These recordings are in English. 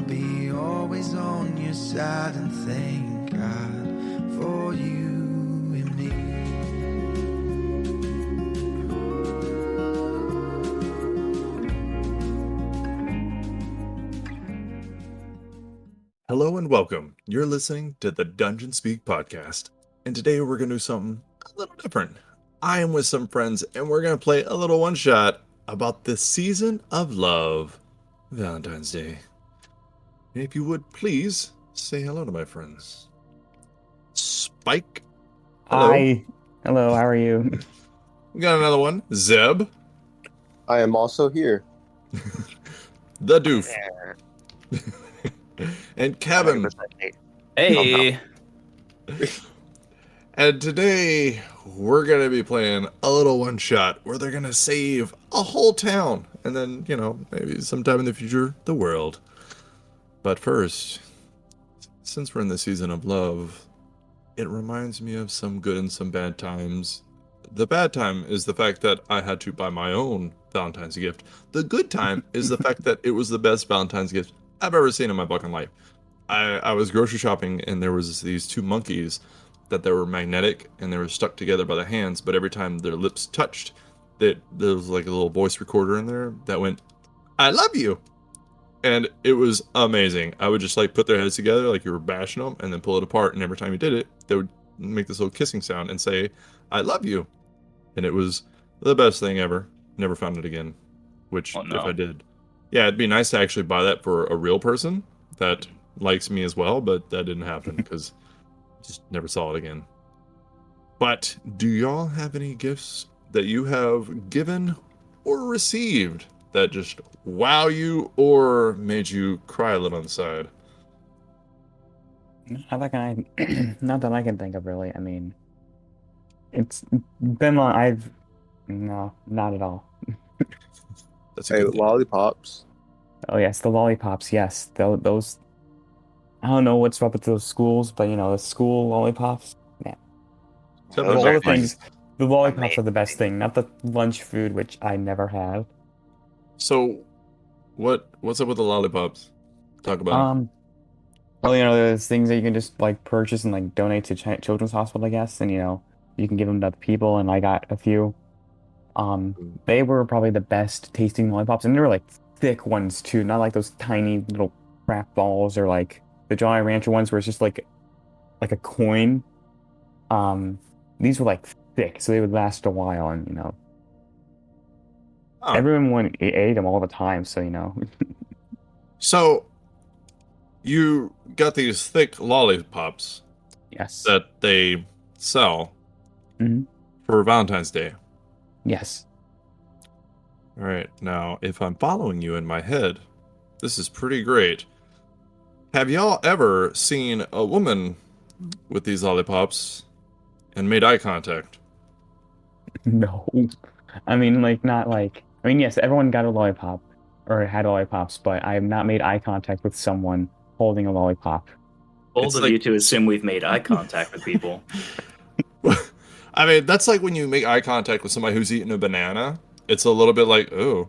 be always on your side and thank God for you and me. Hello and welcome. You're listening to the Dungeon Speak podcast, and today we're going to do something a little different. I am with some friends, and we're going to play a little one-shot about the season of love, Valentine's Day. And if you would please say hello to my friends. Spike. Hello. Hi. Hello, how are you? We got another one. Zeb. I am also here. The Doof. And Kevin. Hey. And today we're going to be playing a little one shot where they're going to save a whole town and then, maybe sometime in the future, the world. But first, since we're in the season of love, it reminds me of some good and some bad times. The bad time is the fact that I had to buy my own Valentine's gift. The good time is the fact that it was the best Valentine's gift I've ever seen in my fucking life. I was grocery shopping and there was these two monkeys that they were magnetic and they were stuck together by the hands, but every time their lips touched, there was like a little voice recorder in there that went, "I love you." And it was amazing. I would just put their heads together like you were bashing them and then pull it apart, and every time you did it, they would make this little kissing sound and say, "I love you." And it was the best thing ever. Never found it again. Which, if I did, it'd be nice to actually buy that for a real person that likes me as well, but that didn't happen because just never saw it again. But do y'all have any gifts that you have given or received that just wow you or made you cry a little on the side? Not that I can think of, really. I mean, it's been long. No, not at all. That's a good thing. Lollipops. Oh yes, the lollipops. Yes, those. I don't know what's up with those schools, but the school lollipops. Yeah. Those All are the things. nice. The lollipops are the best thing, not the lunch food, which I never have. So, what's up with the lollipops? Talk about them. Well, there's things that you can just purchase and donate to children's hospital, I guess, and you can give them to other people, and I got a few. They were probably the best tasting lollipops, and they were thick ones too, not like those tiny little crap balls or the Jolly Rancher ones where it's just like a coin. These were thick, so they would last a while, and everyone ate them all the time, so So, you got these thick lollipops. Yes. That they sell Mhm. for Valentine's Day. Yes. All right. Now, if I'm following you in my head, this is pretty great. Have y'all ever seen a woman with these lollipops and made eye contact? No. I mean, yes, everyone got a lollipop or had lollipops, but I have not made eye contact with someone holding a lollipop. Bold of you to assume we've made eye contact with people. I mean, that's like when you make eye contact with somebody who's eating a banana. It's a little bit like, oh.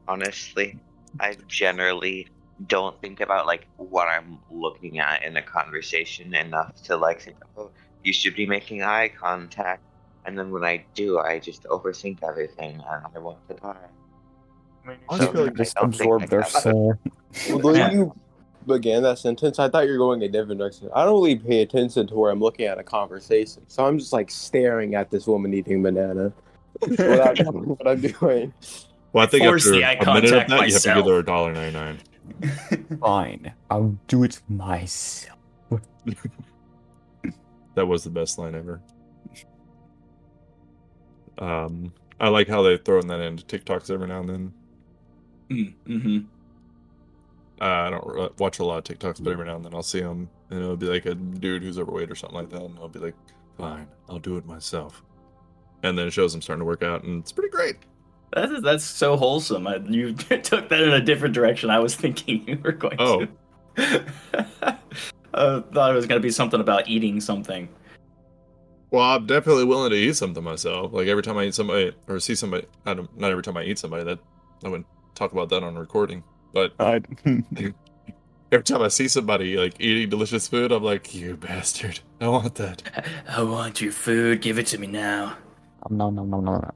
Honestly, I generally don't think about what I'm looking at in a conversation enough to think, oh, you should be making eye contact. And then when I do, I just overthink everything and I want to die. I feel like just absorb their soul. When you began that sentence, I thought you were going a different direction. I don't really pay attention to where I'm looking at a conversation, so I'm just staring at this woman eating banana. what I'm doing. Well, I think Force after the eye a minute of contact that, you have to give myself. her $1.99. Fine, I'll do it myself. That was the best line ever. I like how they throw that into TikToks every now and then. Mm-hmm. I don't watch a lot of TikToks, but every now and then I'll see them, and it'll be like a dude who's overweight or something like that, and I'll be like, fine, I'll do it myself. And then it shows him starting to work out, and it's pretty great. That's so wholesome. You took that in a different direction. I was thinking you were going to. I thought it was going to be something about eating something. Well, I'm definitely willing to eat something myself. Every time I eat somebody or see somebody, not every time I eat somebody, that I wouldn't talk about that on recording. But I, every time I see somebody like eating delicious food, I'm like, you bastard, I want that. I want your food. Give it to me now. no, no, no, no, no.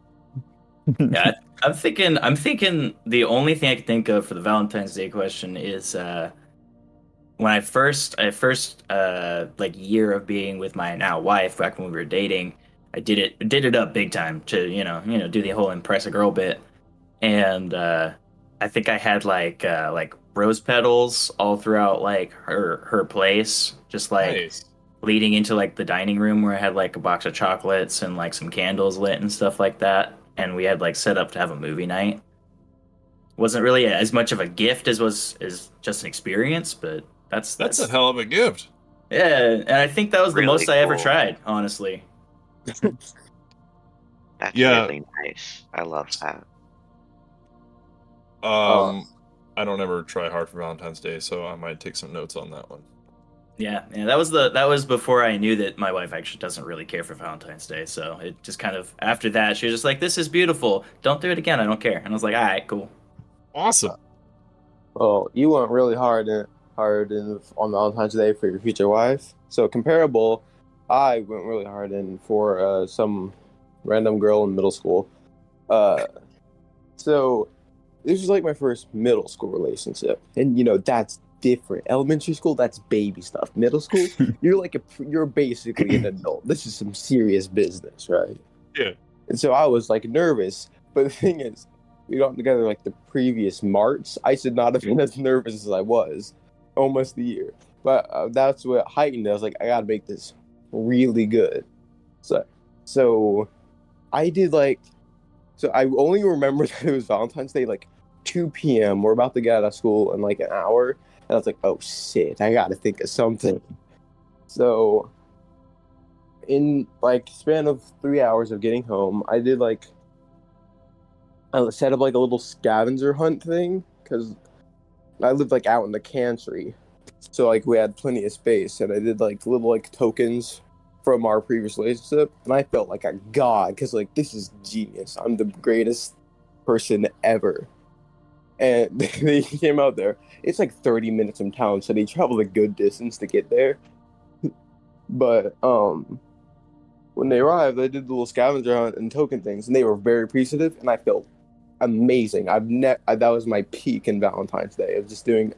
Yeah, I'm thinking the only thing I can think of for the Valentine's Day question is when I first like year of being with my now wife back when we were dating, I did it up big time to do the whole impress a girl bit, and I think I had like rose petals all throughout like her place, just like Nice. leading into like the dining room where I had like a box of chocolates and like some candles lit and stuff like that, and we had like set up to have a movie night. Wasn't really as much of a gift as just an experience, but That's a that's hell of a gift. yeah, and I think that was the Really most I ever cool. tried, honestly. That's Yeah. really nice. I love that. Uh, I don't ever try hard for Valentine's Day, so I might take some notes on that one. Yeah, that was before I knew that my wife actually doesn't really care for Valentine's Day. So it just kind of after that, she was just like, "This is beautiful. Don't do it again. I don't care." And I was like, "All right, cool." Awesome. well, you went really on Valentine's Day for your future wife. So comparable, I went really hard in for some random girl in middle school. Uh, so this was like my first middle school relationship, and that's different. Elementary school, that's baby stuff. Middle school, you're basically an adult. This is some serious business, right? Yeah. And so I was like nervous, but the thing is, we got together like the previous March. I should not have been as nervous as I was, almost a year. But that's what heightened it. I was like, I gotta make this really good. So I did like, so I only remember that it was Valentine's Day, like 2 p.m. We're about to get out of school in like an hour, and I was like, oh shit, I gotta think of something. So in like span of 3 hours of getting home, I did like I set up like a little scavenger hunt thing because I lived like out in the country, so like we had plenty of space, and I did like little like tokens from our previous relationship, and I felt like a god because like this is genius. I'm the greatest person ever, and they came out there. It's like 30 minutes from town, so they traveled a good distance to get there. But when they arrived, I did the little scavenger hunt and token things, and they were very appreciative, and I felt amazing. That was my peak in Valentine's Day of just doing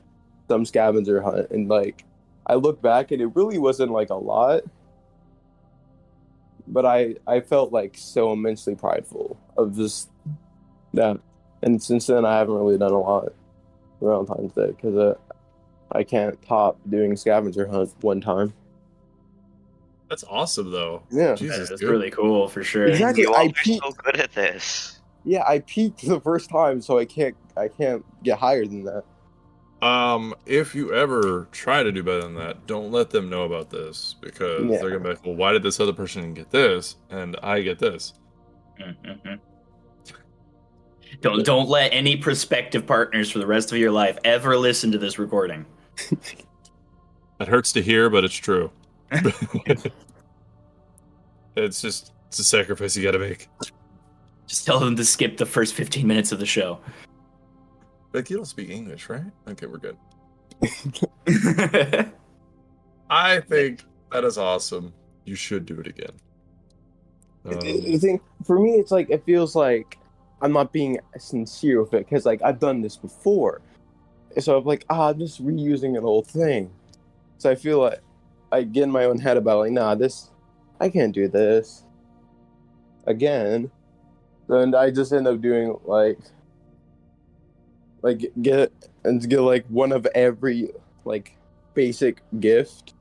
some scavenger hunt, and like I look back and it really wasn't like a lot, but I felt like so immensely prideful of just that. And since then, I haven't really done a lot for Valentine's Day because I can't top doing scavenger hunt one time. That's awesome, though. Yeah, Jesus, That's dude. really cool for sure. Exactly. You all I are peaked. so good at this. Yeah, I peaked the first time, so I can't get higher than that. If you ever try to do better than that, don't let them know about this because Yeah. they're gonna be like, well, why did this other person get this and I get this? Mhm. Don't let any prospective partners for the rest of your life ever listen to this recording. It hurts to hear, but it's true. It's a sacrifice you gotta make. Just tell them to skip the first 15 minutes of the show. Like, you don't speak English, right? Okay, we're good. I think that is awesome. You should do it again. I think for me, it's like it feels like I'm not being sincere with it because like I've done this before, so I'm like, I'm just reusing an old thing. So I feel like I get in my own head about like, nah, I can't do this again. Then I just end up doing get like one of every like basic gift.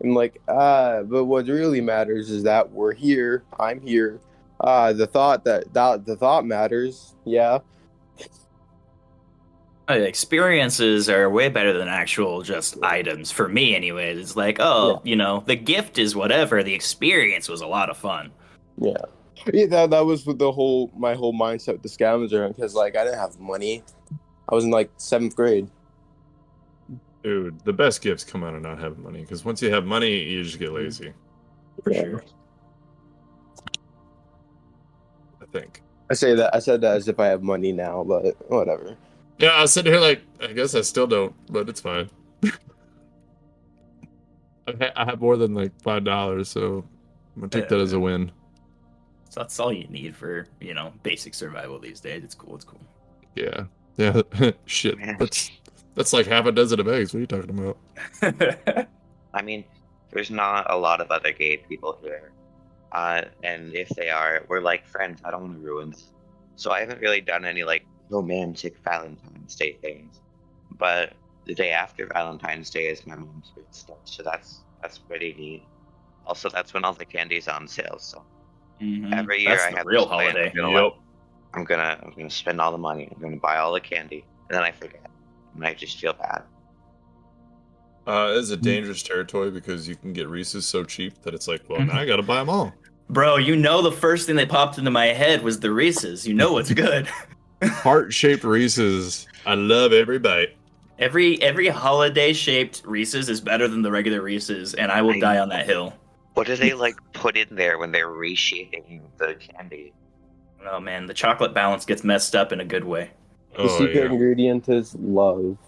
And like, but what really matters is that we're here. I'm here. The thought matters. Yeah. Experiences are way better than actual just items for me, anyways. It's like, the gift is whatever. The experience was a lot of fun. Yeah. Yeah, that was with my whole mindset with the scavenger because like I didn't have money. I was in like 7th grade. Dude, the best gifts come out of not having money because once you have money, you just get lazy. For Yeah. sure. I think. I said that as if I have money now, but whatever. Yeah, I was sitting here like, I guess I still don't, but it's fine. I have more than like $5, so I'm gonna take that as a win. So that's all you need for, basic survival these days. It's cool. It's cool. Yeah. Yeah. Shit. Man. That's like half a dozen of eggs. What are you talking about? I mean, there's not a lot of other gay people here. And if they are, we're like friends. I don't want to ruin this. So I haven't really done any like romantic Valentine's Day things. But the day after Valentine's Day is my mom's birthday, so that's pretty neat. Also, that's when all the candy's on sale. So every year That's I the have real this plan. holiday. I'm gonna spend all the money. I'm gonna buy all the candy, and then I forget, and I just feel bad. It's a dangerous territory because you can get Reese's so cheap that it's like, well, now I gotta buy them all. Bro, the first thing that popped into my head was the Reese's. You know what's good. Heart-shaped Reese's. I love every bite. Every holiday-shaped Reese's is better than the regular Reese's, and I will die on that hill. What do they like put in there when they're reshaping the candy? Oh man, the chocolate balance gets messed up in a good way. The secret ingredient is love.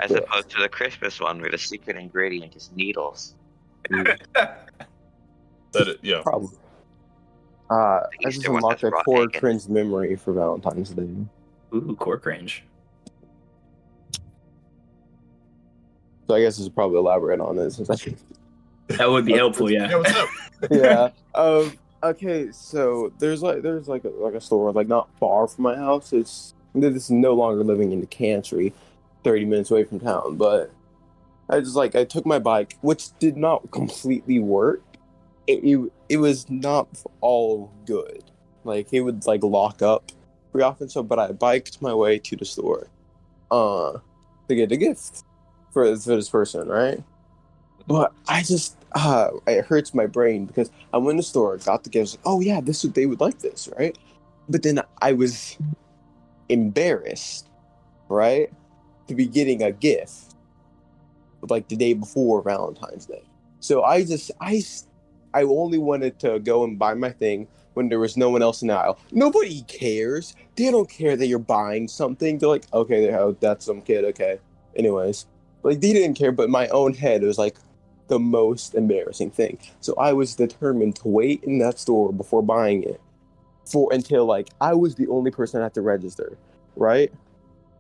As opposed to the Christmas one where the secret ingredient is needles. Yeah. Probably. I just Easter one unlocked has a raw core bacon. cringe memory for Valentine's Day. Ooh, cork range. So I guess I should probably elaborate on this. Since That would be helpful, Yeah, yeah. what's up? yeah. Okay. So there's like a store like not far from my house. This is no longer living in the country, 30 minutes away from town. But I took my bike, which did not completely work. It was not all good. Like it would like lock up pretty often. So, but I biked my way to the store, to get a gift for this person, right? But I just it hurts my brain because I went to the store, got the gift, like, oh yeah, they would like this, right? But then I was embarrassed, right, to be getting a gift like the day before Valentine's Day. So I only wanted to go and buy my thing when there was no one else in the aisle. Nobody cares. They don't care that you're buying something. They're like, okay, that's some kid, okay. Anyways, like they didn't care, but in my own head it was like the most embarrassing thing. So I was determined to wait in that store before buying it until like I was the only person at the register, right?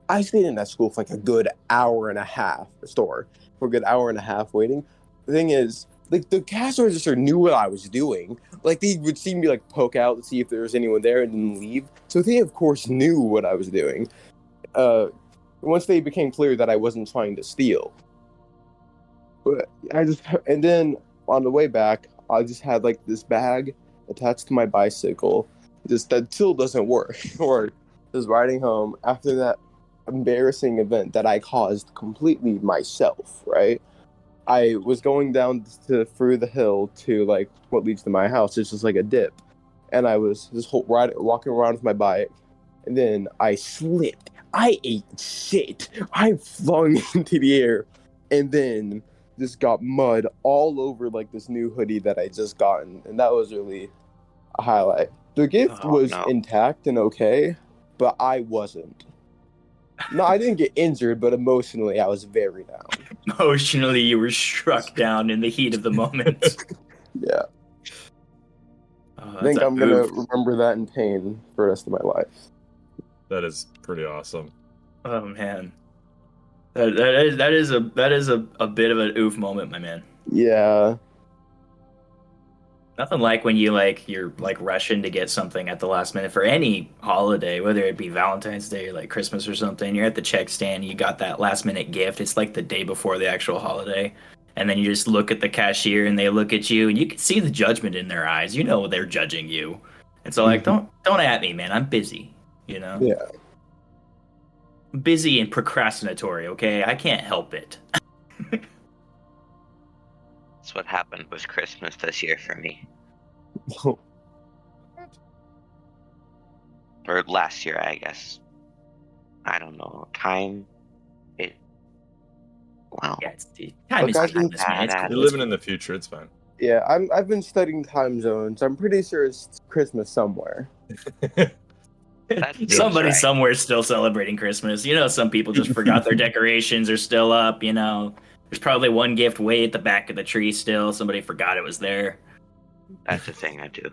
I stayed in that school for like a good hour and a half, for a good hour and a half waiting. The thing is, like the cash register knew what I was doing. Like they would see me like poke out to see if there was anyone there and then leave. So they of course knew what I was doing. Once they became clear that I wasn't trying to steal. But and then on the way back, I just had like this bag attached to my bicycle, that still doesn't work. Or just riding home after that embarrassing event that I caused completely myself, right? I was going down through the hill to like what leads to my house. It's just like a dip, and I was just walking around with my bike, and then I slipped. I ate shit. I flung into the air, and then just got mud all over like this new hoodie that I just gotten, and that was really a highlight. The gift was intact and okay, but I wasn't. No, I didn't get injured, but emotionally, I was very down. Emotionally, you were struck down in the heat of the moment. Yeah. I think I'm going to remember that in pain for the rest of my life. That is pretty awesome. Oh, man. That is a bit of an oof moment, my man. Yeah. Nothing like when you're rushing to get something at the last minute for any holiday, whether it be Valentine's Day or like Christmas or something. You're at the check stand, you got that last minute gift. It's like the day before the actual holiday, and then you just look at the cashier and they look at you, and you can see the judgment in their eyes. You know they're judging you, and so like don't at me, man. I'm busy. Yeah. I'm busy and procrastinatory. Okay, I can't help it. That's what happened with Christmas this year for me. Or last year, I guess. I don't know. Time. Wow. Yeah, time is madness, man. You're living in the future. It's fine. Yeah, I've been studying time zones. I'm pretty sure it's Christmas somewhere. That Somebody right. somewhere still celebrating Christmas. You know, some people just forgot their decorations are still up. You know, there's probably one gift way at the back of the tree still. Somebody forgot it was there. That's the thing I do.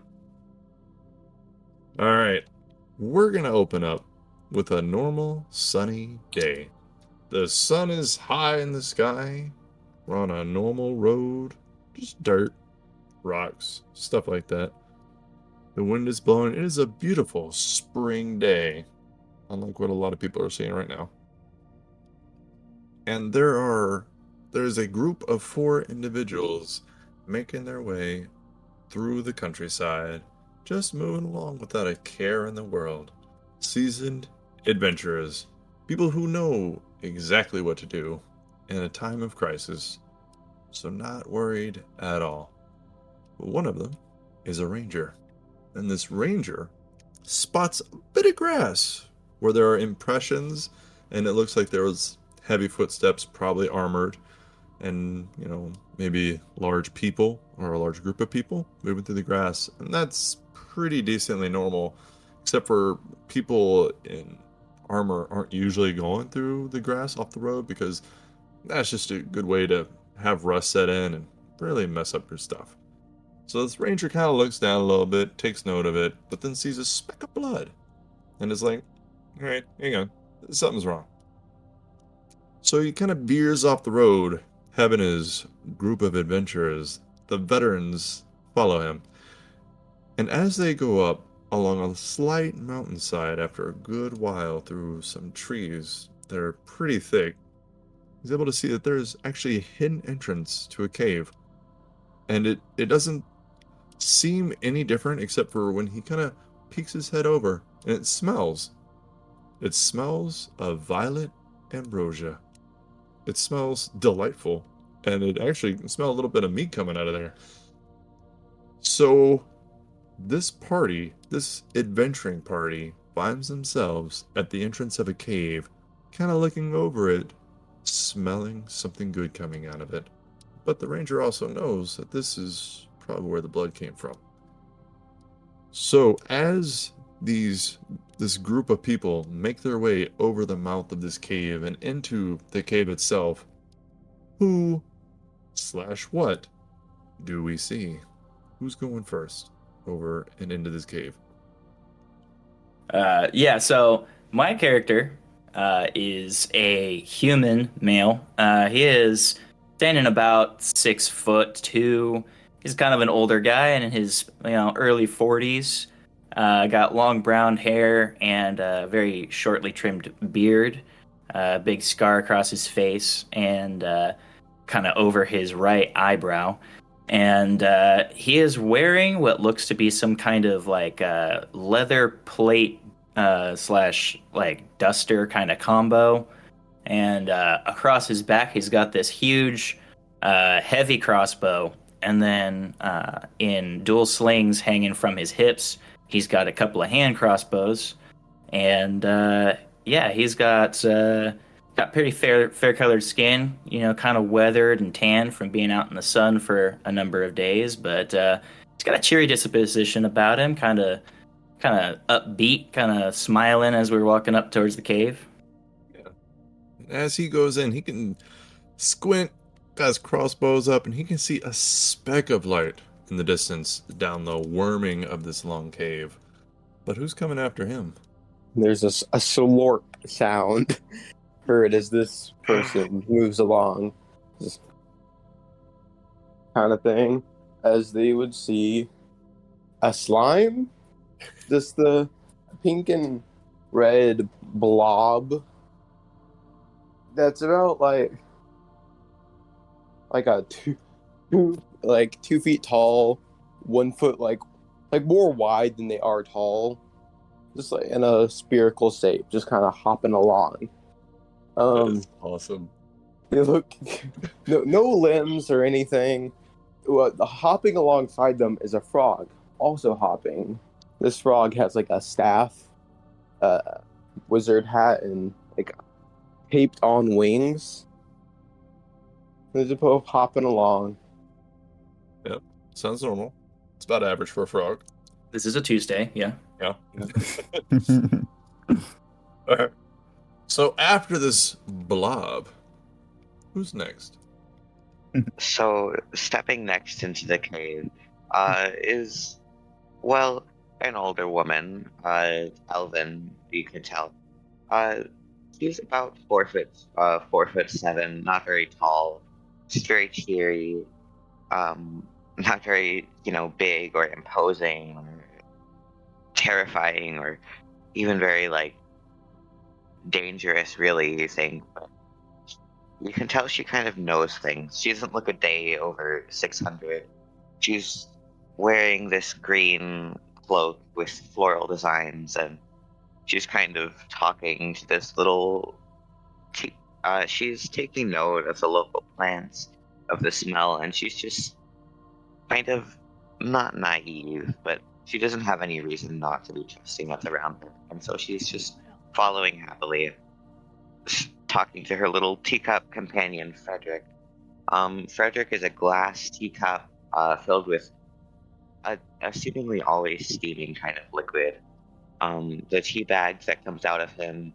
All right. We're going to open up with a normal sunny day. The sun is high in the sky. We're on a normal road, just dirt, rocks, stuff like that. The wind is blowing. It is a beautiful spring day, unlike what a lot of people are seeing right now. And there's a group of 4 individuals making their way through the countryside, just moving along without a care in the world. Seasoned adventurers, people who know exactly what to do in a time of crisis, so not worried at all. But one of them is a ranger, and this ranger spots a bit of grass where there are impressions, and it looks like there was heavy footsteps, probably armored, and maybe large people or a large group of people moving through the grass, and that's pretty decently normal, except for people in armor aren't usually going through the grass off the road because that's just a good way to have rust set in and really mess up your stuff. So this ranger kind of looks down a little bit, takes note of it, but then sees a speck of blood and is like, all right, hang on, something's wrong. So he kind of veers off the road, having his group of adventurers, the veterans, follow him. And as they go up along a slight mountainside after a good while through some trees that are pretty thick, he's able to see that there's actually a hidden entrance to a cave. And it doesn't seem any different except for when he kind of peeks his head over and it smells. It smells of violet ambrosia. It smells delightful, and it actually can smell a little bit of meat coming out of there. So this adventuring party, finds themselves at the entrance of a cave, kind of looking over it, smelling something good coming out of it. But the ranger also knows that this is probably where the blood came from. So as this group of people make their way over the mouth of this cave and into the cave itself, who/what do we see? Who's going first over and into this cave? So my character is a human male. He is standing about 6'2". He's kind of an older guy and in his early 40s. Got long brown hair and a very shortly trimmed beard. Big scar across his face and kind of over his right eyebrow. And he is wearing what looks to be some kind of like leather plate slash like duster kind of combo. And across his back, he's got this huge, heavy crossbow. And then in dual slings hanging from his hips, he's got a couple of hand crossbows. And he's got pretty fair colored skin, kind of weathered and tan from being out in the sun for a number of days. But he's got a cheery disposition about him, kind of upbeat, kind of smiling as we're walking up towards the cave. As he goes in, he can squint, got his crossbows up, and he can see a speck of light in the distance down the worming of this long cave. But who's coming after him? There's a slurp sound heard as this person moves along. This kind of thing. As they would see a slime. Just the pink and red blob. That's about like a 2 feet tall, 1 foot like more wide than they are tall, just like in a spherical shape, just kind of hopping along. That is awesome. They look no limbs or anything. Hopping alongside them is a frog, also hopping. This frog has like a staff, wizard hat, and like taped on wings. They're just both hopping along. Yep, sounds normal. It's about average for a frog. This is a Tuesday, yeah. Yeah. Alright. So after this blob, who's next? So stepping next into the cave is, well, an older woman, Elvin, you can tell. Uh, she's about 4'7", not very tall, just very cheery, not very, big or imposing or terrifying or even very like dangerous, really. You think, but you can tell she kind of knows things. She doesn't look a day over 600. She's wearing this green cloak with floral designs, and she's kind of talking to this little. She's taking note of the local plants, of the smell, and she's just kind of not naive, but she doesn't have any reason not to be trusting what's around her, and so she's just following happily, talking to her little teacup companion, Frederick. Frederick is a glass teacup filled with a seemingly always steaming kind of liquid. The tea bag that comes out of him,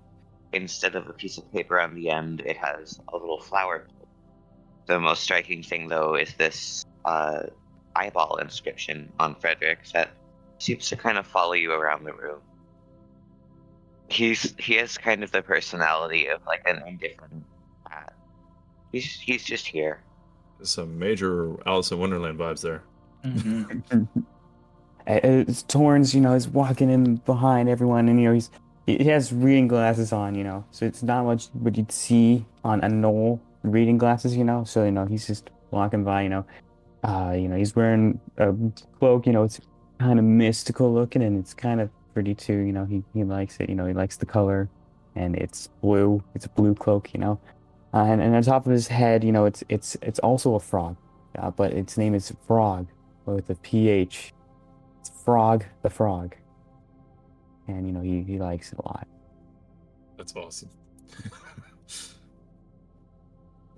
instead of a piece of paper on the end, it has a little flower. The most striking thing, though, is this eyeball inscription on Frederick that seems to kind of follow you around the room. He has kind of the personality of like an indifferent cat. He's just here. Some major Alice in Wonderland vibes there. It's Torrance, is walking in behind everyone, and he has reading glasses on, so it's not much what you'd see on a normal reading glasses, so he's just walking by, he's wearing a cloak, it's kind of mystical looking, and it's kind of pretty too, he likes it, he likes the color, and it's blue, it's a blue cloak, and on top of his head, it's also a frog, but its name is Frog with a PH. It's Frog the Frog, and he likes it a lot. That's awesome.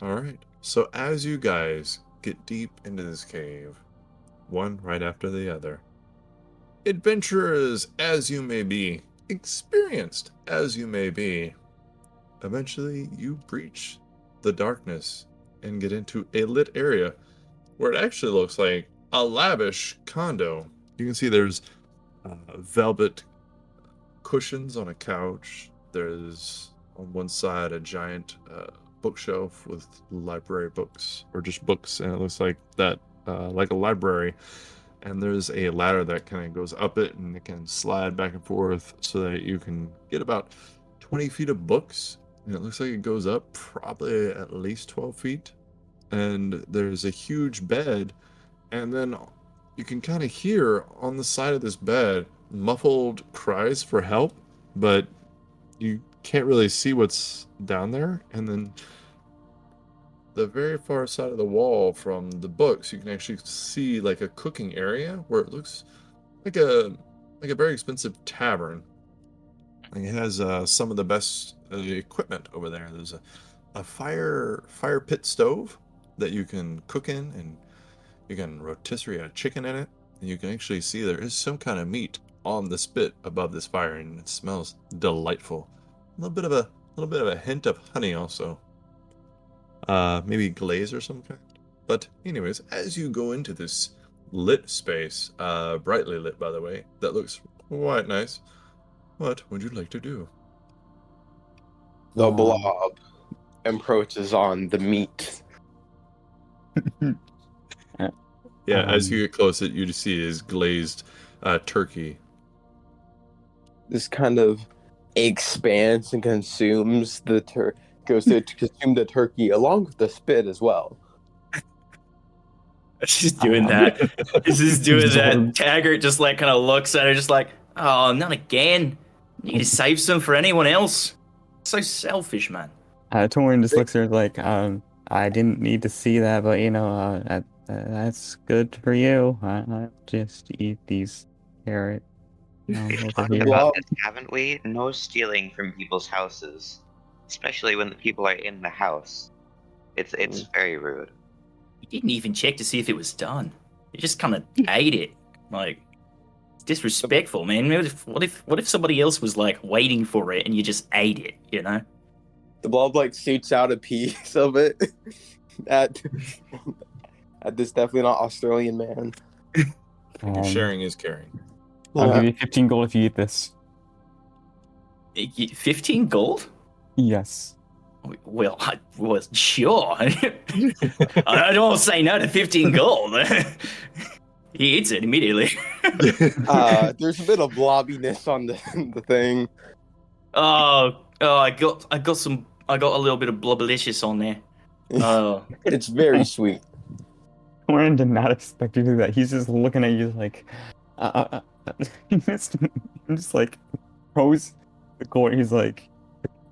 All right. So as you guys get deep into this cave, one right after the other, adventurers as you may be, experienced as you may be, eventually you breach the darkness and get into a lit area where it actually looks like a lavish condo. You can see there's velvet cushions on a couch. There's on one side a giant bookshelf with library books, or just books, and it looks like that, like a library. And there's a ladder that kind of goes up it, and it can slide back and forth so that you can get about 20 feet of books. And it looks like it goes up probably at least 12 feet. And there's a huge bed, and then you can kind of hear on the side of this bed muffled cries for help, but you can't really see what's down there. And then the very far side of the wall from the books, you can actually see like a cooking area where it looks like a very expensive tavern. Like it has some of the best equipment over there. There's a fire pit stove that you can cook in, and you can rotisserie a chicken in it, and you can actually see there is some kind of meat on the spit above this fire, and it smells delightful. A little bit of a hint of honey also. Maybe glaze or some kind. But anyways, as you go into this lit space, brightly lit by the way, that looks quite nice. What would you like to do? The blob approaches on the meat. Yeah, as you get close, you see is glazed turkey. This kind of expands and consumes goes to consume the turkey along with the spit as well. She's doing that. She's doing that. Taggart just like kind of looks at her, just like, oh, not again. You need to save some for anyone else. So selfish, man. Torin just looks at her like, I didn't need to see that, but that's good for you. I'll just eat these carrots. We've talked about this, haven't we? No stealing from people's houses, especially when the people are in the house. It's very rude. You didn't even check to see if it was done. You just kind of ate it. Like, disrespectful, man. What if somebody else was like waiting for it and you just ate it? You know? The blob like shoots out a piece of it at at this definitely not Australian man. Sharing is caring. I'll give you 15 gold if you eat this. 15 gold? Yes. Well, I was sure. I don't want to say no to 15 gold. He eats it immediately. There's a bit of blobbiness on the thing. I got a little bit of blubberlicious on there. Oh, It's very sweet. Warren did not expect you to do that. He's just looking at you like, he just like throws the gold. He's like,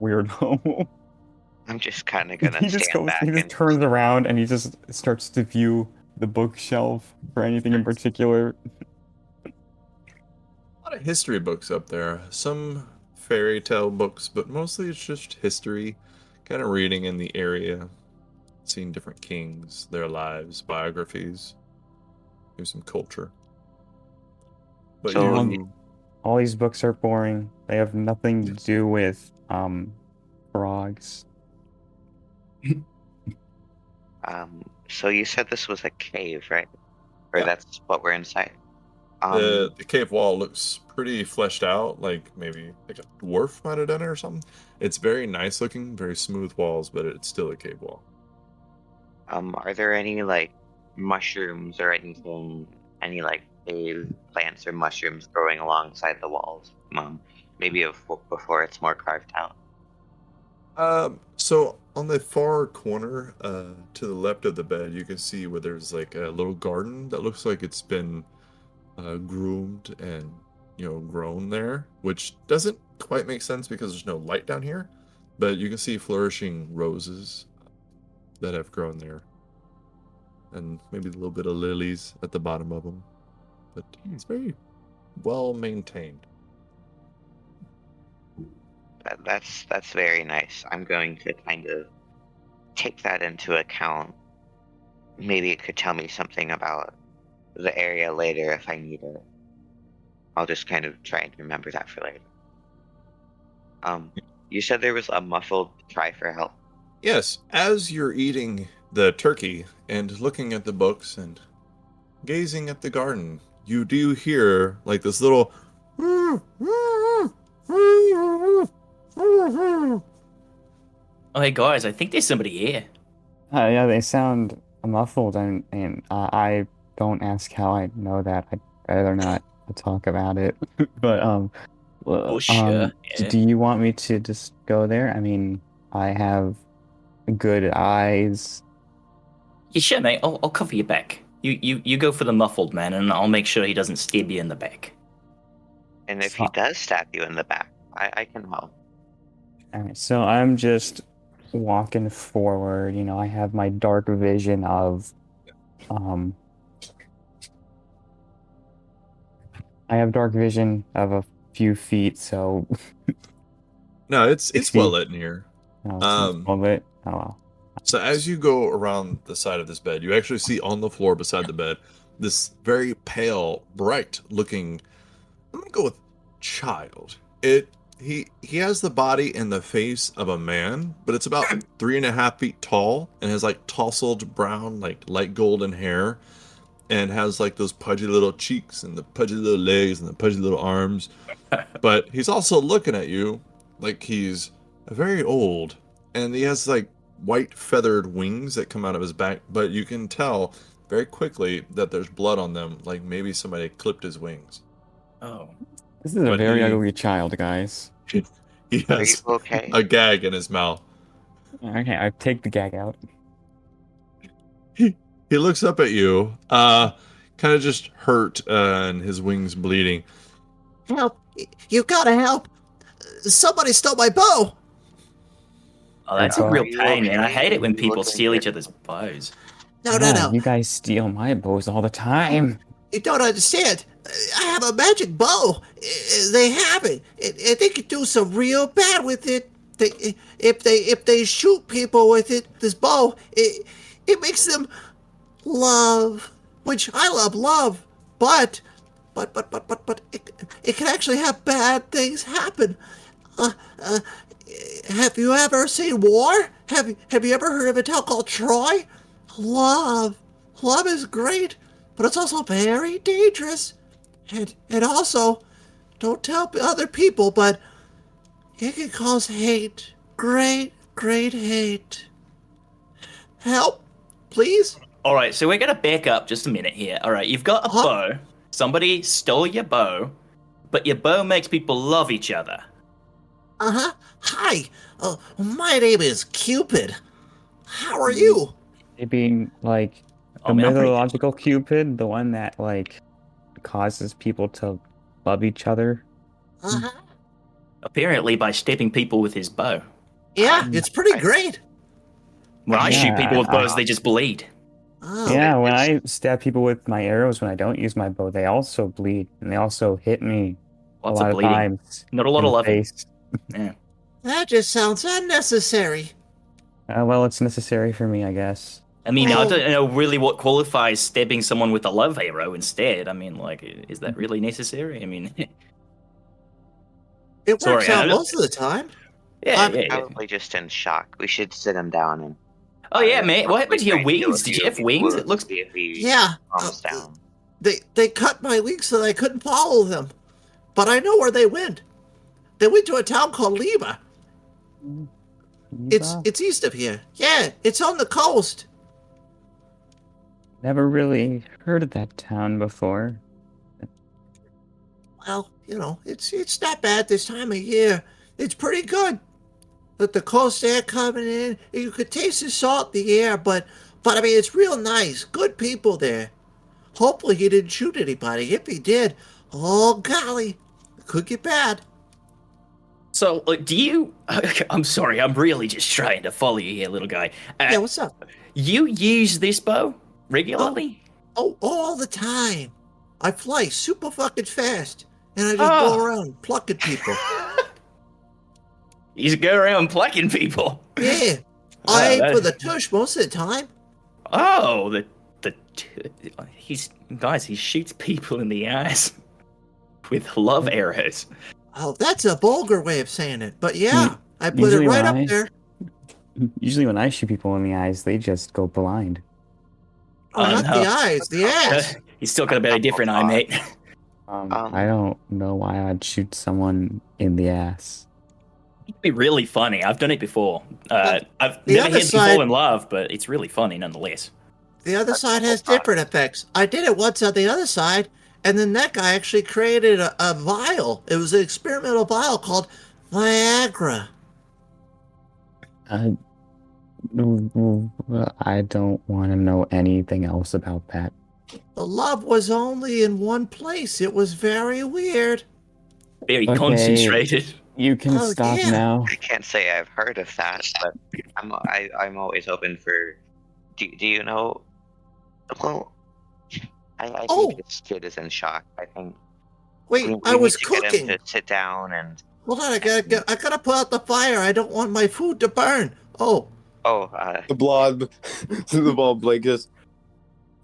weirdo. I'm just kind of gonna He just stand back he just and turns around and he just starts to view the bookshelf for anything in particular. A lot of history books up there. Some fairy tale books, but mostly it's just history. Kind of reading in the area, seeing different kings, their lives, biographies. Here's some culture. But So- you, All these books are boring. They have nothing to do with frogs. So you said this was a cave, right? Or Yeah. that's what we're inside. the cave wall looks pretty fleshed out, like maybe like a dwarf might have done it or something. It's very nice looking, very smooth walls, but it's still a cave wall. Are there any like mushrooms or anything, any like cave plants or mushrooms growing alongside the walls? Maybe before it's more carved out. So on the far corner, to the left of the bed, you can see where there's like a little garden that looks like it's been groomed and grown there, which doesn't quite make sense because there's no light down here, but you can see flourishing roses that have grown there, and maybe a little bit of lilies at the bottom of them, but it's very well maintained. That's very nice. I'm going to kind of take that into account. Maybe it could tell me something about the area later if I need it. I'll just kind of try and remember that for later. You said there was a muffled cry for help. Yes, as you're eating the turkey and looking at the books and gazing at the garden, you do hear like this little oh, hey guys, I think there's somebody here. Yeah, they sound muffled, and I don't ask how I know that. I'd rather not talk about it. But Oh, sure. Yeah. do you want me to just go there? I mean, I have good eyes. Yeah, sure, mate. I'll cover your back. You go for the muffled man, and I'll make sure he doesn't stab you in the back. And if he does stab you in the back, I can help. All right, so I'm just walking forward. I have my dark vision of, I have dark vision of a few feet, so No, it's See. well lit in here. no, it's not all of it. Oh well. So as you go around the side of this bed, you actually see on the floor beside the bed this very pale, bright looking, I'm gonna go with child. He has the body and the face of a man, but it's about 3.5 feet tall and has like tousled brown, like light golden hair, and has like those pudgy little cheeks and the pudgy little legs and the pudgy little arms. But he's also looking at you like he's very old, and he has like white feathered wings that come out of his back, but you can tell very quickly that there's blood on them, like maybe somebody clipped his wings. Oh. This is a But very he- ugly child, guys. He Are you has okay? a gag in his mouth. Okay, I take the gag out. He looks up at you, kind of just hurt, and his wings bleeding. Help! You gotta help! Somebody stole my bow! Oh, that's a Are real you pain, man. I okay? hate it when You people look steal like each other's bows. No, Yeah, you guys steal my bows all the time. You don't understand. I have a magic bow. They have it. And they could do some real bad with it. If they shoot people with it, this bow, it makes them love. Which I love, but but it can actually have bad things happen. Uh, uh, have you ever seen war? Have you ever heard of a town called Troy? Love, love is great, but it's also very dangerous, and also, don't tell other people, but it can cause hate, great hate. Help, please. All right, so we're gonna back up just a minute here. All right, you've got a bow. Somebody stole your bow, but your bow makes people love each other. Hi. My name is Cupid. How are you? It being like the man, I'm pretty good. mythological Cupid, the one that like causes people to love each other. Apparently, by stabbing people with his bow. Yeah, it's pretty great. When I shoot Yeah, people with bows, they just bleed. Oh, Yeah, when I stab people with my arrows when I don't use my bow, they also bleed and they also hit me Lots a lot of bleeding. times. Not a lot in of the loving. face. Yeah. that just sounds unnecessary. Well, it's necessary for me, I guess. I mean, I Oh. don't know really what qualifies stabbing someone with a love arrow instead. I mean, like, is that really necessary? I mean, It works Sorry, I out don't- most of the time. yeah. Probably just in shock. We should sit him down and. Oh yeah, mate. What happened to your probably try and wings? do a Did you few have of wings? these It looks. see if he Yeah. calms down. They cut my wings so that I couldn't follow them. But I know where they went. They went to a town called Lima. Eva? It's east of here. Yeah, it's on the coast. Never really heard of that town before. Well, it's not bad this time of year. It's pretty good. With the coast air coming in, you could taste the salt in the air, but I mean it's real nice. Good people there. Hopefully he didn't shoot anybody. If he did, oh golly, it could get bad. So, do you? I'm sorry. I'm really just trying to follow you here, little guy. Yeah, what's up? You use this bow regularly? Oh, all the time. I fly super fucking fast, and I just Oh. go around plucking people. You just go around plucking people. Yeah, Oh, I aim that- for the tush most of the time. Oh, he shoots people in the eyes with love arrows. Oh, that's a vulgar way of saying it, but yeah, I put it Usually right when up I- there. Usually when I shoot people in the eyes, they just go blind. Oh, not no. the eyes, the ass. He's still got a very different eye, mate. I don't know why I'd shoot someone in the ass. It'd be really funny. I've done it before. I've the never other hit them side- fall in love, but it's really funny nonetheless. The other side has different effects. I did it once on the other side, and then that guy actually created a vial. It was an experimental vial called Viagra. I don't want to know anything else about that. The love was only in one place. It was very weird. Very Okay. concentrated. You can Oh, stop yeah. now. I can't say I've heard of that, but I'm always open for. Do you know? Well, I Oh. think this kid is in shock. I think. Wait, we I was need to get cooking. him to sit down and. Hold on, I gotta put out the fire. I don't want my food to burn. Oh, The blob, the blob, like just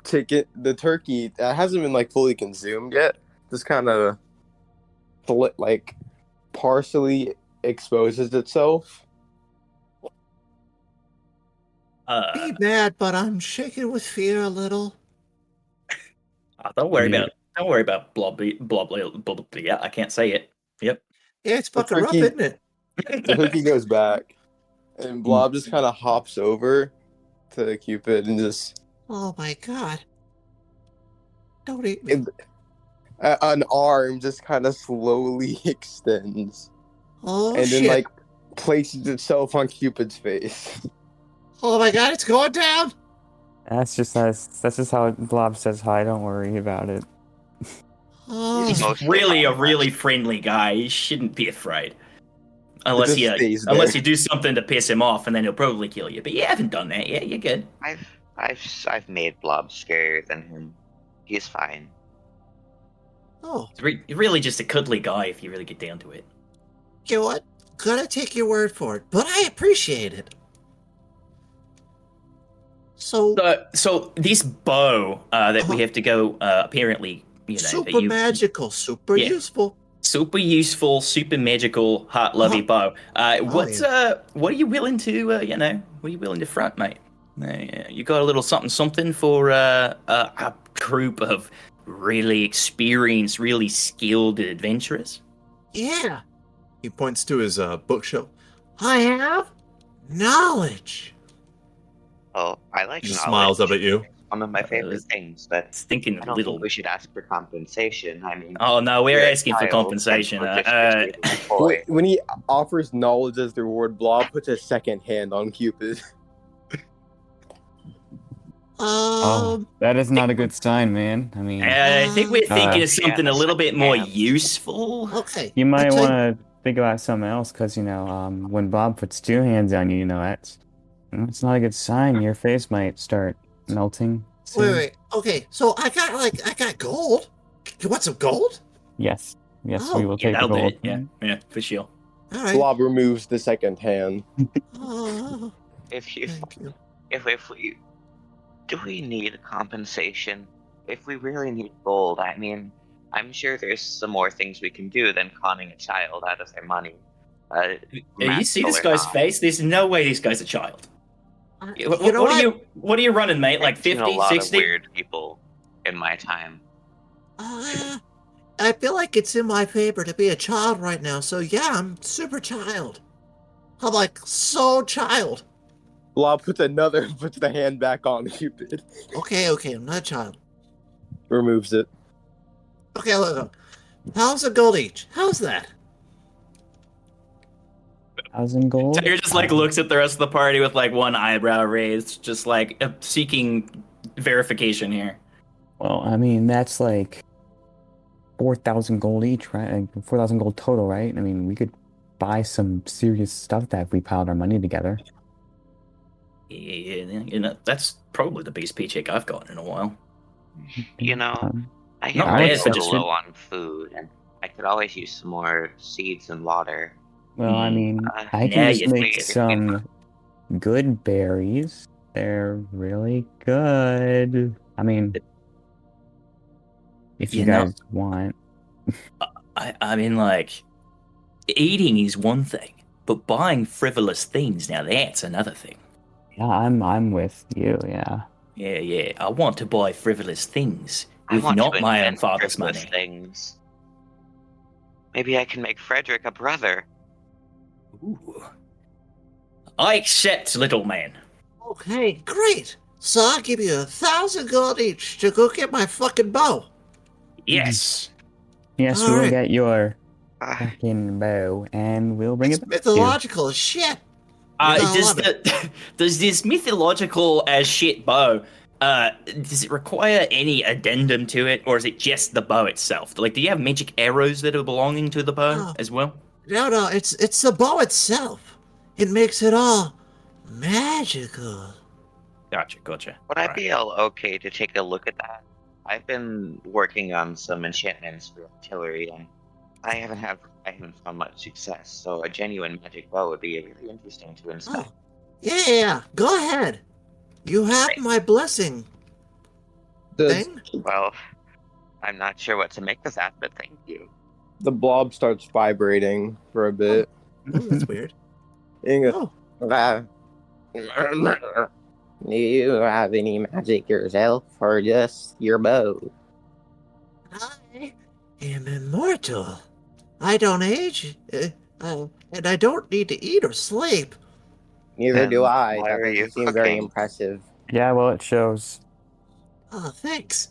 the turkey that hasn't been like fully consumed yet. Just kind of like partially exposes itself. be mad, but I'm shaking with fear a little. Don't worry Yeah. about. Don't worry about blob. Yeah, I can't say it. Yep. Yeah, it's The fucking rough, turkey- isn't it? The turkey goes back, and Blob just kind of hops over to Cupid and just Oh my god. Don't eat me. an arm just kind of slowly extends, Oh and shit. then like places itself on Cupid's face. Oh my god, it's going down. That's just how Blob says hi. Don't worry about it. Oh, He's Mostly really a fine. really friendly guy. He shouldn't be afraid. Unless just you stays there. unless you do something to piss him off, and then he'll probably kill you. But you haven't done that yet. You're good. I've made Blob scarier than him. He's fine. oh, He's really just a cuddly guy if you really get down to it. you know what? Gotta take your word for it, but I appreciate it. So, So this bow that we have to go apparently super that you magical, super Yeah. useful. super useful, super magical, heart lovey bow. What are you willing to what are you willing to front, mate? You got a little something for a group of really experienced, really skilled adventurers? Yeah, He points to his bookshelf. I have knowledge. Oh, I like He just knowledge. smiles up at you. One of my favorite was things, but It's thinking I don't little. think we should ask for compensation. I mean, Oh no, we're you're a asking for child, compensation. and we're just receiving a toy. When he offers knowledge as the reward, Blob puts a second hand on Cupid. Oh, that is not a good sign, man. I mean, I think we're thinking Uh, of something a little bit more useful. Okay. you might I tell want to think about something else, because when Bob puts two hands on you, that's not a good sign. Your face might start melting. soon. Wait. Okay. So I got gold. You want some gold? Yes, we Oh, will Yeah, take the that'll do gold. it. Yeah, for sure. All right. Blob removes the second hand. Oh, If you, thank you. if we, do we need compensation? If we really need gold, I mean, I'm sure there's some more things we can do than conning a child out of their money. You see this magical or guy's not. face? There's no way this guy's a child. You know what? What are you running, mate? Like I've seen 50, a lot 60? of weird people in my time. I feel like it's in my favor to be a child right now. So yeah, I'm super child. I'm like so child. Blob puts the hand back on Cupid. Okay, I'm not a child. Removes it. Okay, look. How's a gold each? How's that? 1,000 gold. So you're just like looks at the rest of the party with like one eyebrow raised, just like seeking verification here. Well, I mean, that's like 4,000 gold each, right? Like 4,000 gold total, right? I mean, we could buy some serious stuff that if we piled our money together. Yeah, that's probably the biggest paycheck I've gotten in a while. You know, Um, I Not get bad, really but a just- little low on food, and I could always use some more seeds and water. Well, I mean, I yeah, can just you make think- some good berries. They're really good. I mean, if you You know- guys want. I mean, like, eating is one thing, but buying frivolous things, now that's another thing. Yeah, I'm with you, yeah. Yeah, I want to buy frivolous things I with want not to my own invent father's frivolous money. things. Maybe I can make Frederick a brother. Ooh. I accept, little man. Okay, great. So I'll give you 1,000 gold each to go get my fucking bow. Yes. Yes, we will Alright. get your Ah, fucking bow, and we'll bring It's it back to you. mythological as shit. I Does love does this mythological as shit bow? Does it require any addendum to it, or is it just the bow itself? Like, do you have magic arrows that are belonging to the bow Oh. as well? No, it's the bow itself. It makes it all magical. Gotcha. would I be okay to take a look at that? I've been working on some enchantments for artillery, and I haven't found much success. So a genuine magic bow would be really interesting to inspect. Oh, yeah. Go ahead. You have my blessing. Does Thing. Well, I'm not sure what to make of that, but thank you. the blob starts vibrating for a bit? Oh, that's weird. And he goes, Oh, do you have any magic yourself, or just your bow? I am immortal. I don't age, and I don't need to eat or sleep. Neither do I. Why That are you doesn't seem very cooking? impressive. Yeah, well, it shows. Oh, thanks.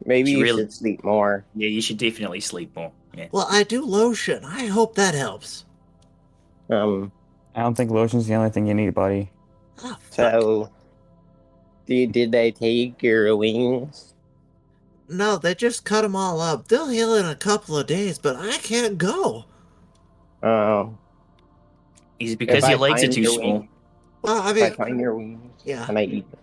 Maybe You you really- should sleep more. Yeah, you should definitely sleep more. Yeah. Well, I do lotion. I hope that helps. I don't think lotion's the only thing you need, buddy. Oh, fuck. So, did they take your wings? No, they just cut them all up. They'll heal in a couple of days, but I can't go. Oh, Is it because If I your legs are find too your small? wing- Well, I if I mean, find your wings, yeah. can I eat them?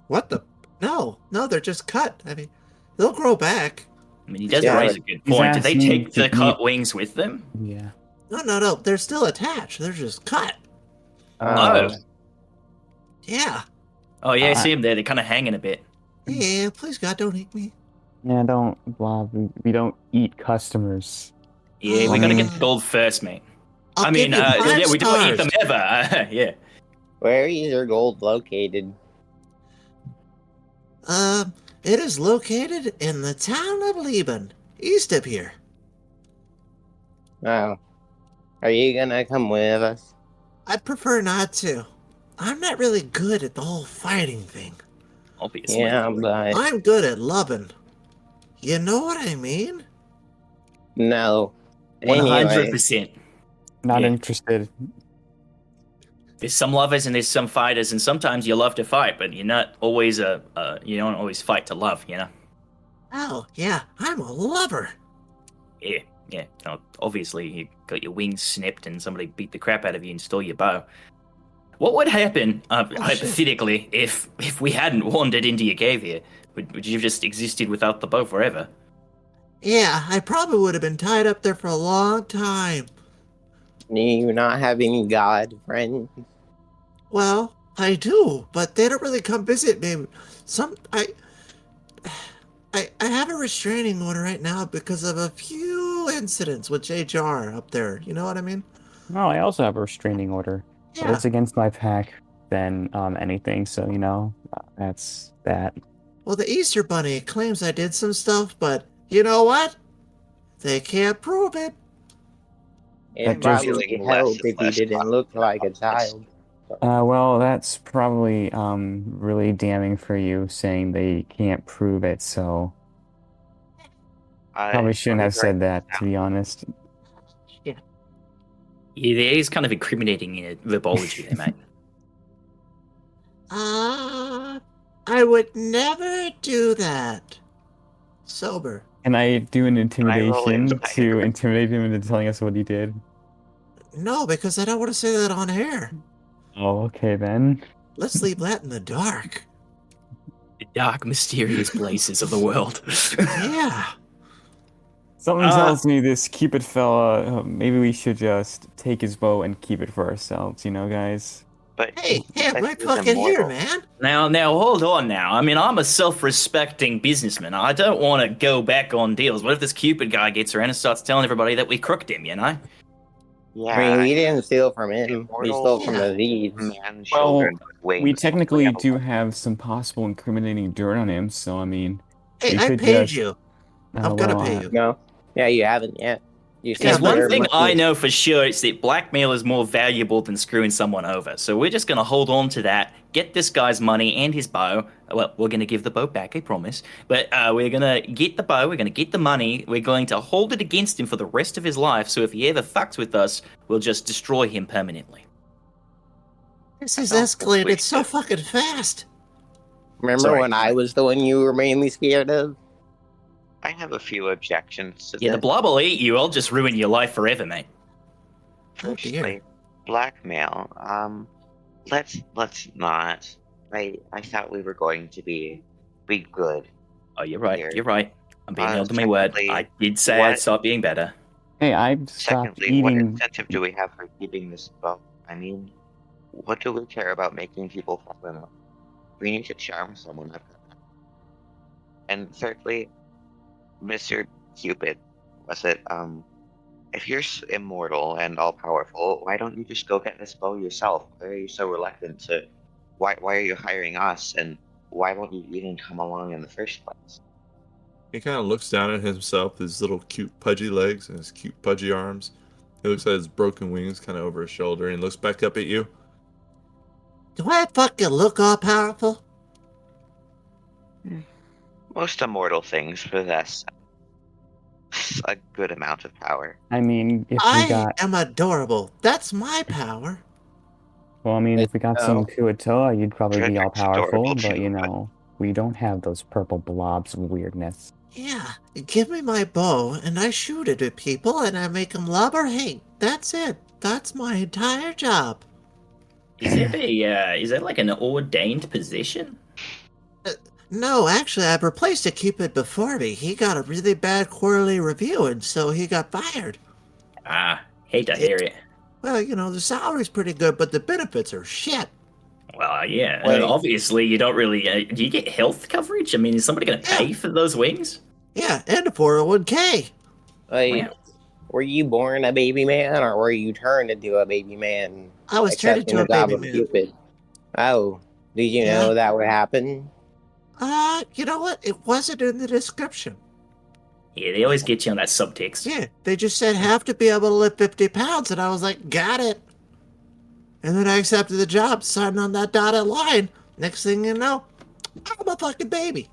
What the? No, they're just cut. I mean, they'll grow back. I mean, he does Yeah, raise but a good he's point. Did they asking take to the cut eat- wings with them? Yeah. No. They're still attached. They're just cut. Oh. Yeah. Oh, yeah, I Uh, see them there. They're kind of hanging a bit. Yeah, please, God, don't eat me. Yeah, don't blah. We don't eat customers. Yeah, we I gotta mean, get gold first, mate. I'll I give mean, you five yeah, we don't eat stars. them ever. Yeah. Where is your gold located? It is located in the town of Lieben, east of here. Oh. Are you gonna come with us? I'd prefer not to. I'm not really good at the whole fighting thing. Obviously. Yeah, but I'm good at loving. You know what I mean? no. Anyway, 100%. not Yeah. interested. There's some lovers and there's some fighters, and sometimes you love to fight, but you're not always you don't always fight to love, you know? Oh, yeah, I'm a lover. Yeah, yeah. No, obviously, you got your wings snipped and somebody beat the crap out of you and stole your bow. What would happen, hypothetically, if we hadn't wandered into your cave here? Would you have just existed without the bow forever? Yeah, I probably would have been tied up there for a long time. do you not have any god friends? Well, I do, but they don't really come visit me. I have a restraining order right now because of a few incidents with JJR up there. You know what I mean? No, I also have a restraining order. But Yeah. it's against my pack than anything. So that's that. Well, the Easter Bunny claims I did some stuff, but you know what? They can't prove it. It That just- probably Feeling helped less and if you less didn't look like a confident. child. Well, that's probably really damning for you, saying they can't prove it. So probably shouldn't have said that, to be honest. Yeah. Yeah, there is kind of incriminating verbology there, mate. I would never do that. Sober. Can I do an roll intimidation insight? to intimidate him into telling us what he did? No, because I don't want to say that on air. Oh, okay then. Let's leave that in the dark. The dark, mysterious places of the world. Yeah. Something tells me this Cupid fella, maybe we should just take his bow and keep it for ourselves, guys? But Hey, I'm that right is fucking here, immortal. man. Now, hold on now. I mean, I'm a self-respecting businessman. I don't want to go back on deals. What if this Cupid guy gets around and starts telling everybody that we crooked him, Yeah, I mean, we didn't steal from him. We Immortal- stole from the thieves. man children with wings. We technically do have some possible incriminating dirt on him, so I mean... Hey, we I could paid just- you. Oh, I'm gonna well, pay you. No. Yeah, you haven't yet. You There's said one there thing must I be- know for sure, it's that blackmail is more valuable than screwing someone over. So we're just going to hold on to that, get this guy's money and his bow. Well, we're going to give the bow back, I promise. But we're going to get the bow, we're going to get the money, we're going to hold it against him for the rest of his life. So if he ever fucks with us, we'll just destroy him permanently. This has sounds escalated sweet. so fucking fast. Remember Sorry. when I was the one you were mainly scared of? I have a few objections to Yeah, the this. blob will eat you. I'll just ruin your life forever, mate. Oh, dear. Firstly, blackmail. Let's not. I thought we were going to be good. Oh, you're right. Here. You're right. I'm being held to my word. Secondly, I did say what- I'd stop being better. Hey, I've stopped Secondly, what eating... incentive do we have for keeping this bow? I mean, what do we care about making people fall in love? We need to charm someone. And thirdly, Mr. Cupid, was it? If you're immortal and all powerful, why don't you just go get this bow yourself? Why are you so reluctant to? Why are you hiring us? And why won't you even come along in the first place? He kind of looks down at himself, his little cute pudgy legs and his cute pudgy arms. He looks at his broken wings kind of over his shoulder and looks back up at you. Do I fucking look all powerful? Most immortal things possess a good amount of power. I mean, if we I got... am adorable. That's my power. Well, I mean, if we got some No. Kuatoa, you'd probably be all Frederick's adorable powerful, but too, we don't have those purple blobs of weirdness. Yeah, give me my bow and I shoot it at people and I make them love or hate. That's it. That's my entire job. Is that like an ordained position? No, actually, I've replaced a Cupid before me. He got a really bad quarterly review and so he got fired. Ah, hate to hear it. Well, the salary's pretty good, but the benefits are shit. Well, yeah. Wait. Obviously, you don't really. Do you get health coverage? I mean, is somebody going to pay Yeah. for those wings? Yeah, and a 401k. Like, Wow. were you born a baby man, or were you turned into a baby man I was turned accepting into the a job baby of man. Cupid? Oh, did you Yeah. know that would happen? You know what? It wasn't in the description. Yeah, they always get you on that subtext. Yeah, they just said have to be able to lift 50 pounds, and I was like, got it. And then I accepted the job, signed on that dotted line. Next thing you know, I'm a fucking baby.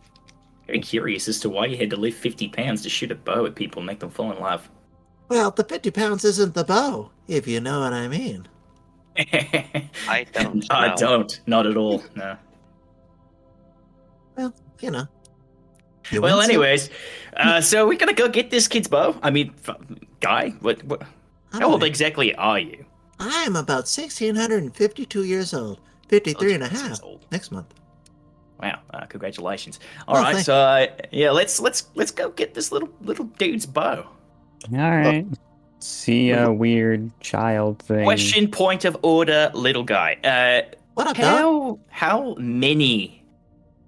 Very curious as to why you had to lift 50 pounds to shoot a bow at people and make them fall in love. Well, the 50 pounds isn't the bow, if you know what I mean. I don't I know. don't. Not at all. No. Well, you know. You Well, win some. anyways, so we're gonna go get this kid's bow. I mean, guy, what? How old exactly are you? I am about 1,652 years old. 53 and a Jesus, half old. next month. Wow! Congratulations. All Well, right, thank- so yeah, let's go get this little dude's bow. All right. See a weird child thing. Question, point of order, little guy. What up, dog? How many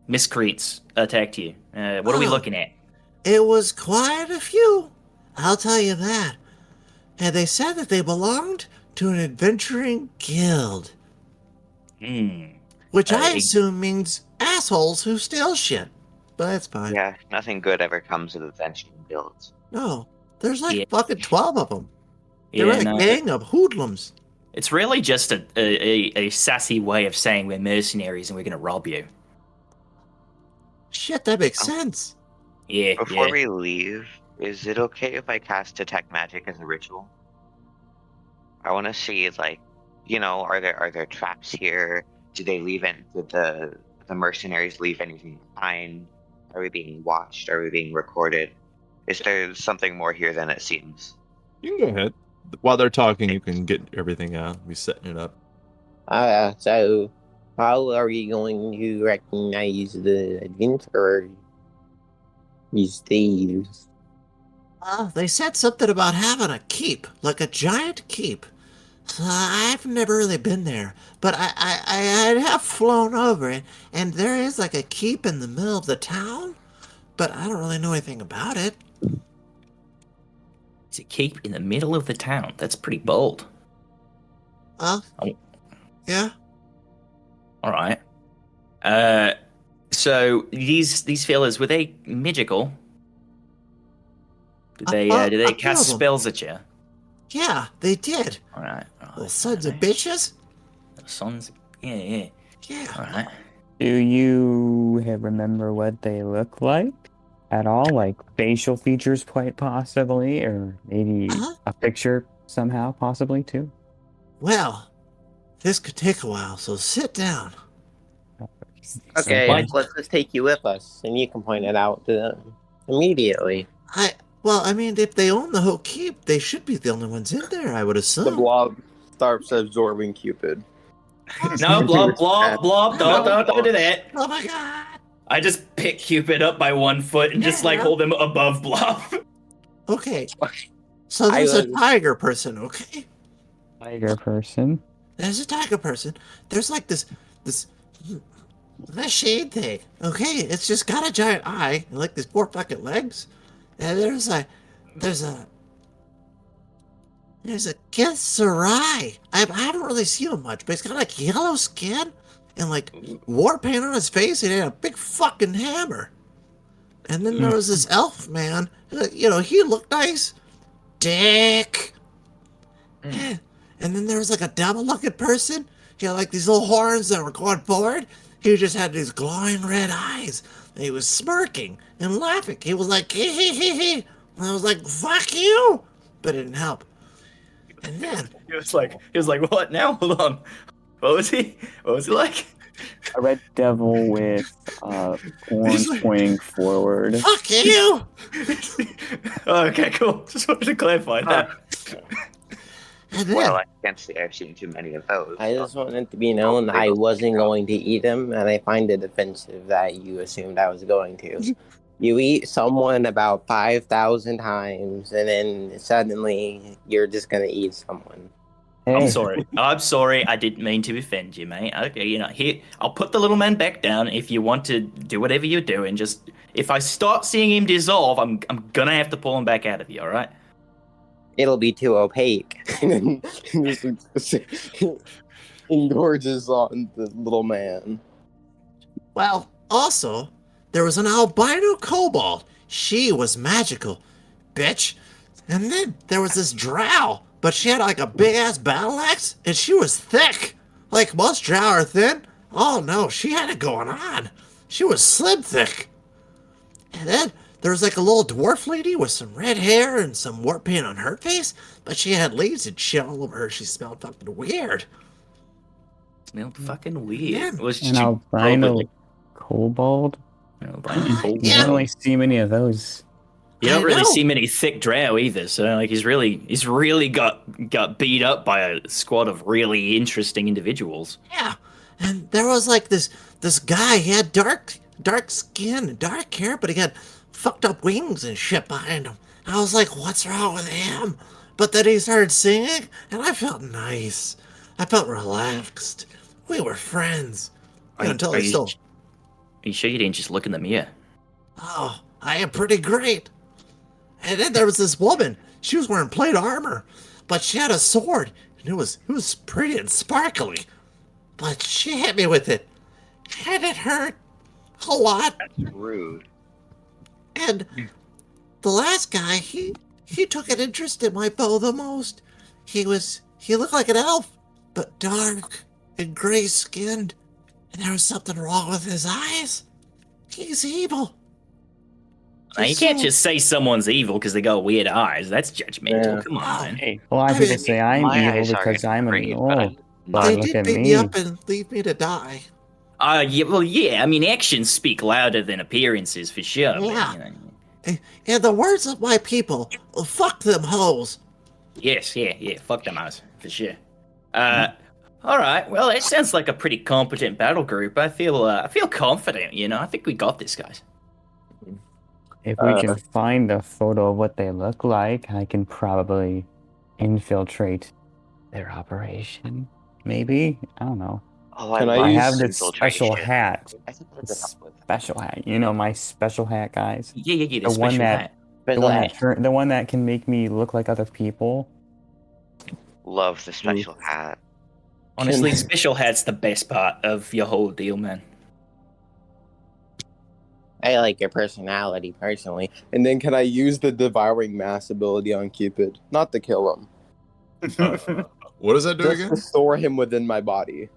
miscreants attacked you? What are we Oh. looking at? It was quite a few. I'll tell you that. And they said that they belonged to an adventuring guild, which I assume means assholes who steal shit. But that's fine. Yeah, nothing good ever comes of adventuring builds. No, there's like Yeah. fucking 12 of them. They're Yeah, like no, a gang of hoodlums. it's really just a sassy way of saying we're mercenaries and we're gonna rob you. Shit, that makes sense. Yeah, Before yeah. we leave, is it okay if I cast Detect Magic as a ritual? I want to see, like, are there traps here? Do they leave it? Did the mercenaries leave anything behind? Are we being watched? Are we being recorded? Is there something more here than it seems? You can go ahead. While they're talking, you can get everything out. Be setting it up. So how are you going to recognize the adventurers? These thieves. They said something about having a keep, like a giant keep. So I've never really been there, but I have flown over it, and there is like a keep in the middle of the town, but I don't really know anything about it. It's a keep in the middle of the town. That's pretty bold. Oh, yeah. All right. So these fellas, were they magical? Did they a few cast of them. spells at you? Yeah, they did. All right. Little sons of bitches. Sons. Yeah. Yeah. All right. Do you remember what they look like at all? Like facial features, quite possibly, or maybe a picture somehow, possibly too. Well, this could take a while, so sit down. Okay, Fine. let's just take you with us, and you can point it out to them immediately. Well, I mean, if they own the whole keep, they should be the only ones in there, I would The assume. blob starts absorbing Cupid. No, blob. Don't do that. Oh my god! I just pick Cupid up by one foot and just like hold him above blob. Okay. So there's a tiger person, okay? Tiger person. There's a tiger person. There's like this shade thing, okay? It's just got a giant eye and like these 4 fucking legs. And there's a awry. I haven't really seen him much, but he's got like yellow skin and like war paint on his face, and he had a big fucking hammer. And then there was this elf man. He looked nice. Dick. Yeah. And then there was like a devil-looking person. He had like these little horns that were going forward. He just had these glowing red eyes. And he was smirking and laughing. He was like, hee hee hee hee. And I was like, fuck you. But it didn't help. And then He was like, what now? Hold on. What was he like? A red devil with horns pointing forward. fuck you. Okay, cool. Just wanted to clarify that. And then Well, I can't say I've seen too many of those. I just want it to be known I wasn't going to eat him, and I find it offensive that you assumed I was going to. You eat someone about 5,000 times, and then suddenly you're just going to eat someone. I'm Hey, sorry. I didn't mean to offend you, mate. Okay, here, I'll put the little man back down. If you want to do whatever you're doing, just if I start seeing him dissolve, I'm gonna have to pull him back out of you. All right? It'll be too opaque. And then just engorges on the little man. Well, also, there was an albino kobold. She was magical, bitch. And then there was this drow, but she had like a big ass battle axe, and she was thick. Like most drow are thin. Oh no, she had it going on. She was slim thick. And then there was like a little dwarf lady with some red hair and some war paint on her face, but she had leaves and shit all over her. She smelled fucking weird. Smelled fucking weird. Yeah. Was An she albino probably- kobold? albino You kobold? Yeah. don't really see many of those. You don't I really know. see many thick drow either, so like he's really got beat up by a squad of really interesting individuals. Yeah. And there was like this guy, he had dark skin and dark hair, but he had fucked up wings and shit behind him. I was like, what's wrong with him? But then he started singing, and I felt nice. I felt relaxed. We were friends. Until he stole. Are you sure you didn't just look in the mirror? Oh, I am pretty great. And then there was this woman. She was wearing plate armor, but she had a sword, and it was pretty and sparkly. But she hit me with it, and it hurt a lot. That's rude. And the last guy, he took an interest in my bow the most. He looked like an elf, but dark and gray skinned, and there was something wrong with his eyes. He's evil. Now, you can't just say someone's evil because they got weird eyes. That's judgmental. Yeah. Come on, man. Hey, a lot of I people mean, say I'm My evil eyes are because I'm an great, old. but But They look did at beat me me. up and leave me to die. Yeah, well, yeah. I mean, actions speak louder than appearances for sure. but, Yeah. you know. In the words of my people, fuck them hoes. Yes, yeah. Fuck them eyes for sure. All right. Well, it sounds like a pretty competent battle group. I feel confident. You know, I think we got this, guys. If we can find a photo of what they look like, I can probably infiltrate their operation. Maybe? I don't know. Oh, Can I I use have this special infiltration. hat. I think that's enough with Special hat. You know my special hat, guys. Yeah. The The one special that- hat. The one that can make me look like other people. love the special hat. Honestly, special hat's the best part of your whole deal, man. I like your personality, personally. And then can I use the devouring mass ability on Cupid? Not to kill him. What does that do Just again? to store him within my body.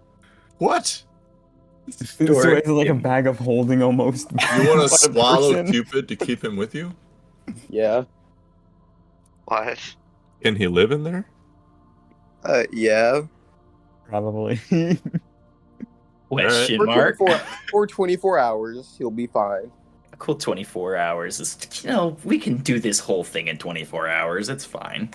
What? So it's like a bag of holding almost. You want But a to swallow person. Cupid to keep him with you? Yeah. What? Can he live in there? Yeah. Probably. Question For mark. 24 hours, he'll be fine. Cool, 24 hours. You know, we can do this whole thing in 24 hours. It's fine.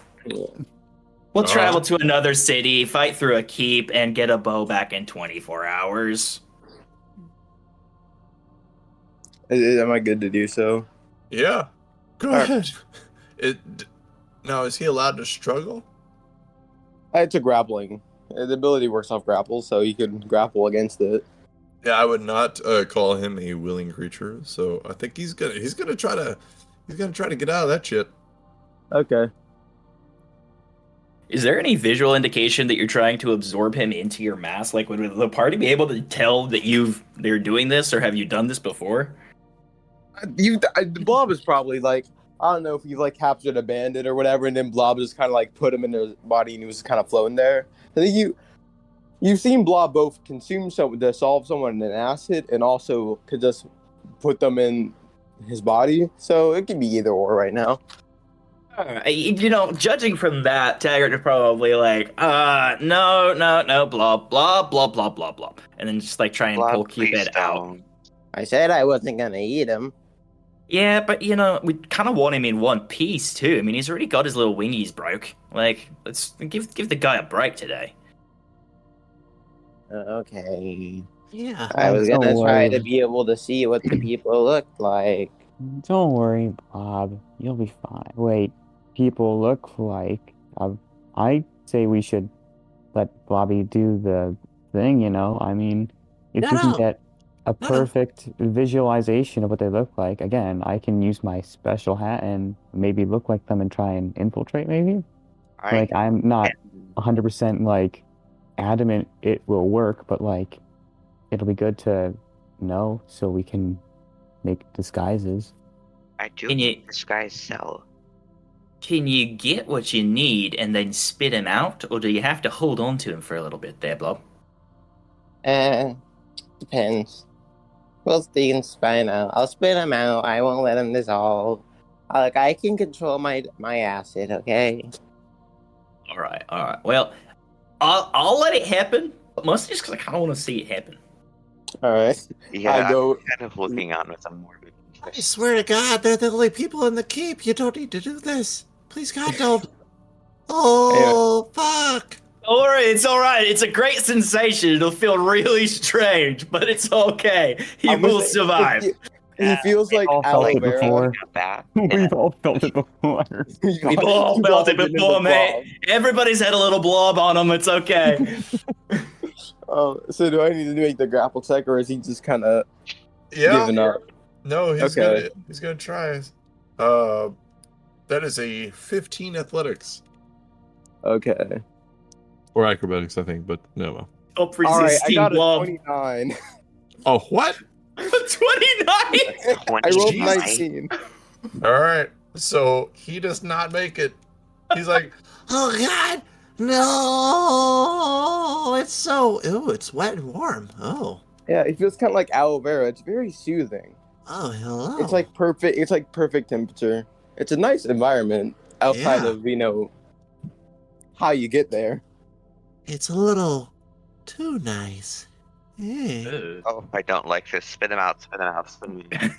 We'll travel to another city, fight through a keep, and get a bow back in 24 hours. Am I good to do so? Yeah. Go Alright. ahead. Now, is he allowed to struggle? It's a grappling. The ability works off grapple, so you can grapple against it. Yeah, I would not call him a willing creature. So I think he's gonna try to get out of that shit. Okay. Is there any visual indication that you're trying to absorb him into your mass? Like, would the party be able to tell that they're doing this, or have you done this before? Blob is probably like, I don't know if you like captured a bandit or whatever, and then Blob just kind of like put him in their body and he was kind of floating there. I think you've seen Blob both consume someone to solve someone in an acid, and also could just put them in his body. So it could be either or right now. You know, judging from that, Taggart is probably like, no, blah, blah, blah, blah, blah, blah. And then just like try and pull Blob, please Cupid out. don't. I said I wasn't gonna eat him. Yeah, but you know, we kind of want him in one piece too. I mean, he's already got his little wingies broke. Like, let's give the guy a break today. Okay. Yeah. I was Don't gonna try worry. to be able to see what the people looked like. Don't worry, Bob. You'll be fine. Wait, people look like. I say we should let Blobby do the thing. You know, I mean, if No, you can no. get a perfect visualization of what they look like. Again, I can use my special hat and maybe look like them and try and infiltrate, maybe. I Like, I'm not can 100% like adamant it will work, but like it'll be good to know so we can make disguises. I do Can you think this guy's sell. can you get what you need and then spit him out, or do you have to hold on to him for a little bit there, Blob? Depends. We'll see and spin out. I'll spit him out. I won't let him dissolve. Like, I can control my acid, okay? All right, all right. Well, I'll let it happen, but mostly just because I kind of want to see it happen. Alright. Yeah, I go. I'm kind of looking on with a morbid I interest. swear to God, they're the only people in the keep. You don't need to do this. Please, God, don't. Oh, fuck. Don't worry, it's all right. It's a great sensation. It'll feel really strange, but it's okay. He I'm gonna will say- survive. He feels like all felt aloe it vera. before. A bat. We've all felt it before. We've all felt it before, mate. Everybody's had a little blob on them. It's okay. So do I need to make the grapple check, or is he just kind of Yeah. giving up? No, he's Okay. gonna try. That is a 15 athletics Okay. or acrobatics, I think, but no. Stop All right, I resisting, got a blob. 29. Oh, what? 29. I rolled Jesus. 19. All right, so he does not make it. He's like, Oh, God. No. It's so. Ooh, it's wet and warm. Oh. Yeah, it feels kind of like aloe vera. It's very soothing. Oh, hello. It's like perfect. It's like perfect temperature. It's a nice environment outside Yeah. of how you get there. It's a little too nice. Yeah. Ugh. Oh, I don't like this. Spit him out, spit him out, spit him out.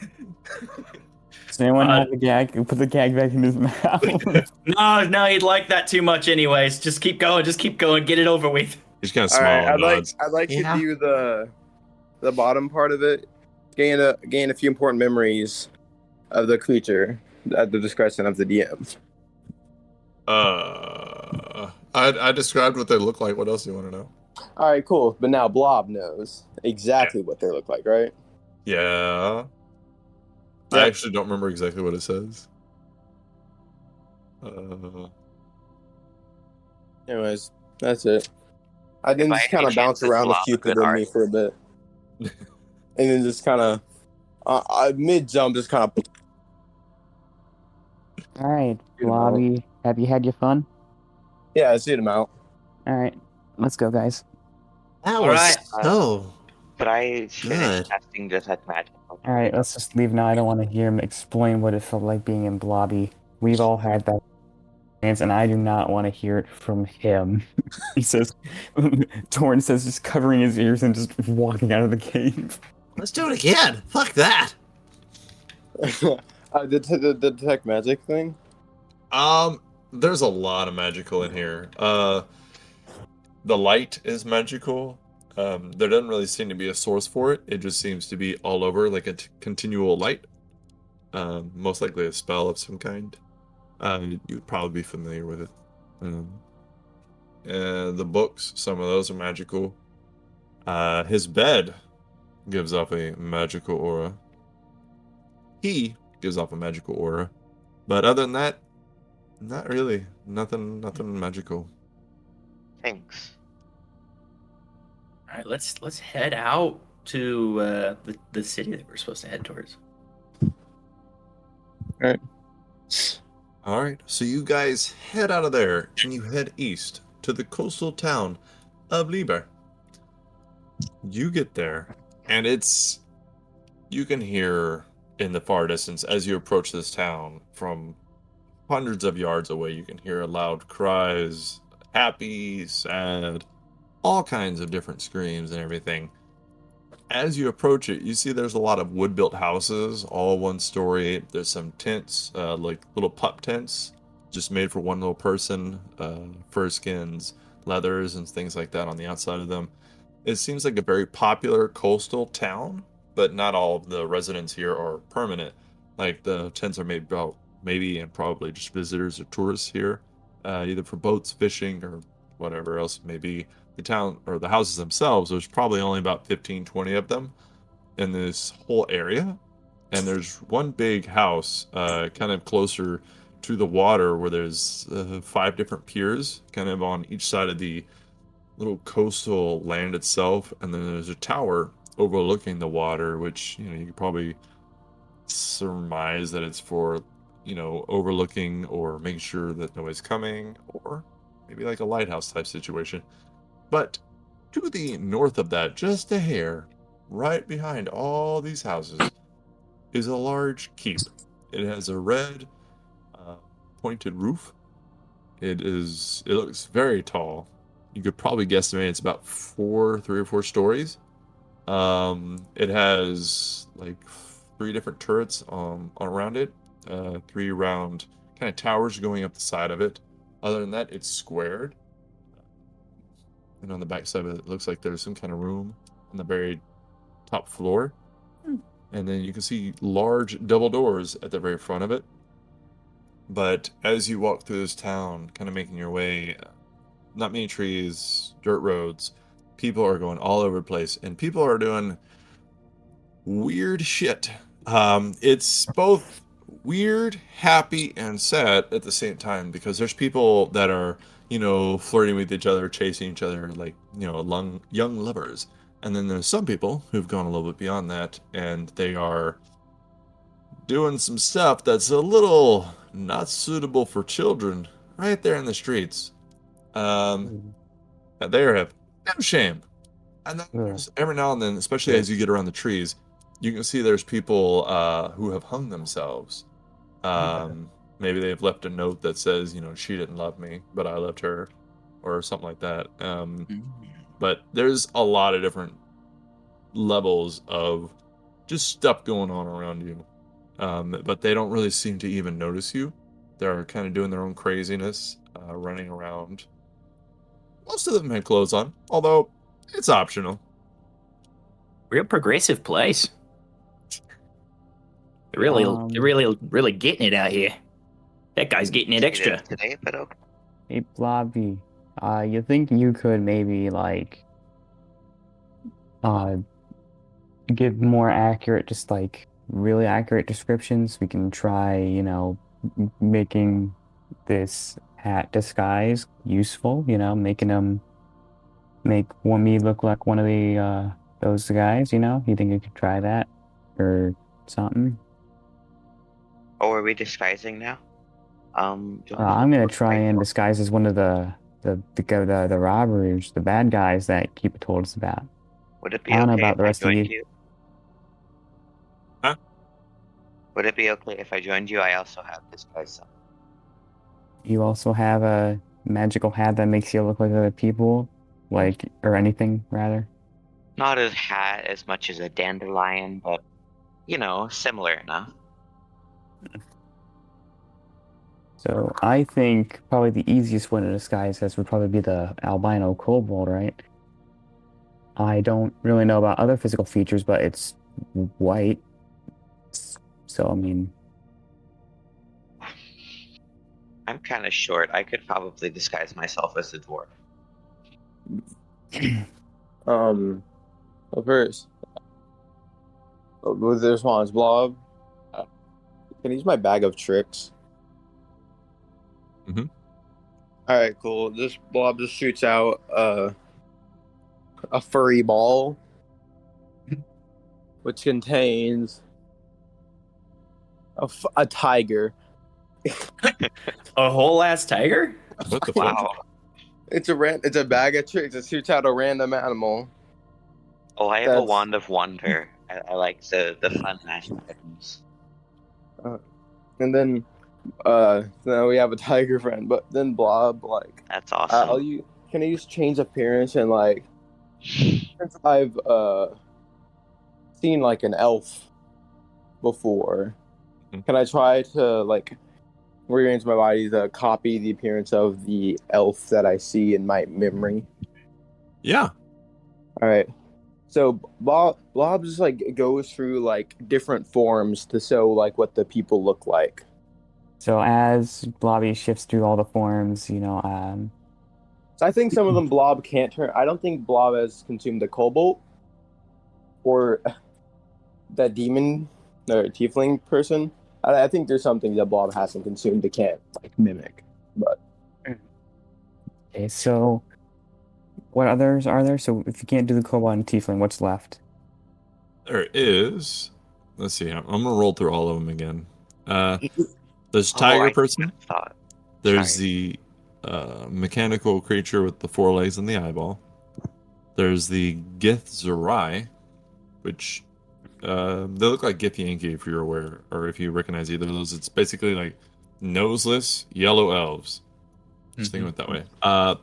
Does anyone have a gag? Put the gag back in his mouth. No, he'd like that too much anyways. Just keep going, get it over with. he's kind of All small right, and nods. I'd like Yeah. to do the bottom part of it. Gain a few important memories of the creature at the discretion of the DM. I described what they look like. What else do you want to know? All right, cool. But now Blob knows exactly what they look like, right? Yeah. I Yep. actually don't remember exactly what it says. Anyways, that's it. I then If just I kind of had bounce chances, around with Blob, Cupid good in me art. for a bit, and then just kind of mid jump, just kind of. All right, Shoot 'em out. Blobby, have you had your fun? Yeah, I see him out. All right, let's go, guys. That All was right. so. Could I finish Good. testing detect magic? All right, let's just leave now. I don't want to hear him explain what it felt like being in Blobby. We've all had that experience, and I do not want to hear it from him. He says, Torn says, just covering his ears and just walking out of the cave. Let's do it again. Fuck that. The detect magic thing. There's a lot of magical in here. The light is magical. There doesn't really seem to be a source for it. It just seems to be all over, like a continual light. Most likely a spell of some kind. You'd probably be familiar with it. And the books, some of those are magical. His bed gives off a magical aura. He gives off a magical aura. But other than that, not really. Nothing magical. Thanks. All right, let's head out to the city that we're supposed to head towards. All right, so you guys head out of there and you head east to the coastal town of Liber. You get there, and you can hear in the far distance as you approach this town from hundreds of yards away. You can hear loud cries, happy, sad, all kinds of different screams and everything. As you approach it, you see there's a lot of wood-built houses, all one story. There's some tents, like little pup tents, just made for one little person, fur skins, leathers, and things like that on the outside of them. It seems like a very popular coastal town, but not all of the residents here are permanent. Like, the tents are made about maybe and probably just visitors or tourists here, either for boats, fishing, or whatever else it may be. The town or the houses themselves, there's probably only about 15, 20 of them, in this whole area, and there's one big house, kind of closer to the water, where there's 5 different piers, kind of on each side of the little coastal land itself, and then there's a tower overlooking the water, which you could probably surmise that it's for overlooking or making sure that nobody's coming, or maybe like a lighthouse type situation. But to the north of that, just a hair, right behind all these houses, is a large keep. It has a red pointed roof. It looks very tall. You could probably guesstimate it's about 3 or 4 stories. It has like 3 different turrets around it, 3 round kind of towers going up the side of it. Other than that, it's squared. And on the back side of it, it looks like there's some kind of room on the very top floor. And then you can see large double doors at the very front of it. But as you walk through this town, kind of making your way, not many trees, dirt roads, people are going all over the place, and people are doing weird shit. It's both weird, happy, and sad at the same time, because there's people that are, flirting with each other, chasing each other like, young lovers. And then there's some people who've gone a little bit beyond that, and they are doing some stuff that's a little not suitable for children right there in the streets. And they have no shame. And then there's, every now and then, especially as you get around the trees, you can see there's people who have hung themselves. Maybe they've left a note that says, she didn't love me, but I loved her, or something like that. But there's a lot of different levels of just stuff going on around you. But they don't really seem to even notice you. They're kind of doing their own craziness, running around. Most of them have clothes on, although it's optional. Real progressive place. They're really getting it out here. That guy's getting it extra. Today, but okay. Hey, Blobby, you think you could maybe, give more accurate, just, really accurate descriptions? We can try, making this hat disguise useful, making them make me look like one of the, those guys, You think you could try that? Or something? Oh, are we disguising now? I'm gonna try and disguise as one of the robbers, the bad guys that Keeper told us about. Would it be I don't know okay about the if I rest of joined you. you? Huh? Would it be okay if I joined you? I also have disguise. You also have a magical hat that makes you look like other people, or anything rather. Not a hat as much as a dandelion, but similar enough. So I think probably the easiest one to disguise as would probably be the albino kobold, right? I don't really know about other physical features, but it's white. So, I mean... I'm kind of short. I could probably disguise myself as a dwarf. First, with the response, Blob, can I use my bag of tricks? Mm-hmm. All right, cool. This Blob just shoots out a furry ball, which contains a tiger. A whole ass tiger? What the fuck? Wow. It's a bag of tricks. It shoots out a random animal. Oh, I have a wand of wonder. I like the fun magic items. And then we have a tiger friend. But then Blob, That's awesome. can I use change appearance and since I've seen an elf before, can I try to rearrange my body to copy the appearance of the elf that I see in my memory? Yeah. All right. So Blob just goes through different forms to show what the people look like. So as Blobby shifts through all the forms, So I think some of them Blob can't turn. I don't think Blob has consumed a cobalt, or that demon or tiefling person. I think there's something that Blob hasn't consumed that can't like mimic. But Okay, so what others are there? So if you can't do the kobold and tiefling, what's left? There is. Let's see. I'm gonna roll through all of them again. There's tiger I person. thought. There's Sorry. the mechanical creature with the 4 legs and the eyeball. There's the awry, which they look like Githyanki if you're aware, or if you recognize either of those. It's basically like noseless yellow elves. Just think of it that way.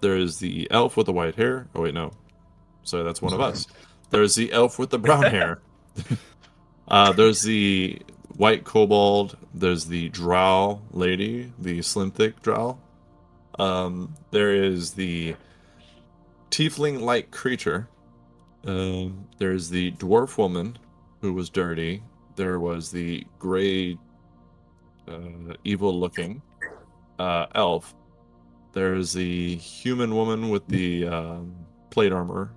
There's the elf with the white hair. Oh wait, no. So that's one of us. There's the elf with the brown hair. There's the white kobold. There's the drow lady, the slim thick drow. There is the tiefling-like creature. There's the dwarf woman who was dirty. There was the gray, evil-looking elf. There's the human woman with the plate armor.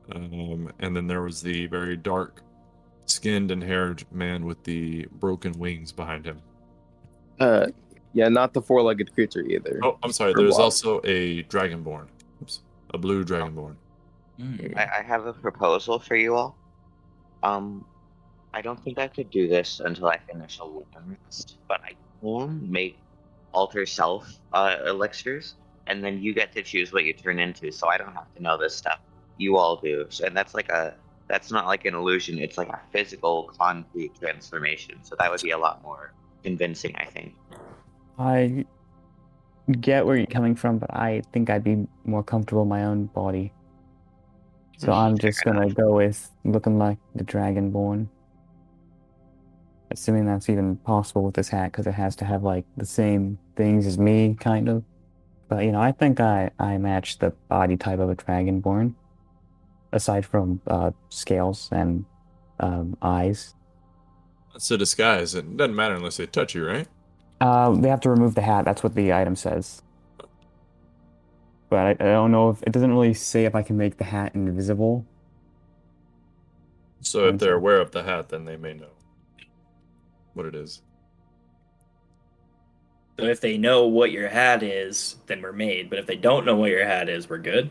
And then there was the very dark skinned and haired man with the broken wings behind him. yeah, not the 4-legged creature either. Oh, I'm sorry. For There's Blob. also a dragonborn. Oops. A blue dragonborn. I have a proposal for you all. I don't think I could do this until I finish a long rest, but I can make alter self elixirs, and then you get to choose what you turn into, so I don't have to know this stuff. You all do, and that's not like an illusion. It's like a physical, concrete transformation. So that would be a lot more convincing, I think. I get where you're coming from, but I think I'd be more comfortable in my own body. So I'm just gonna go with looking like the Dragonborn. Assuming that's even possible with this hat, because it has to have like the same things as me, kind of. But I think I match the body type of a Dragonborn, aside from scales and eyes. It's a disguise. It doesn't matter unless they touch you, right? They have to remove the hat. That's what the item says. But I don't know if it doesn't really say if I can make the hat invisible. So if they're aware of the hat, then they may know what it is. So if they know what your hat is, then we're made. But if they don't know what your hat is, we're good.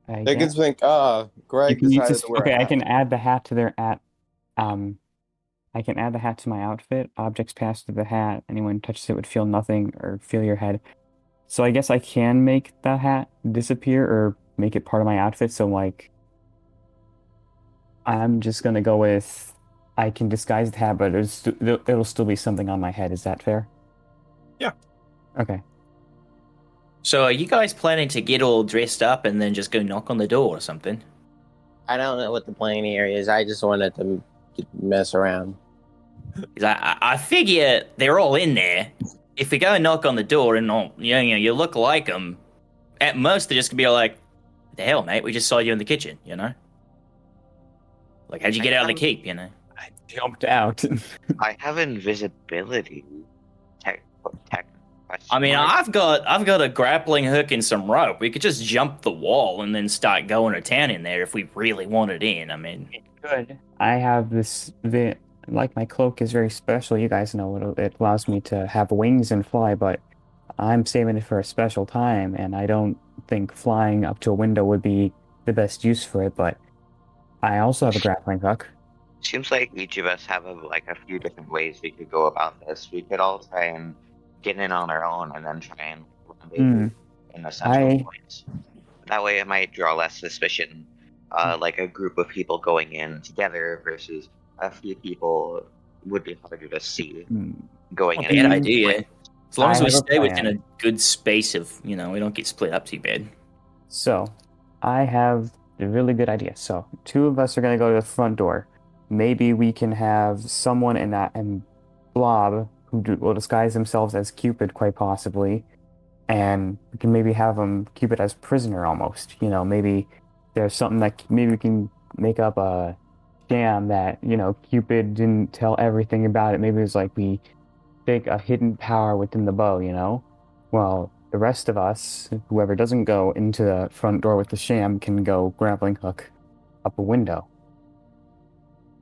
They can think, Greg You can use decided this. to wear Okay, a I hat. can add the hat to their at. I can add the hat to my outfit. Objects passed through the hat. Anyone touches it would feel nothing or feel your head. So I guess I can make the hat disappear or make it part of my outfit. So like, I'm just gonna go with I can disguise the hat, but it'll still be something on my head. Is that fair? Yeah. Okay. So are you guys planning to get all dressed up and then just go knock on the door or something? I don't know what the plan here is. I just wanted to mess around. 'Cause I figure they're all in there. If we go and knock on the door and you look like them, at most they're just gonna be like, "The hell, mate? We just saw you in the kitchen." Like, how'd you get out of the keep? I jumped out. I have invisibility. Tech. I mean, I've got a grappling hook and some rope. We could just jump the wall and then start going to town in there if we really wanted in. I mean, Good. I have this like my cloak is very special. You guys know it allows me to have wings and fly, but I'm saving it for a special time, and I don't think flying up to a window would be the best use for it, but I also have a grappling hook. Seems like each of us have a few different ways we could go about this. We could all try and get in on our own, and then try and rendezvous in the central points. That way, it might draw less suspicion. Like a group of people going in together versus a few people would be harder to see going in. bad idea. As long as we I have a stay within plan. a good space of, we don't get split up too bad. So, I have a really good idea. So, two of us are going to go to the front door. Maybe we can have someone and Blob who will disguise themselves as Cupid, quite possibly, and we can maybe have Cupid as prisoner almost. Maybe there's something that maybe we can make up a sham that Cupid didn't tell everything about it. Maybe it's like we take a hidden power within the bow. Well, the rest of us, whoever doesn't go into the front door with the sham, can go grappling hook up a window.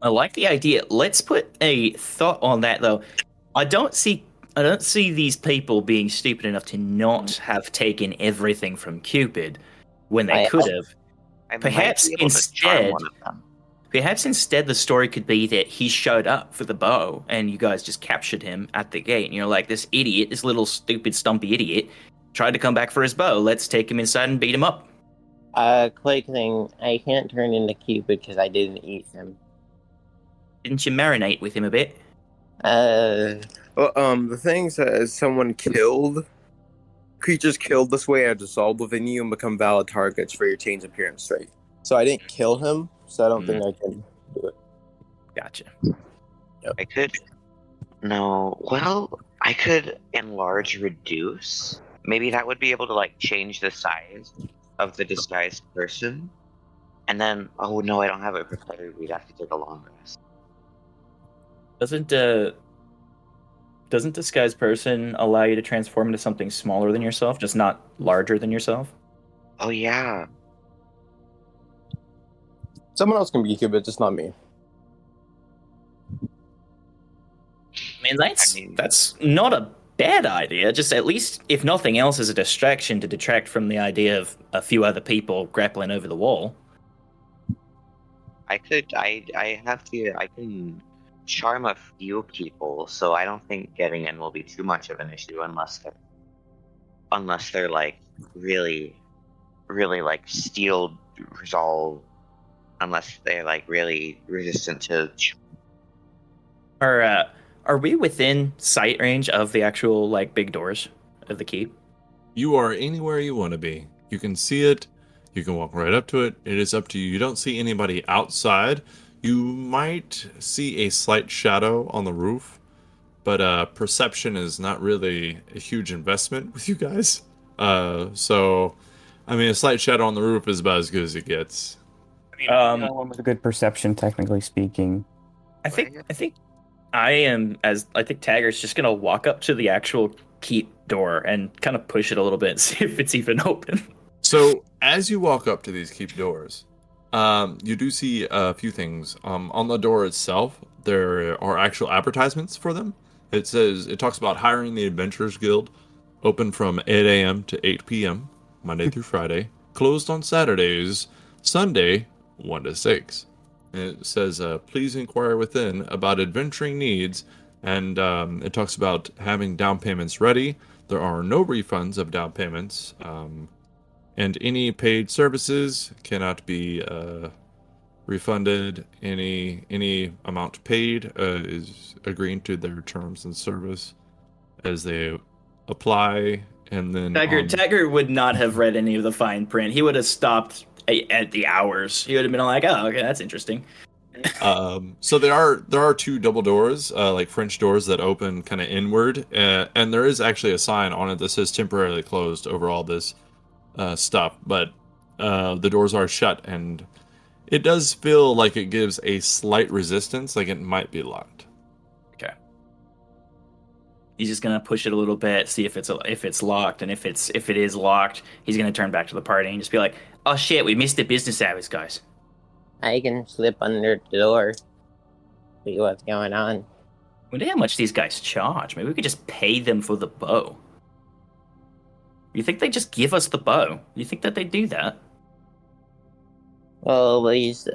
I like the idea. Let's put a thought on that, though. I don't see these people being stupid enough to not have taken everything from Cupid when they I- could have. I might Perhaps be able to charm instead, one of them. the story could be that he showed up for the bow and you guys just captured him at the gate. And you're like, this idiot, this little stupid, stumpy idiot, tried to come back for his bow. Let's take him inside and beat him up. Quick thing, I can't turn into Cupid because I didn't eat him. Didn't you marinate with him a bit? The thing says someone killed. Creatures killed this way are dissolved within you and become valid targets for your change appearance trait. So I didn't kill him, so I don't think I can do it. Gotcha. I could. No. Well, I could enlarge reduce. Maybe that would be able to like change the size of the disguised person. And then, oh no, I don't have it prepared. We'd have to take a long rest. Doesn't disguised person allow you to transform into something smaller than yourself, just not larger than yourself? Oh yeah. Someone else can be Cupid, just not me. I mean, that's not a bad idea. Just at least, if nothing else, as a distraction to detract from the idea of a few other people grappling over the wall. I can charm a few people, so I don't think getting in will be too much of an issue unless they're like really, really like steel resolve, unless they're like really resistant to. Are we within sight range of the actual like big doors of the keep? You are anywhere you want to be. You can see it. You can walk right up to it. It is up to you. You don't see anybody outside. You might see a slight shadow on the roof, but perception is not really a huge investment with you guys. So, I mean, a slight shadow on the roof is about as good as it gets. One with a good perception, technically speaking. I think Tagger's just gonna walk up to the actual keep door and kind of push it a little bit and see if it's even open. So, as you walk up to these keep doors, you do see a few things. On the door itself, there are actual advertisements for them. It talks about hiring the Adventurers Guild, open from 8 a.m. to 8 p.m., Monday through Friday, closed on Saturdays, Sunday, 1 to 6. And it says, please inquire within about adventuring needs, and it talks about having down payments ready. There are no refunds of down payments, and any paid services cannot be refunded. Any amount paid is agreeing to their terms and service as they apply. And then Tagger would not have read any of the fine print. He would have stopped at the hours. He would have been like, "Oh, okay, that's interesting." So there are two double doors, like French doors that open kind of inward, and there is actually a sign on it that says temporarily closed over all this stuff, but the doors are shut, and it does feel like it gives a slight resistance, like it might be locked. Okay. He's just gonna push it a little bit, see if it's locked, and if it is locked, he's gonna turn back to the party and just be like, "Oh shit, we missed the business hours, guys." I can slip under the door, see what's going on. I wonder how much these guys charge. Maybe we could just pay them for the bow. You think they just give us the bow? You think that they do that? Well, at least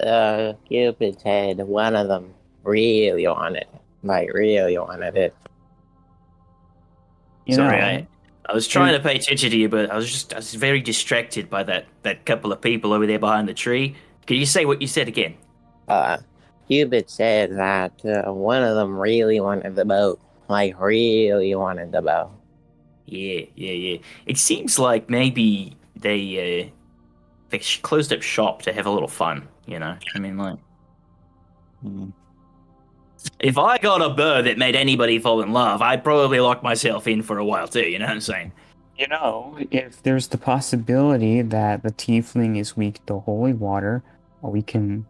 Cupid said one of them really wanted it. Like, really wanted it. Sorry, I was trying to pay attention to you, but I was very distracted by that couple of people over there behind the tree. Can you say what you said again? Cupid said that one of them really wanted the boat. Like, really wanted the bow. Yeah. It seems like maybe they closed up shop to have a little fun, you know? I mean, like... If I got a bow that made anybody fall in love, I'd probably lock myself in for a while too, you know what I'm saying? You know, if there's the possibility that the tiefling is weak to holy water, we can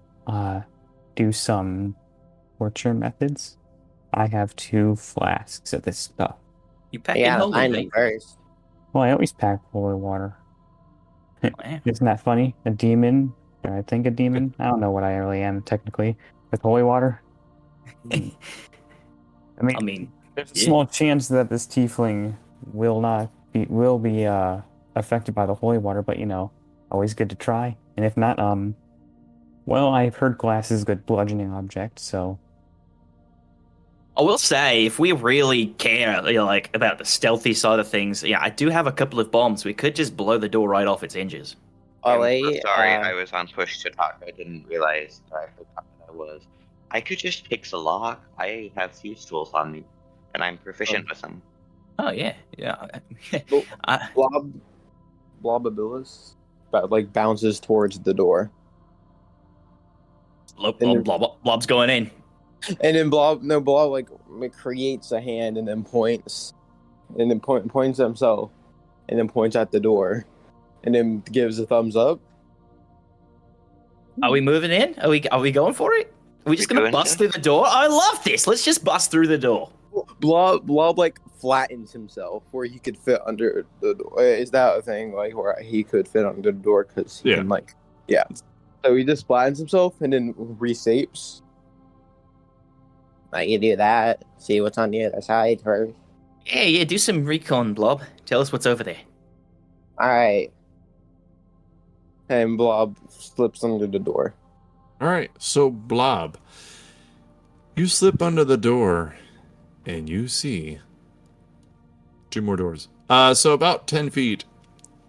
do some torture methods. I have 2 flasks of this stuff. You pack Yeah, holy find water. it first. Well, I always pack holy water. Wow. Isn't that funny? A demon? Or I think a demon? I don't know what I really am, technically. with holy water. I mean, I mean, there's a yeah. small chance that this tiefling will be affected by the holy water, but always good to try. And if not, well, I've heard glass is a good bludgeoning object, so I will say, if we really care, like about the stealthy side of things, yeah, I do have a couple of bombs. We could just blow the door right off its hinges. I'm so Ollie, sorry, I was on push to talk. I didn't realize that I forgot that I was. I could just fix a lock. I have fuse tools on me, and I'm proficient with them. Oh yeah, yeah. Well, I, Blobabilis, but like bounces towards the door, Blob's going in. and then Blob like creates a hand and then points, and then points himself, and then points at the door, and then gives a thumbs up. Are we moving in? Are we going for it? Are we just We gonna doing bust this? through the door? I love this. Let's just bust through the door. Blob like flattens himself where he could fit under the door. Is that a thing like where he could fit under the door because he Yeah. can So he just flattens himself and then reshapes. like you do that. See what's on the other side first. Yeah. Do some recon, Blob. Tell us what's over there. All right. And Blob slips under the door. All right, so Blob, you slip under the door, and you see 2 more doors. So about 10 feet.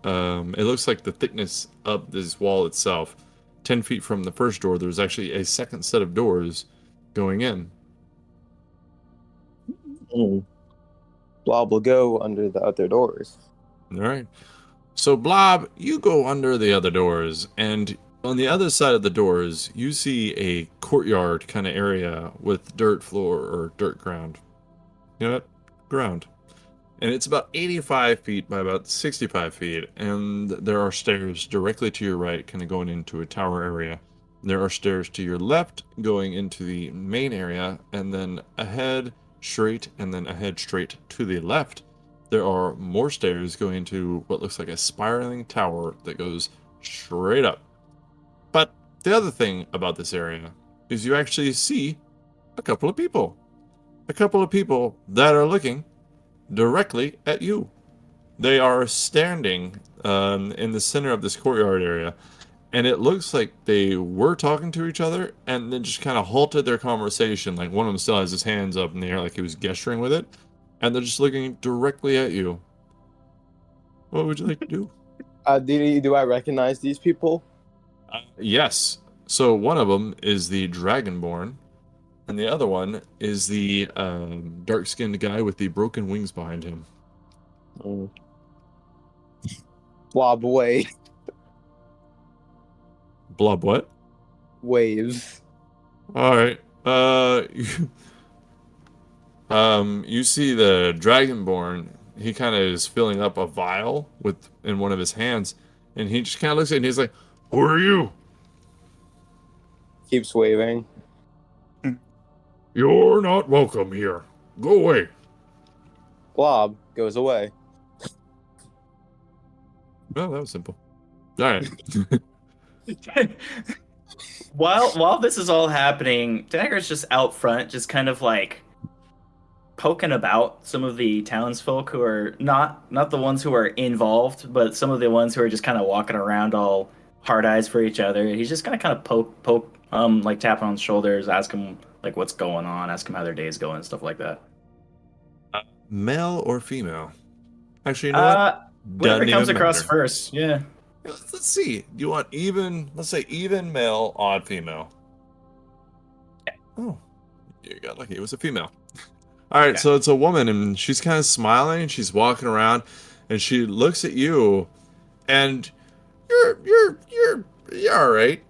It looks like the thickness of this wall itself. 10 feet from the first door, there's actually a second set of doors going in. Blob will go under the other doors. All right. So Blob, you go under the other doors, and on the other side of the doors, you see a courtyard kind of area with dirt floor or dirt ground. You know what? Ground. And it's about 85 feet by about 65 feet, and there are stairs directly to your right, kind of going into a tower area. There are stairs to your left going into the main area, and then ahead straight, and then ahead straight to the left. There are more stairs going into what looks like a spiraling tower that goes straight up. But the other thing about this area is you actually see a couple of people. A couple of people that are looking directly at you. They are standing in the center of this courtyard area, and it looks like they were talking to each other and then just kind of halted their conversation. Like one of them still has his hands up in the air like he was gesturing with it, and they're just looking directly at you. What would you like to do? Do I recognize these people? Yes. So one of them is the Dragonborn, and the other one is the dark-skinned guy with the broken wings behind him. Blob Blob what? waves. All right. You see the Dragonborn. He kind of is filling up a vial in one of his hands, and he just kind of looks at it and he's like, "Who are you? Keeps waving. You're not welcome here. Go away." Blob goes away. Well, that was simple. All right. While this is all happening, Dagger's just out front, just kind of like poking about some of the townsfolk who are not the ones who are involved, but some of the ones who are just kind of walking around all hard eyes for each other. He's just gonna kind of poke, like tapping on the shoulders, ask him like what's going on, ask him how their day's going, and stuff like that. Male or female? Actually, you know what? Whatever Doesn't comes even across matter. first, yeah. Let's see. Do you want even? Let's say even male, odd female. Oh, you got lucky. It was a female. All right, Okay. so it's a woman, and she's kind of smiling. She's walking around, and she looks at you, and you're all right.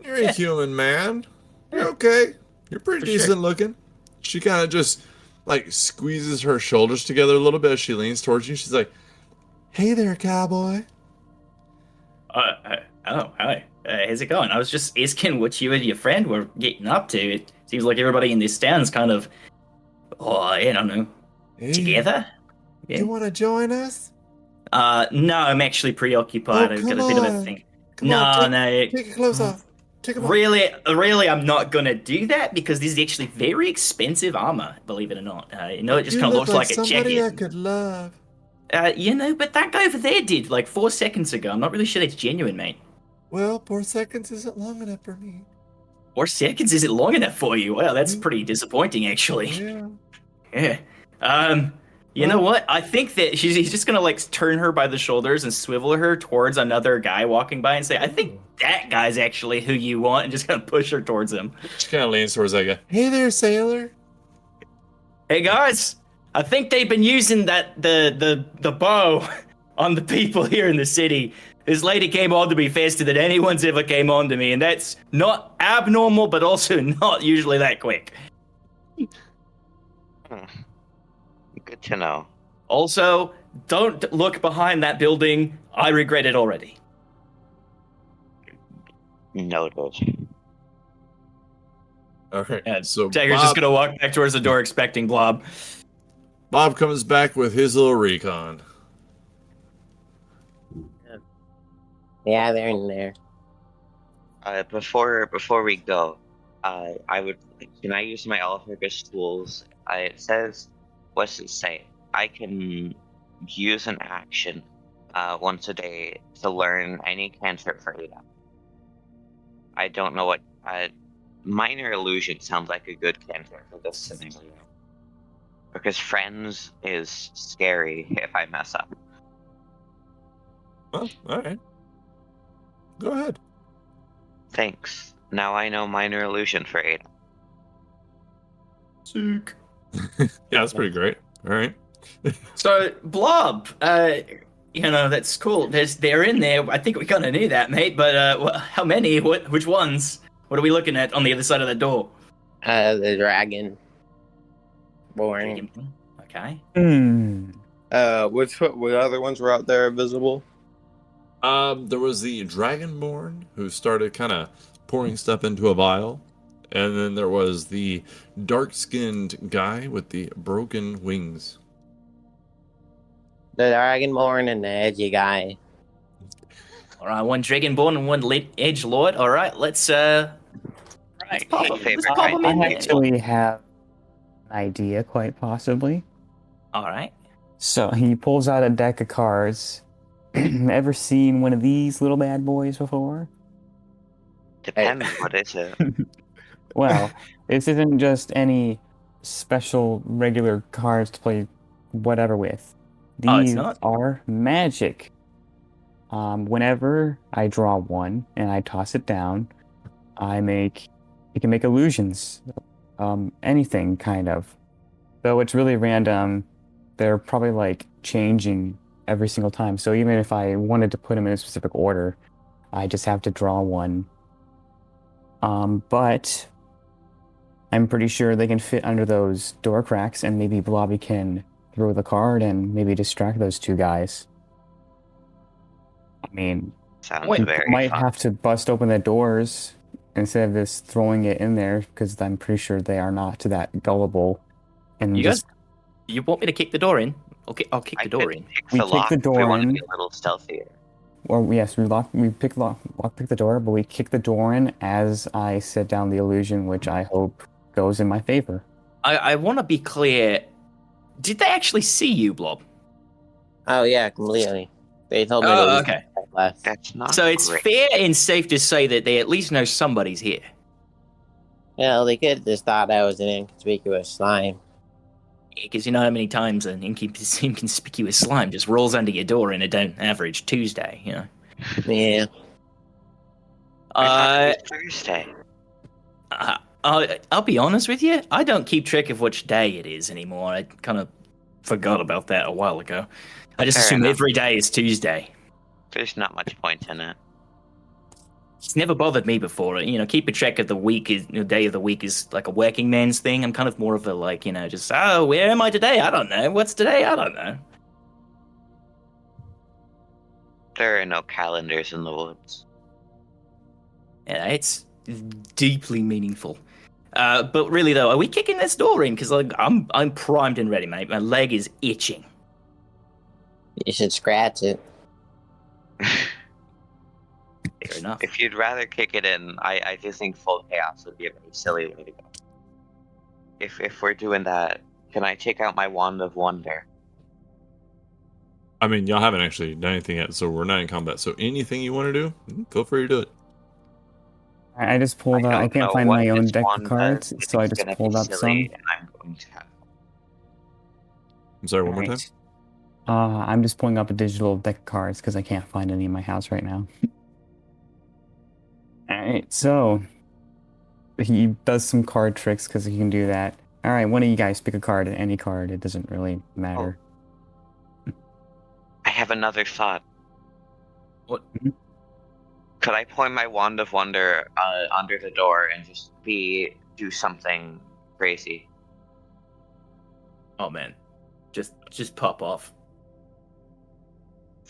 You're a Yeah. human man. You're Yeah. okay. You're pretty For decent sure. looking. She kind of just like squeezes her shoulders together a little bit as she leans towards you. She's like, "Hey there, cowboy." Oh, hi. How's it going? I was just asking what you and your friend were getting up to. It seems like everybody in this town's kind of, I don't know, Hey, together. Yeah. You want to join us? No, I'm actually preoccupied. Oh, I've got come a bit of a on. thing. Come No, on, no. take your clothes off. Take them off. Really, I'm not gonna do that because this is actually very expensive armor, believe it or not. It just You kind of look looks like a somebody I jacket. could love. But that guy over there did like 4 seconds ago. I'm not really sure that's genuine, mate. Well, 4 seconds isn't long enough for me. 4 seconds isn't long enough for you. Well, that's pretty disappointing, actually. Yeah. Yeah. You know what? I think that he's just gonna like turn her by the shoulders and swivel her towards another guy walking by and say, "I think that guy's actually who you want," and just kind of push her towards him. She kind of leans towards that guy. Hey there, sailor. Hey guys, I think they've been using the bow on the people here in the city. This lady came on to me faster than anyone's ever came on to me, and that's not abnormal, but also not usually that quick. Good to know. Also, don't look behind that building. I regret it already. Noted. Okay, And so Dagger's just gonna walk back towards the door expecting Blob. Bob comes back with his little recon. Yeah, they're in there. Before we go, can I use my Alphurgus tools? It says, what's it say? I can use an action once a day to learn any cantrip for 8 hours. I don't know what minor illusion sounds like a good cantrip for this scenario. Because friends is scary if I mess up. Well, all right. Go ahead. Thanks. Now I know minor illusion for 8 hours. Sick. Yeah, that's pretty great. All right. So, Blob, that's cool. They're in there. I think we kind of knew that, mate. But how many? Which ones? What are we looking at on the other side of the door? The dragon. Boring. Okay. What other ones were out there visible? There was the Dragonborn who started kind of pouring stuff into a vial, and then there was the dark-skinned guy with the broken wings. The dragonborn and the edgy guy. All right, one Dragonborn and one Edge Lord. All right, let's pop them in I there. actually have an idea, quite possibly. All right. So he pulls out a deck of cards. Ever seen one of these little bad boys before? Depends what is it. Well, this isn't just any special regular cards to play whatever with. Oh, it's These not? are magic. Whenever I draw one and I toss it down, you can make illusions. Anything kind of. Though it's really random, they're probably like changing every single time. So even if I wanted to put them in a specific order, I just have to draw one. But I'm pretty sure they can fit under those door cracks, and maybe Blobby can throw the card and maybe distract those two guys. I mean, Sounds we very might fun. have to bust open the doors instead of just throwing it in there, because I'm pretty sure they are not that gullible. And You just, You want me to kick the door in? Okay, I'll kick the door in. Pick We the kick lock the if we door want to in. be a little stealthier. well, yes, we pick the door, but we kick the door in as I set down the illusion, which I hope goes in my favor. I want to be clear. Did they actually see you, Blob? Oh yeah, completely. They told me Oh, to leave okay. left. That's not So it's great. fair and safe to say that they at least know somebody's here. Well, they could have just thought I was an inconspicuous slime. Because you know how many times an inconspicuous slime just rolls under your door in a average Tuesday, you know? Yeah. I thought Uh, it was Thursday. I'll be honest with you. I don't keep track of which day it is anymore. I kind of forgot about that a while ago. I just Fair assume enough. every day is Tuesday. There's not much point in it. It's never bothered me before. You know, keeping track of the week is day of the week is like a working man's thing. I'm kind of more of a like, just where am I today? I don't know. What's today? I don't know. There are no calendars in the woods. Yeah, it's deeply meaningful. But really though, are we kicking this door in? Because like I'm primed and ready, mate. My leg is itching. You should scratch it. Fair enough. If you'd rather kick it in, I just think full chaos would be a very silly way to go. If we're doing that, can I take out my wand of wonder? I mean, y'all haven't actually done anything yet, so we're not in combat. So anything you want to do, feel free to do it. I just pulled out. I don't can't know find what my own this deck of wand cards, does. so I It's just gonna pulled be up silly, some. and I'm going to have. I'm sorry, one more time. Alright. I'm just pulling up a digital deck of cards because I can't find any in my house right now. Alright, so he does some card tricks because he can do that. Alright, one of you guys pick a card, any card. It doesn't really matter. I have another thought. What? Could I point my wand of wonder under the door and just do something crazy? Oh man, just pop off.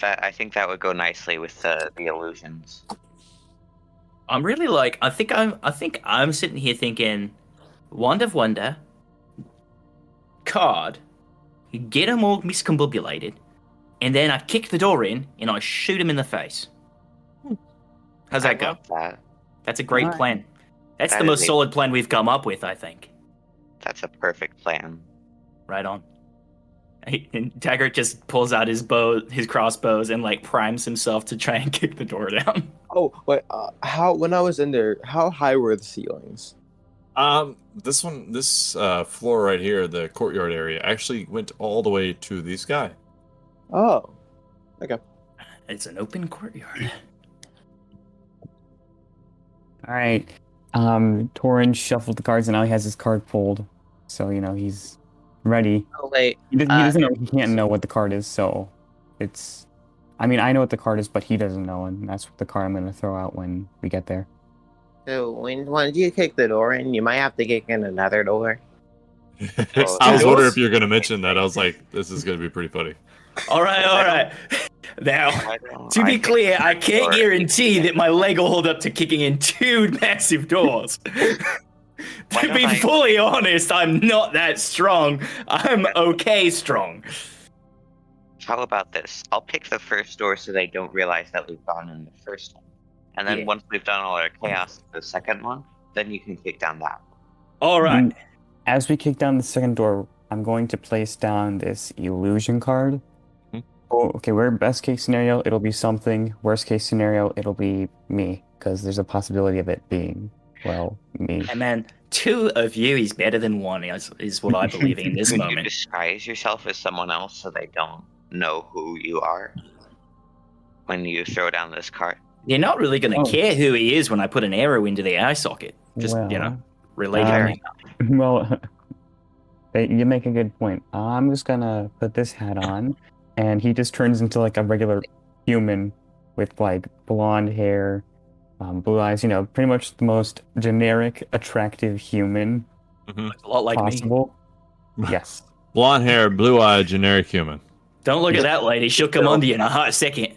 I think that would go nicely with the illusions. I'm really like I think I'm sitting here thinking, Wand of Wonder, card, get them all miscombobulated, and then I kick the door in and I shoot him in the face. How's that go? love that. That's a great Alright. plan. That's That the is most a- solid plan we've come up with, I think. That's a perfect plan. Right on. And Taggart just pulls out his crossbows, and like primes himself to try and kick the door down. Oh, wait. When I was in there, how high were the ceilings? This floor right here, the courtyard area, actually went all the way to the sky. Oh, okay. It's an open courtyard. Alright. Torin shuffled the cards and now he has his card pulled. So, he's ready. Oh wait, He doesn't know, he can't know what the card is, so it's... I mean, I know what the card is, but he doesn't know, and that's the card I'm going to throw out when we get there. so once you kick the door in, you might have to kick in another door. I was doors? wondering if you were going to mention that. I was like, this is going to be pretty funny. All right. Now, to be clear, I can't guarantee that my leg will hold up to kicking in two massive doors. Why To don't be I- fully honest, I'm not that strong. I'm okay strong. How about this? I'll pick the first door so they don't realize that we've gone in the first one. And then Yeah. once we've done all our chaos in the second one, then you can kick down that one. All right. And as we kick down the second door, I'm going to place down this illusion card. Hmm. Oh, okay, best case scenario, it'll be something. Worst case scenario, it'll be me, because there's a possibility of it being, me. And man, two of you is better than one, is what I believe in this Could you moment. disguise yourself as someone else so they don't know who you are when you throw down this card? You're not really going to Oh. care who he is when I put an arrow into the eye socket. Just, related. Um, me. Well, you make a good point. I'm just gonna put this hat on, and he just turns into like a regular human with like blonde hair, blue eyes. Pretty much the most generic, attractive human It's a lot like me. possible. Yes. Blonde hair, blue eyed, generic human. Don't look at that lady. She'll come onto you in a hot second.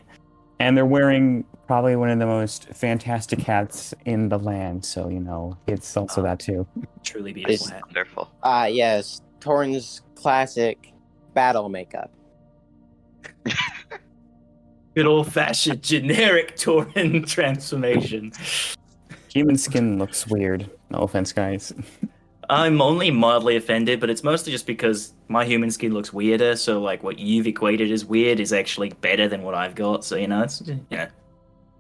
And they're wearing probably one of the most fantastic hats in the land, so it's also that too. Truly beautiful This- hat. Wonderful. Yes, Torin's classic battle makeup. Good old-fashioned generic Tauren transformation. Human skin looks weird. No offense, guys. I'm only mildly offended, but it's mostly just because my human skin looks weirder, so like what you've equated as weird is actually better than what I've got, so it's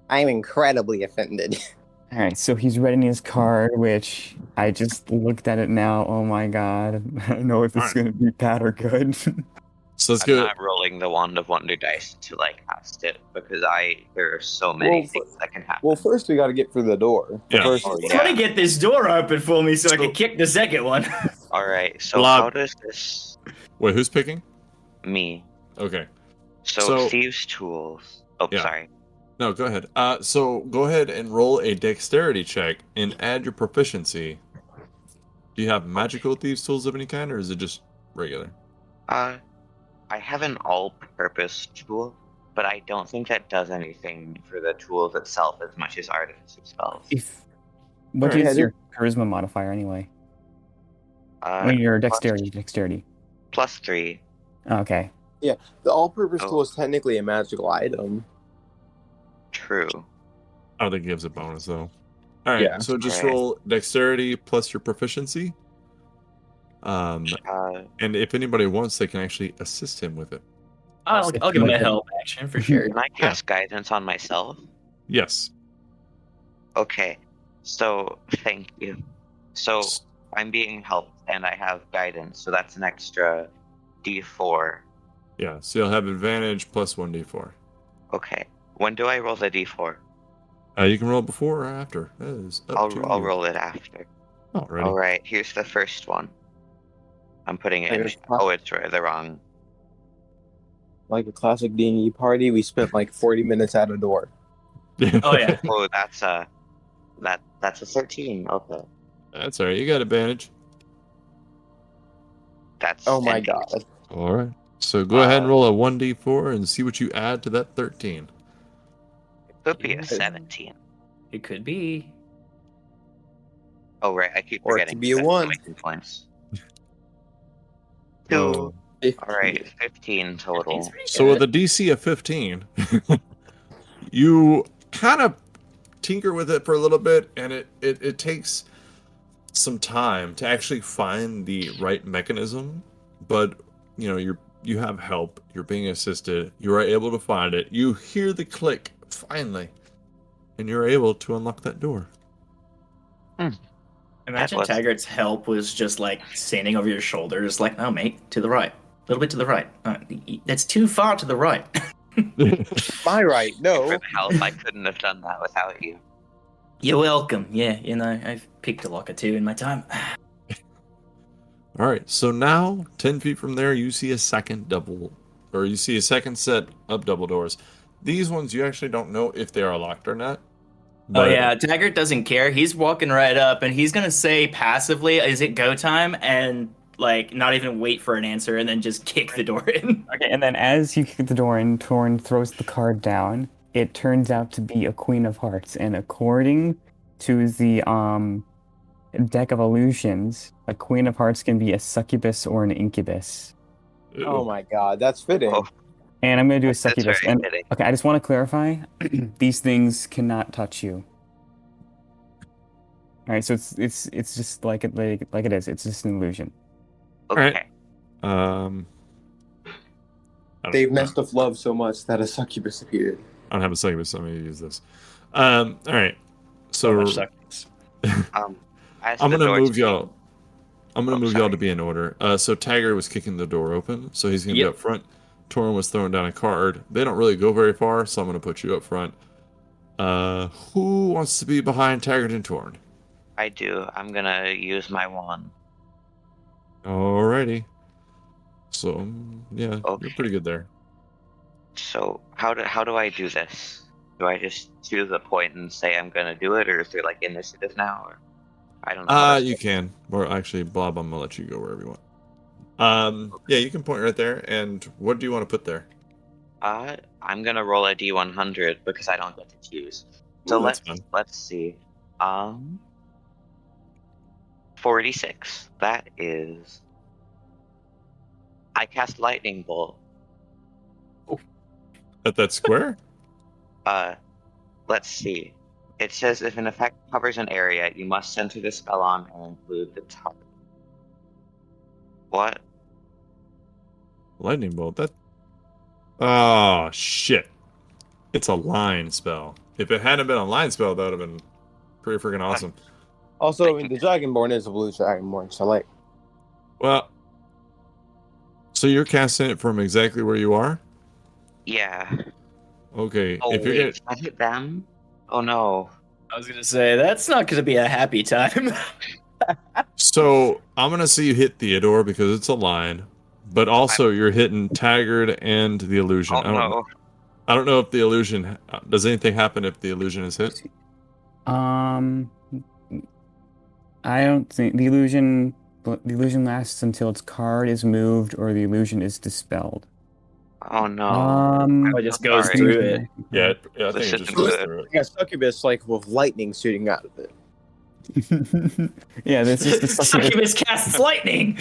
I'm incredibly offended. All right, so he's reading his card, which I just looked at it now. Oh my god, I don't know if it's Alright. gonna be bad or good. So let's I'm go. not rolling the Wand of Wonder dice to cast it because there are so many Well, things that can happen. Well, first we got to get through the door. The Yeah. first- Oh, Try to get this door open for me so I So- can kick the second one. All right. So Blob. how does this Wait, who's picking? me? Okay. So, So- thieves' tools. Oh, Yeah. sorry. No, go ahead. So go ahead and roll a dexterity check and add your proficiency. Do you have magical thieves' tools of any kind, or is it just regular? I have an all-purpose tool, but I don't think that does anything for the tools itself as much as artificer spells. What Alright, is your charisma modifier anyway? Or your dexterity? +3. Okay. The all-purpose Oh. tool is technically a magical item. True. I don't think it gives a bonus though. All right, Yeah. so just Alright. roll dexterity plus your proficiency. And if anybody wants, they can actually assist him with it. I'll give him a help action for sure. Can I cast guidance on myself? Yes. Okay. So thank you. So I'm being helped and I have guidance, so that's an extra D4. Yeah, so you'll have advantage plus 1d4. Okay. When do I roll the D4? You can roll before or after. That is up to I'll you. roll it after. Alrighty. Alright, here's the first one. I'm putting it in. Like Oh, it's the wrong. Like a classic D&D party, we spent like 40 minutes at a door. Oh yeah. Oh, that's a 13. Okay. That's alright. You got advantage. That's Oh my 10. god. All right. So go ahead and roll a 1d4 and see what you add to that 13. It could be a 17. It could be. Oh right, I keep Or it forgetting. could be a that's 1. my 2 points. Oh. 2. Alright, 15 total. It's pretty So with good. a DC of 15, you kind of tinker with it for a little bit, and it takes some time to actually find the right mechanism. But you have help. You're being assisted. You are able to find it. You hear the click finally, and you're able to unlock that door. Imagine was- Taggart's help was just like standing over your shoulders, like, "No, mate, to the right, a little bit to the right. That's too far to the right." My right, For no. the help, I couldn't have done that without you. You're welcome. Yeah, I've picked a lock or two in my time. All right, so now 10 feet from there, you see a second set of double doors. These ones you actually don't know if they are locked or not. Oh yeah, Taggart doesn't care. He's walking right up, and he's gonna say passively, "Is it go time?" and like not even wait for an answer, and then just kick the door in. Okay, and then as you kick the door in, Torn throws the card down. It turns out to be a Queen of Hearts, and according to the deck of illusions, a Queen of Hearts can be a succubus or an incubus. Oh my god, that's fitting. Oh, And I'm gonna do a that's succubus. very And fitting. okay, I just want to clarify: these things cannot touch you. All right, so it's just like it is. It's just an illusion. Okay. Alright. I don't- They've messed with love so much that a succubus appeared. I don't have a succubus, so I'm gonna use this. All right. So much succubus. As I'm the gonna door move to- y'all. I'm gonna Oh, move y'all sorry. to be in order. So Taggart was kicking the door open, so he's gonna be Yep. up front. Torn was throwing down a card. They don't really go very far, so I'm gonna put you up front. Who wants to be behind Taggart and Torn? I do. I'm gonna use my wand. Alrighty. So yeah, Okay. you're pretty good there. So how do I do this? Do I just choose a point and say I'm gonna do it, or is there like initiative now? Or I don't know. You can. Or actually, Blob, I'm gonna let you go wherever you want. Yeah, you can point right there. And what do you want to put there? I'm gonna roll a D100 because I don't get to choose. So Ooh, that's fun. let's see. 46. That is. I cast lightning bolt. At that square? Let's see. It says if an effect covers an area, you must center the spell on and include the target. What? Lightning bolt. That. Oh shit! It's a line spell. If it hadn't been a line spell, that would have been pretty freaking awesome. Also, I mean, the Dragonborn is a blue Dragonborn, so like, Well, so you're casting it from exactly where you are. Yeah. Okay. Oh, if you're wait, getting, did I hit them? Oh no. I was gonna say that's not gonna be a happy time. so I'm gonna say you hit Theodore because it's a line, but also you're hitting Taggart and the illusion. Oh no. I don't know if the illusion. Does anything happen if the illusion is hit? I don't think the illusion lasts until its card is moved or the illusion is dispelled. Oh no. It just goes Sorry. through it. Yeah, I think This it just isn't goes good. through it. like a succubus, like with lightning shooting out of it. Yeah, this is the succubus. Succubus casts lightning.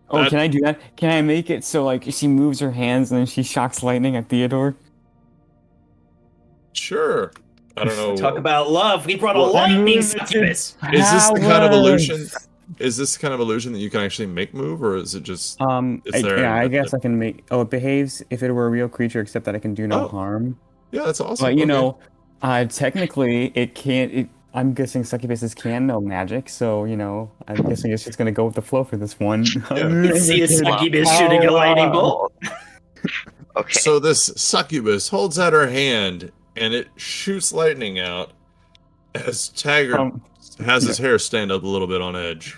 Oh, That- can I do that? Can I make it so like she moves her hands and then she shocks lightning at Theodore? Sure. I don't know. Talk about love. We brought a Well, lightning succubus. Is this the kind of illusion? Powers! Is this the kind of illusion that you can actually make move, or is it just? It's there Yeah, and I that's guess it? I can make. Oh, it behaves if it were a real creature, except that I can do no Oh. harm. Yeah, that's awesome. But you Okay. know, technically, it can't. I'm guessing succubuses can know magic, so you know, I'm guessing it's just gonna go with the flow for this one. You see a succubus shooting a lightning bolt. Okay. So this succubus holds out her hand, and it shoots lightning out as Taggart has his hair stand up a little bit on edge.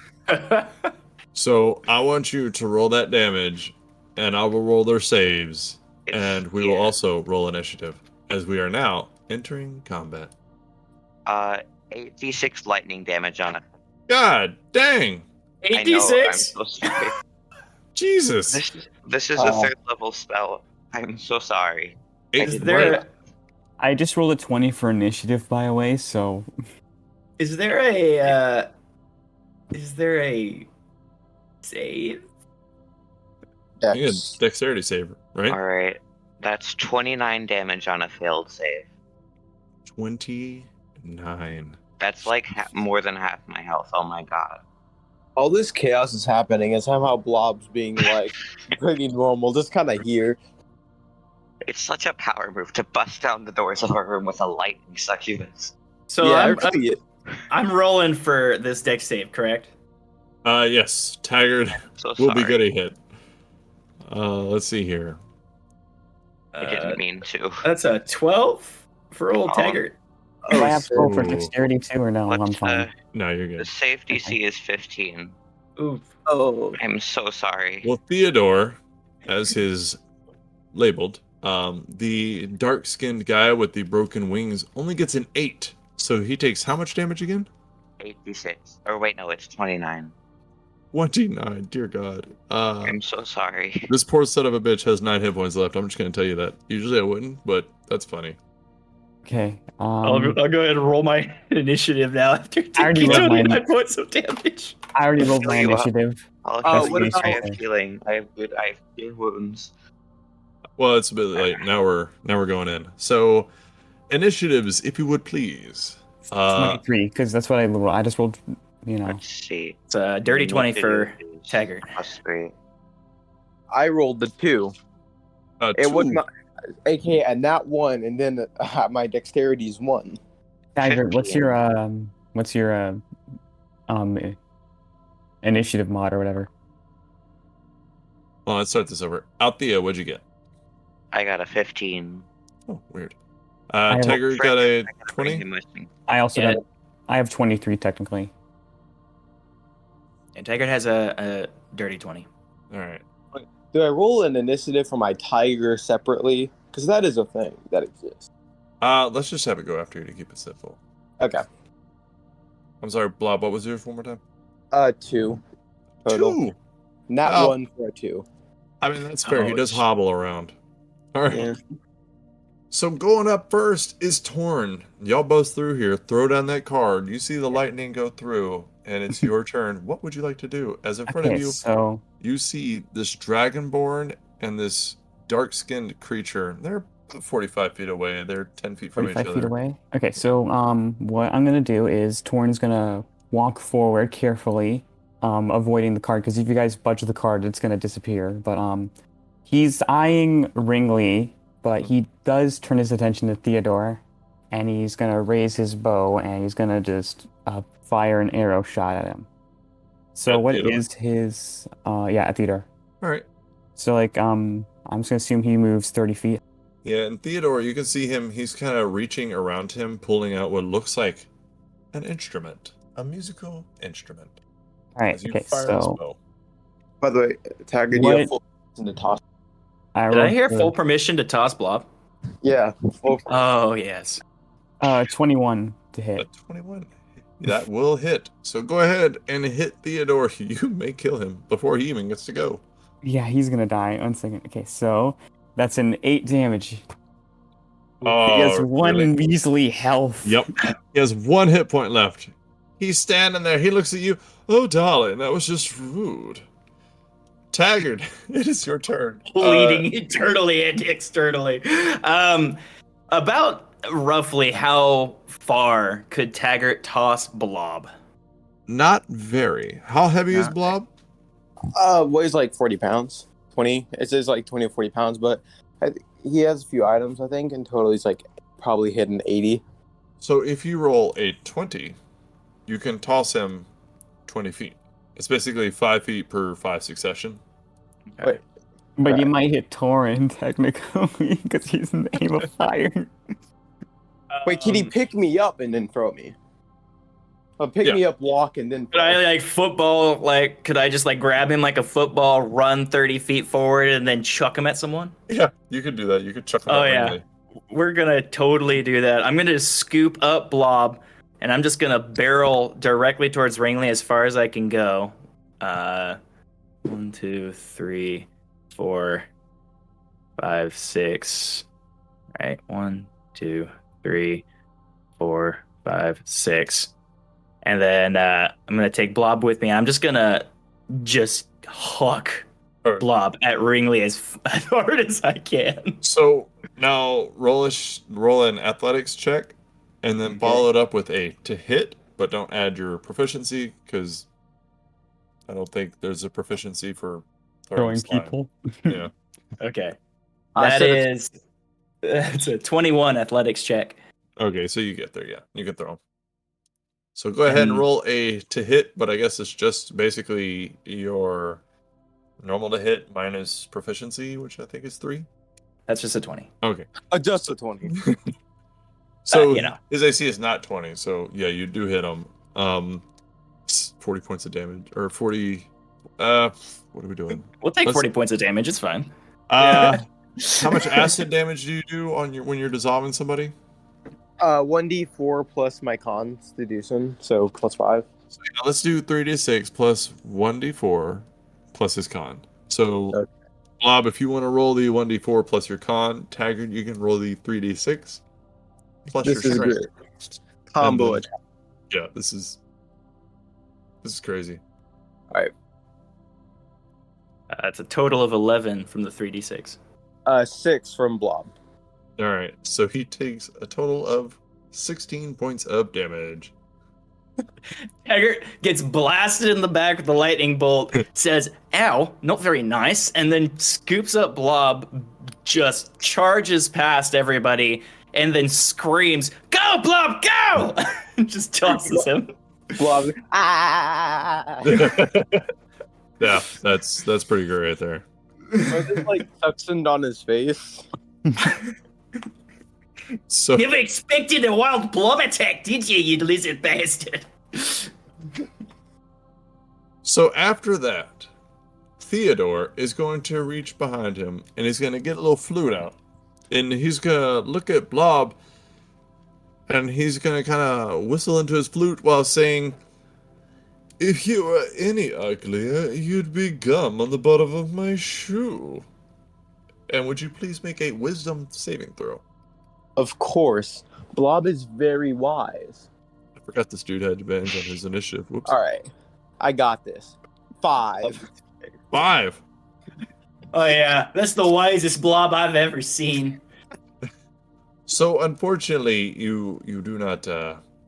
So I want you to roll that damage, and I will roll their saves, and we will also roll initiative, as we are now entering combat. 8d6 lightning damage on it. God dang! I know, I'm 86. so sorry. Jesus! This is a 3rd level spell. I'm so sorry. Is there I just rolled a 20 for initiative, by the way, so is there a save? You get a dexterity save, right? Alright. That's 29 damage on a failed save. 29. That's like more than half my health. Oh my god. All this chaos is happening, and somehow Blob's being like pretty normal, just kind of here. It's such a power move to bust down the doors of our room with a lightning succubus. So yeah, I'm rolling for this dex save, correct? Yes. Taggart So will sorry. be good at hit. Let's see here. I didn't mean to. That's a 12 for old Oh. Taggart. do I have to roll for so- dexterity too, or no? I'm What's fine. No, you're the good. save DC is 15. Ooh. Oh, I'm so sorry. Well, Theodore, as his labeled, the dark-skinned guy with the broken wings only gets an 8. So he takes how much damage again? 8d6. Or wait, no, it's 29. 29. Dear God. I'm so sorry. This poor son of a bitch has 9 hit points left. I'm just gonna tell you that. Usually I wouldn't, but that's funny. Okay. I'll go ahead and roll my initiative now after I already taking rolled mine. 29 points of damage. I already rolled my You up. initiative. I'll Oh, heal what you. about- I have healing. I have cure wounds. Well, it's a bit late. Now we're going in. So, initiatives, if you would please. 23, because that's what I rolled. I just rolled, you know. Let's see. It's a dirty 20 for Initiative is Taggart. +3. I rolled the 2. It was 2. not, aka a nat 1, and then my dexterity's 1. Taggart, what's 15. your initiative mod or whatever? Well, let's start this over. Althea, what'd you get? I got a 15. Oh, weird. have a Tiger got a I gotta bring 20. him with me. I also Yeah. I have 23 technically. And Taggart has a dirty 20. All right. Do I roll an initiative for my tiger separately? Because that is a thing that exists. Let's just have it go after you to keep it simple. Okay. I'm sorry, Blob. What was yours one more time? 2 total. 2. Nat Oh. 1 for a 2. I mean, that's fair. He does Ouch. hobble around. All right. Yeah. So going up first is Torn. Y'all both through here. Throw down that card. You see the lightning go through, and it's your turn. What would you like to do? As in front Okay, of you, so you see this dragonborn and this dark-skinned creature. They're about 45 feet away. They're 10 feet from each 45 other. feet away. Okay, so what I'm gonna do is Torn's gonna walk forward carefully, avoiding the card, because if you guys budge the card, it's gonna disappear. But he's eyeing Ringley, but he does turn his attention to Theodore, and he's gonna raise his bow and he's gonna just fire an arrow shot at him. So At what Theodore? is his at Theodore? All right. So like I'm just gonna assume he moves 30 feet. Yeah, and Theodore, you can see him. He's kind of reaching around him, pulling out what looks like an instrument, a musical instrument. All right. As you Okay. fire this So bow. By the way, Tiger, do you have full reason to toss? I Did I rolled hear for, full permission to toss Blob? Yeah. Full Oh, yes. 21 to A hit. 21. That will hit. So go ahead and hit Theodore. You may kill him before he even gets to go. Yeah, he's gonna die. 1 second. Okay, so that's an 8 damage. Oh, He has 1 really? measly health. Yep. He has 1 hit point left. He's standing there. He looks at you. Oh, darling, that was just rude. Taggart, it is your turn. Bleeding internally and externally. About roughly how far could Taggart toss Blob? Not very. How heavy is Not Blob? Weighs like 40 pounds. 20. It says like 20 or 40 pounds, but he has a few items, I think. In total, he's like probably hitting 80. So if you roll a 20, you can toss him 20 feet. It's basically 5 feet per 5 succession. Wait, But you Right. might hit Torin technically because he's in the aim of fire. wait, can he pick me up and then throw me? Pick Yeah. me up, walk, and then Could I like football? Like, could I just like grab him like a football, run 30 feet forward, and then chuck him at someone? Yeah, you could do that. You could chuck him Oh out yeah, randomly. we're gonna totally do that. I'm gonna scoop up Blob, and I'm just gonna barrel directly towards Ringley as far as I can go. 1, 2, 3, 4, 5, 6. Right, 1, 2, 3, 4, 5, 6. And then I'm gonna take Blob with me. I'm just gonna huck Alright. Blob at Ringley as hard as I can. So now roll an athletics check, and then Okay. follow it up with a to hit, but don't add your proficiency because I don't think there's a proficiency for Throwing slime. people. Yeah. Okay, I that said is it's a 21 athletics check. Okay, so you get there. Yeah, you can throw him. So go ahead and And- roll a to hit, but I guess it's just basically your normal to hit minus proficiency, which I think is 3. That's just a 20. Okay. adjust to 20. So you know. his AC is not 20, so yeah, you do hit him. 40 points of damage or 40. What are we doing? We'll take Let's- 40 points of damage. It's fine. How much acid damage do you do on when you're dissolving somebody? 1d4 plus my cons to do some, so plus 5. So, yeah, let's do 3d6 plus 1d4 plus his con. So, Okay. Blob, if you want to roll the 1d4 plus your con, Taggart, you can roll the 3d6 plus This your is strength. great. Combo And then- attack. Yeah, this is crazy. It's a total of 11 from the 3d6. 6 from Blob. All right, so he takes a total of 16 points of damage. Taggart gets blasted in the back with the lightning bolt, says, ow, not very nice, and then scoops up Blob, just charges past everybody, and then screams, go, Blob, go! And just tosses him. Blob. Ah! Yeah, that's pretty great right there. I just like suctioned on his face. So Never expected a wild blob attack, did you, you lizard bastard? So after that, Theodore is going to reach behind him and he's going to get a little flute out. And he's going to look at Blob and he's going to kind of whistle into his flute while saying, if you were any uglier, you'd be gum on the bottom of my shoe. And would you please make a wisdom saving throw? Of course. Blob is very wise. I forgot this dude had advantage on his initiative. Whoops. All right. I got this. 5. 5. Oh yeah, that's the wisest blob I've ever seen. So unfortunately, you do not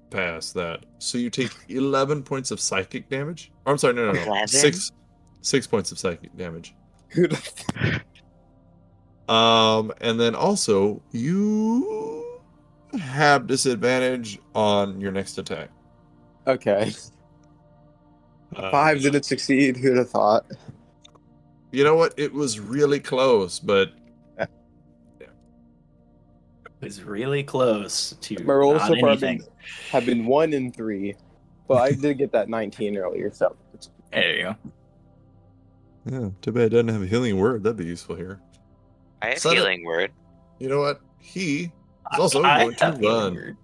pass that. So you take 11 points of psychic damage. Or, I'm sorry, no. 11? 6 points of psychic damage. And then also you have disadvantage on your next attack. Okay. Uh, 5 didn't succeed. Who'd have thought? You know what? It was really close, but It was really close to My rolls not so far anything. have been 1 and 3. But I did get that 19 earlier, so. There you go. yeah, too bad it doesn't have a healing word. That'd be useful here. I have Son of- healing word. You know what? He is also I going to have healing run word.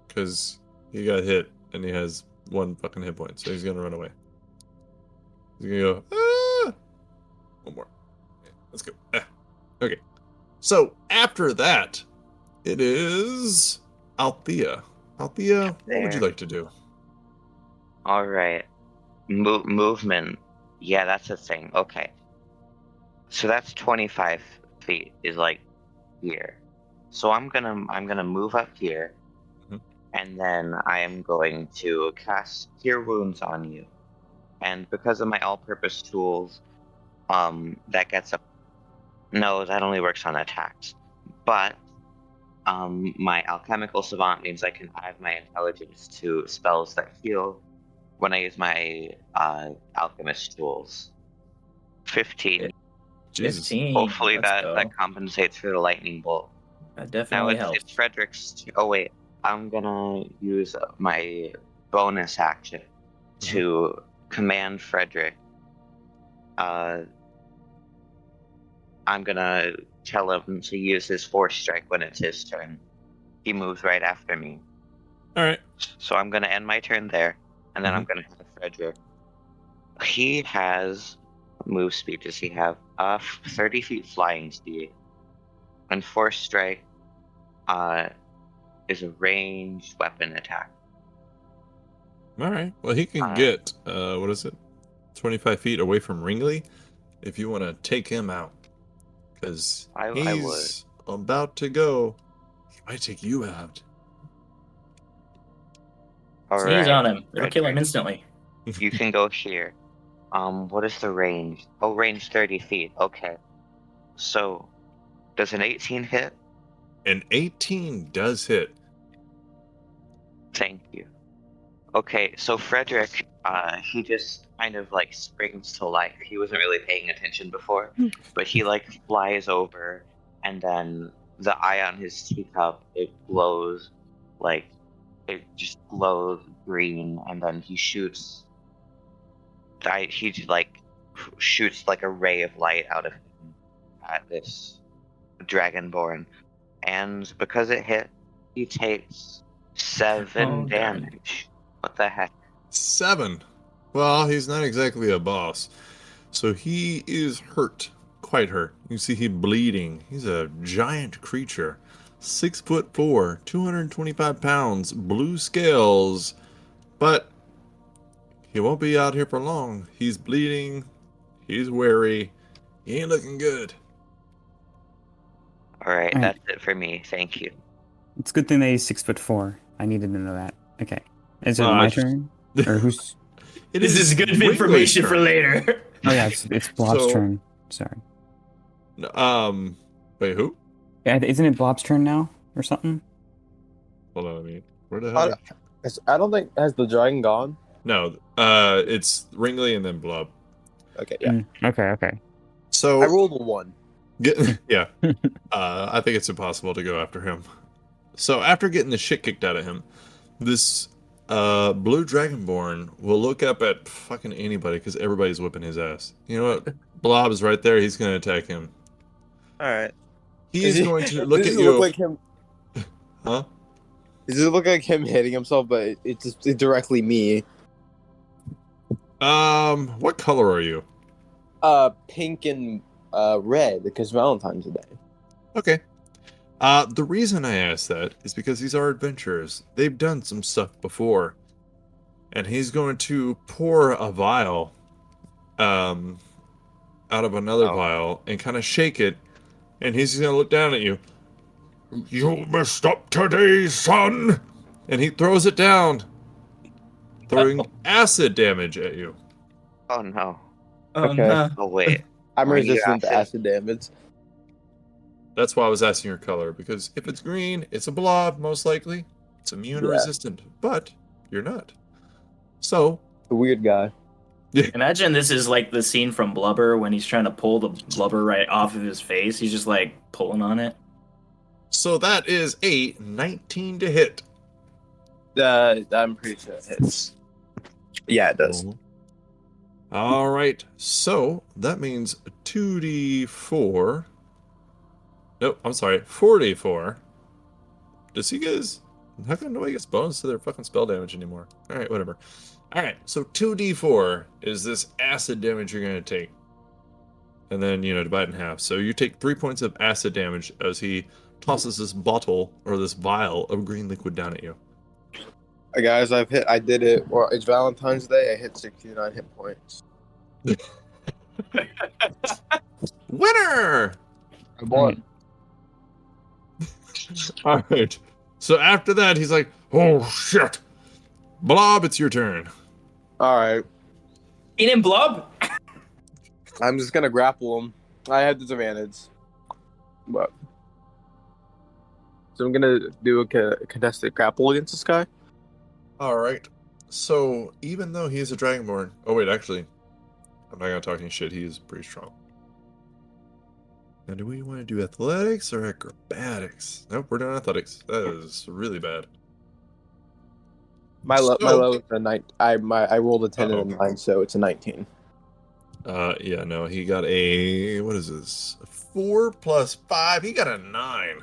because he got hit and he has 1 fucking hit point, so he's gonna run away. He's gonna go. Ah! One more. Okay, let's go. Ah. Okay. So after that, it is Althea. Althea, what would you There. like to do? All right. Movement. Yeah, that's a thing. Okay. So that's 25 feet is like here. So I'm gonna move up here, and then I am going to cast Cure Wounds on you. And because of my all-purpose tools, that gets up. No, that only works on attacks. But my alchemical savant means I can add my intelligence to spells that heal when I use my alchemist tools. 15. Jesus. 15. Hopefully Let's that go. compensates for the lightning bolt. That Now definitely it's helps. Frederick's. Oh wait, I'm gonna use my bonus action to command Frederick. I'm gonna tell him to use his force strike when it's his turn. He moves right after me. All right. So I'm gonna end my turn there, and then I'm gonna have Frederick. He has move speed. Does he have 30 feet flying speed? And force strike is a ranged weapon attack. All right. Well, he can get what is it? 25 feet away from Ringley if you want to take him out. Because he's about to go. He might take you out. Sneeze on him. It'll kill him instantly. You can go here. What is the range? Oh, range 30 feet. Okay. So, does an 18 hit? An 18 does hit. Thank you. Okay, so Frederick, he just kind of like springs to life. He wasn't really paying attention before, but he like flies over, and then the eye on his teacup, it glows, like, it just glows green, and then he shoots. He like shoots like a ray of light out of him at this dragonborn, and because it hit, he takes 7 damage. What the heck? 7. Well, he's not exactly a boss. So he is hurt. Quite hurt. You see him bleeding. He's a giant creature. 6'4", 225 pounds, blue scales. But he won't be out here for long. He's bleeding. He's wary. He ain't looking good. Alright, that's it for me. Thank you. It's a good thing that he's 6'4". I needed to know that. Okay. Is it Well, my turn? Or who's... This is good information for later. Oh yeah, it's Blob's So- turn. Sorry. Wait, who? Yeah, isn't it Blob's turn now or something? Hold on, where the hell? I don't think has the dragon gone. No, it's Ringley and then Blob. Okay, yeah. Okay. So I rolled a 1. yeah. I think it's impossible to go after him. So after getting the shit kicked out of him, this blue dragonborn will look up at fucking anybody because everybody's whipping his ass. You know what? Blob is right there. He's going to attack him. All right. He is going to look at you. Look like him? Huh? Does it look like him hitting himself, but it's directly me? What color are you? Pink and red because Valentine's Day. Okay. The reason I asked that is because these are adventurers. They've done some stuff before. And he's going to pour a vial out of another vial and kind of shake it. And he's going to look down at you. You messed up today, son! And he throws it down, throwing acid damage at you. Oh no. Okay. no. Oh wait. I'm Are you resistant to acid damage. That's why I was asking your color, because if it's green, it's a blob, most likely. It's immune or resistant, but you're not. So... The weird guy. Imagine this is like the scene from Blubber when he's trying to pull the blubber right off of his face. He's just like pulling on it. So that is a 19 to hit. I'm pretty sure it hits. Yeah, it does. All right. So that means 2d4. Nope, I'm sorry, 4d4. Does he guys... How come nobody gets bonus to their fucking spell damage anymore? All right, whatever. All right, so 2d4 is this acid damage you're going to take. And then, divide in half. So you take 3 points of acid damage as he tosses this bottle or this vial of green liquid down at you. Guys, I did it. Well, it's Valentine's Day. I hit 69 hit points. Winner! I won. All right. So after that, he's like, "Oh shit, Blob, it's your turn." All right. Eat him, Blob. I'm just gonna grapple him. I had disadvantage, but so I'm gonna do a contested grapple against this guy. All right. So even though he is a Dragonborn, oh wait, actually, I'm not gonna talk any shit. He is pretty strong. Now, do we want to do athletics or acrobatics? Nope, we're doing athletics. That is really bad. My So- low is a 9. I rolled a 10 and a 9, so it's a 19. Yeah, no, he got a, what is this? 4 plus 5. He got a 9.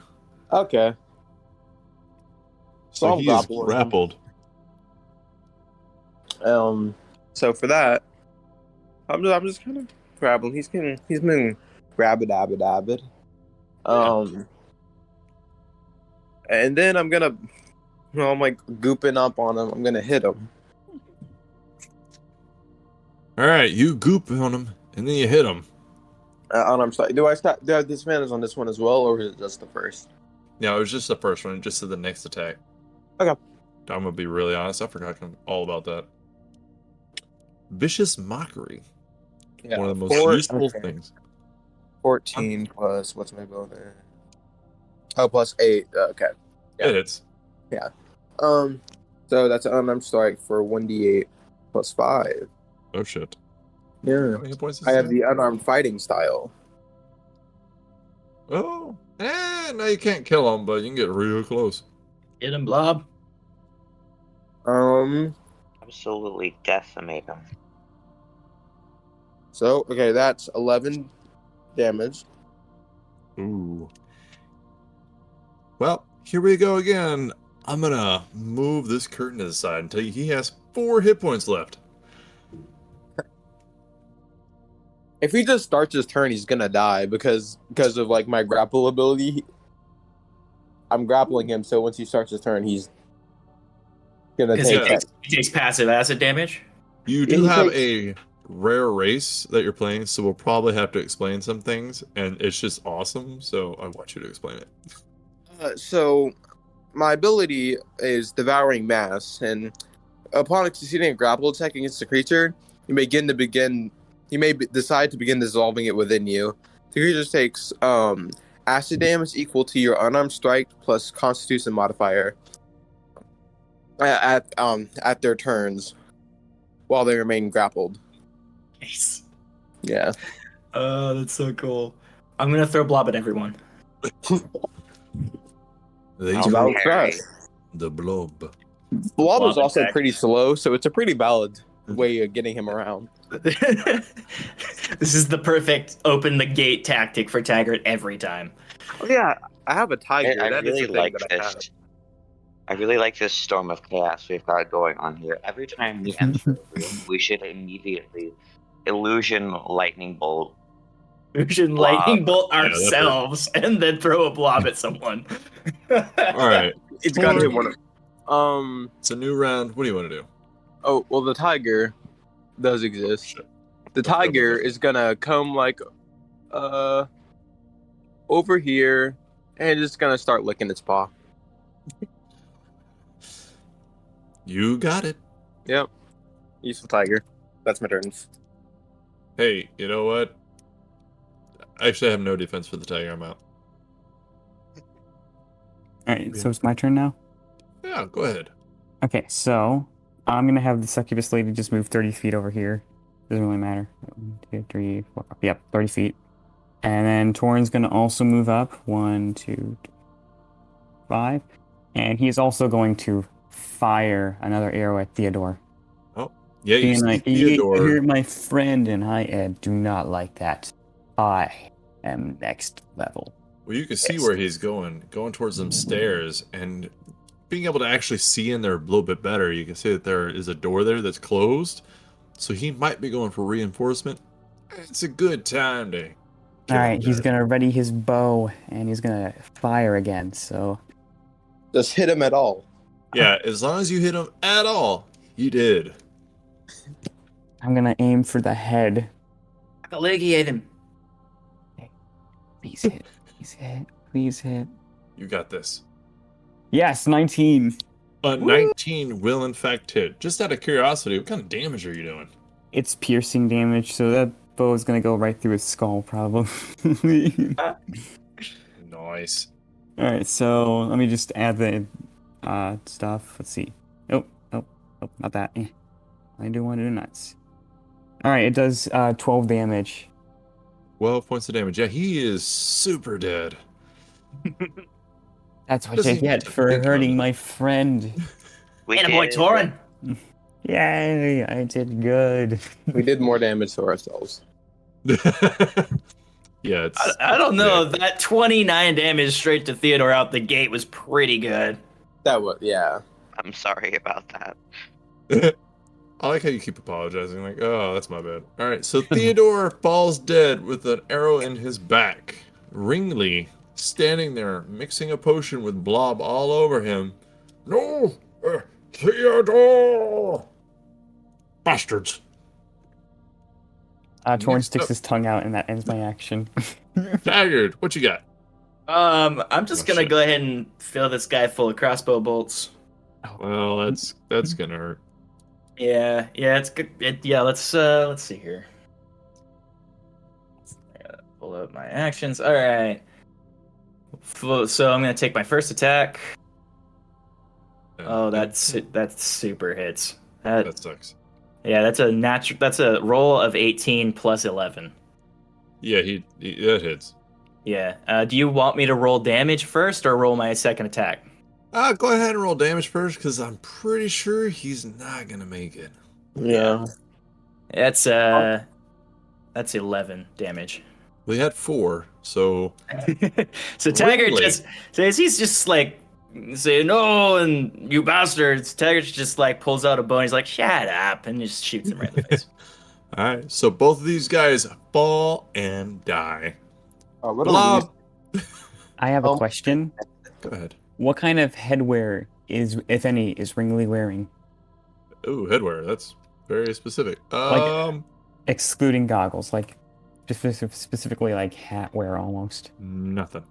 Okay. So I'm he is grappling him. grappled. So for that, I'm just kind of grabbing. He's been grabbed. And then I'm gonna, I'm like gooping up on him. I'm gonna hit him. All right, you goop on him, and then you hit him. I'm sorry. Do I have disadvantage on this one as well, or is it just the first? Yeah, it was just the first one, just to the next attack. Okay. I'm gonna be really honest. I forgot all about that. Vicious mockery. Yeah. One of the most useful things. 14 plus what's my bonus? Oh, plus 8. Okay. Yeah. It hits. So that's an unarmed strike for 1d8 plus 5. Oh shit. Yeah. How many hit points is I have that? the unarmed fighting style. Oh, no, you can't kill him, but you can get real close. Hit him, Blob. Absolutely decimate him. So okay, that's 11 damage. Ooh. Well, here we go again. I'm gonna move this curtain to the side until he has 4 hit points left. If he just starts his turn, he's gonna die because of like my grapple ability. I'm grappling him, so once he starts his turn, he's gonna Because take that. he takes passive acid damage. You do have a rare race that you're playing, so we'll probably have to explain some things, and it's just awesome, so I want you to explain it. So my ability is Devouring Mass, and upon succeeding a grapple attack against the creature, you may decide to begin dissolving it within you. The creature takes acid damage equal to your unarmed strike plus Constitution modifier at their turns while they remain grappled. Nice. Yeah. Oh, that's so cool. I'm gonna throw Blob at everyone. These Oh, Valid are Harry. stress. the blob. Blob is Blob also attack. pretty slow, so it's a pretty valid way of getting him around. This is the perfect open the gate tactic for Taggart every time. Oh yeah, I have a tiger. I That is really the thing like that I have. this. I really like this storm of chaos we've got going on here. Every time we enter a room, we should immediately illusion lightning bolt. We should Blob. lightning bolt Yeah, that's ourselves and then throw a blob at someone. All right, It's got to be one of. it's a new round. What do you want to do? Oh well, the tiger does exist. Shit. The tiger is gonna come like, over here, and just gonna start licking its paw. You got it. Yep. Useful tiger. That's my turn. Hey, you know what? Actually, I have no defense for the tiger. I'm out. Alright, so it's my turn now? Yeah, go ahead. Okay, so I'm gonna have the succubus lady just move 30 feet over here. Doesn't really matter. 1, 2, 3, 4. Yep, 30 feet. And then Torin's gonna also move up. 1, 2, 5. And he's also going to fire another arrow at Theodore. Yeah, you Being see like, Theodore. you're my friend, and I do not like that. I am next level. Well, you can see where he's going towards them stairs, and being able to actually see in there a little bit better, you can see that there is a door there that's closed, so he might be going for reinforcement. It's a good time to kill All right, him he's there. gonna ready his bow, and he's gonna fire again. So Just hit him at all. Yeah, as long as you hit him at all, he did. I'm gonna aim for the head. Alleviate him. Please hit. Please hit. Please hit. You got this. Yes, 19. 19 will in fact hit. Just out of curiosity, what kind of damage are you doing? It's piercing damage, so that bow is gonna go right through his skull, probably. Nice. Alright, so let me just add the stuff. Let's see. Oh, not that. I do want to do nuts. Alright, it does 12 damage. 12 points of damage. Yeah, he is super dead. That's what Doesn't you even get have to for think about hurting it. my friend. We Atta boy, did. Torin. Yay, I did good. We did more damage to ourselves. Yeah, it's. I don't it's know. bad. That 29 damage straight to Theodore out the gate was pretty good. That was, yeah. I'm sorry about that. I like how you keep apologizing. Like, oh, that's my bad. All right, so Theodore falls dead with an arrow in his back. Ringley, standing there, mixing a potion with blob all over him. No! Theodore! Bastards! Torn Next sticks up. his tongue out, and that ends my action. Taggart, what you got? I'm just Oh, gonna shit. go ahead and fill this guy full of crossbow bolts. Well, that's gonna hurt. Yeah, it's good. Let's see here. I gotta pull up my actions. All right. So I'm gonna take my first attack. Oh, that super hits. That sucks. Yeah, that's a roll of 18 plus 11. Yeah, that hits. Yeah. Do you want me to roll damage first or roll my second attack? Go ahead and roll damage first, because I'm pretty sure he's not gonna make it. Yeah. That's 11 damage. We had 4, so So Taggart Really? just says he's just like saying no and you bastards. Taggart just like pulls out a bow and he's like, shut up, and just shoots him right in the face. all right. So both of these guys fall and die. What Blob. I have a question. Go ahead. What kind of headwear if any, is Ringley wearing? Ooh, headwear. That's very specific. Excluding goggles, like just specifically like hat wear almost. Nothing.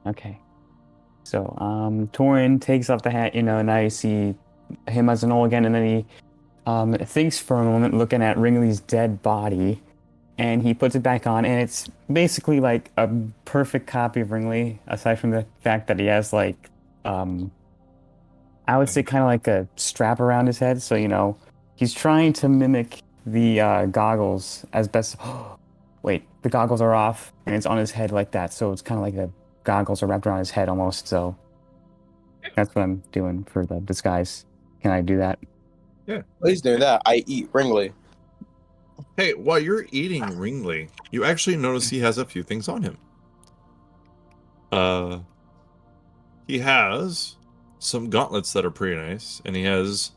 Okay. So, Torin takes off the hat, now you see him as an old again, and then he thinks for a moment, looking at Ringley's dead body, and he puts it back on, and it's basically like a perfect copy of Ringley, aside from the fact that he has like, I would say kind of like a strap around his head, so, he's trying to mimic the goggles as best. Wait, the goggles are off, and it's on his head like that, so it's kind of like the goggles are wrapped around his head almost, so that's what I'm doing for the disguise. Can I do that? Please do that. I eat Ringley. Hey, while you're eating Ringley, you actually notice he has a few things on him. He has some gauntlets that are pretty nice, and he has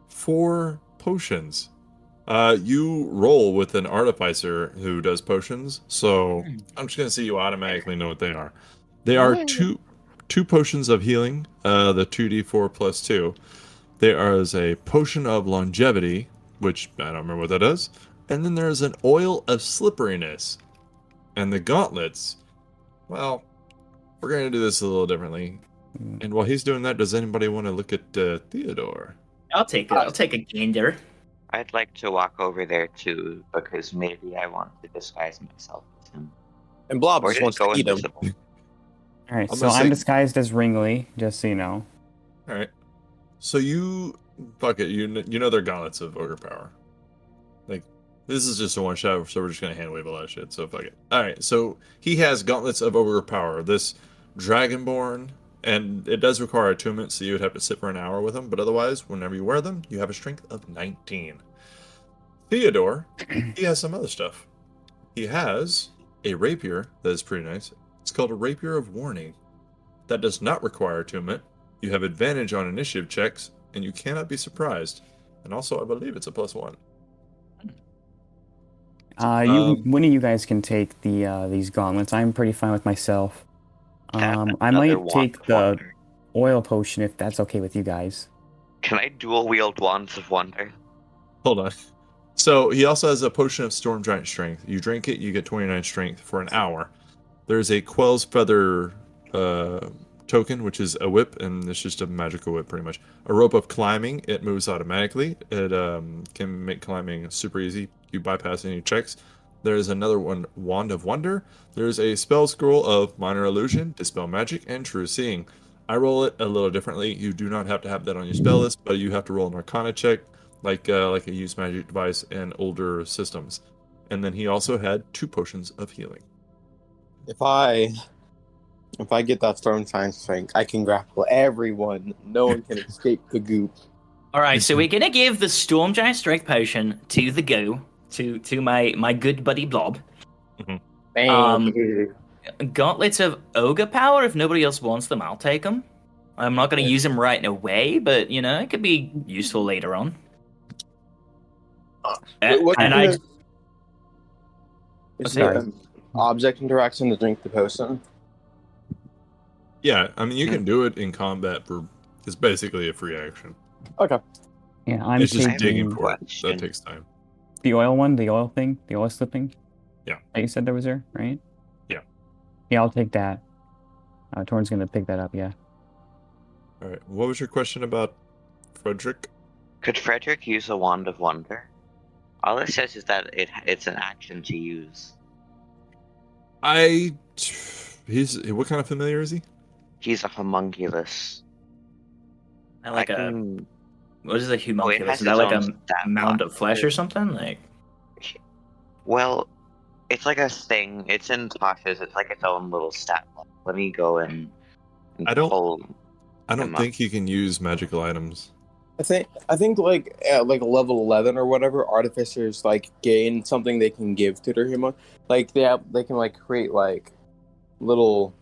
4 potions. You roll with an artificer who does potions, so I'm just gonna say you automatically know what they are. They are two potions of healing, the 2d4 plus 2. There is a potion of longevity, which I don't remember what that is, and then there's an oil of slipperiness. And the gauntlets, well, we're gonna do this a little differently. And while he's doing that, does anybody want to look at Theodore? I'll take a gander. I'd like to walk over there too, because maybe I want to disguise myself as him. And Blob Or just just wants go to eat him. invisible. Alright, I'm so gonna I'm say- disguised as Ringley, just so you know. All right. So fuck it. You know they're gauntlets of ogre power. Like, this is just a one shot, so we're just gonna hand wave a lot of shit. So fuck it. All right. So he has gauntlets of ogre power. This dragonborn, and it does require attunement, so you would have to sit for an hour with them. But otherwise, whenever you wear them, you have a strength of 19. Theodore, he has some other stuff. He has a rapier that is pretty nice. It's called a rapier of warning. That does not require attunement. You have advantage on initiative checks, and you cannot be surprised. And also, I believe it's a +1. One of you guys can take these gauntlets. I'm pretty fine with myself. Have I another might wand take of the wonder. oil potion if that's okay with you guys. Can I dual wield wands of wonder? Hold on. So he also has a potion of storm giant strength. You drink it, you get 29 strength for an hour. There's a Quell's Feather token, which is a whip, and it's just a magical whip, pretty much. A rope of climbing. It moves automatically. It can make climbing super easy. You bypass any checks. There's another one, Wand of Wonder. There's a spell scroll of Minor Illusion, Dispel Magic, and True Seeing. I roll it a little differently. You do not have to have that on your spell list, but you have to roll an Arcana check, like a use magic device in older systems. And then he also had 2 potions of healing. If I get that Storm Sign Strength, I can grapple everyone. No one can escape the goop. All right, so we're gonna give the Storm Giant Strength Potion to the Go, to my good buddy Blob. Thank you. Gauntlets of Ogre Power. If nobody else wants them, I'll take them. I'm not gonna use them right away, but it could be useful later on. Is it an object interaction to drink the potion? Yeah, I mean, you can do it in combat it's basically a free action. Okay. Yeah, I'm It's just taking digging for it. That takes time. the oil one, the oil thing, the oil slipping. Yeah. That you said there was there, right? Yeah. Yeah, I'll take that. Torn's gonna pick that up, yeah. All right. What was your question about Frederick? Could Frederick use a Wand of Wonder? All it says is that it's an action to use. What kind of familiar is he? He's a homunculus. I like can... What is a homunculus? has Is that like its a own stat mound block. of flesh or something? Like, Well, it's like a thing. It's in Tasha's. It's like its own little stat block. Let me go and I don't pull think up. he can use magical items. I think like at like level 11 or whatever, artificers like gain something they can give to their human. Like they can like create like little,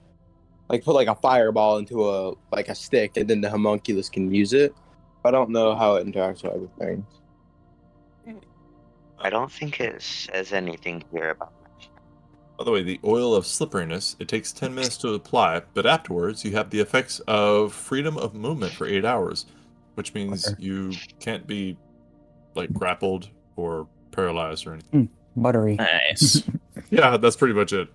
like put like a fireball into a stick, and then the homunculus can use it. I don't know how it interacts with everything. I don't think it says anything here about magic. By the way, the oil of slipperiness, it takes 10 minutes to apply, but afterwards you have the effects of freedom of movement for 8 hours, which means you can't be like grappled or paralyzed or anything. Buttery. nice. Yeah, that's pretty much it.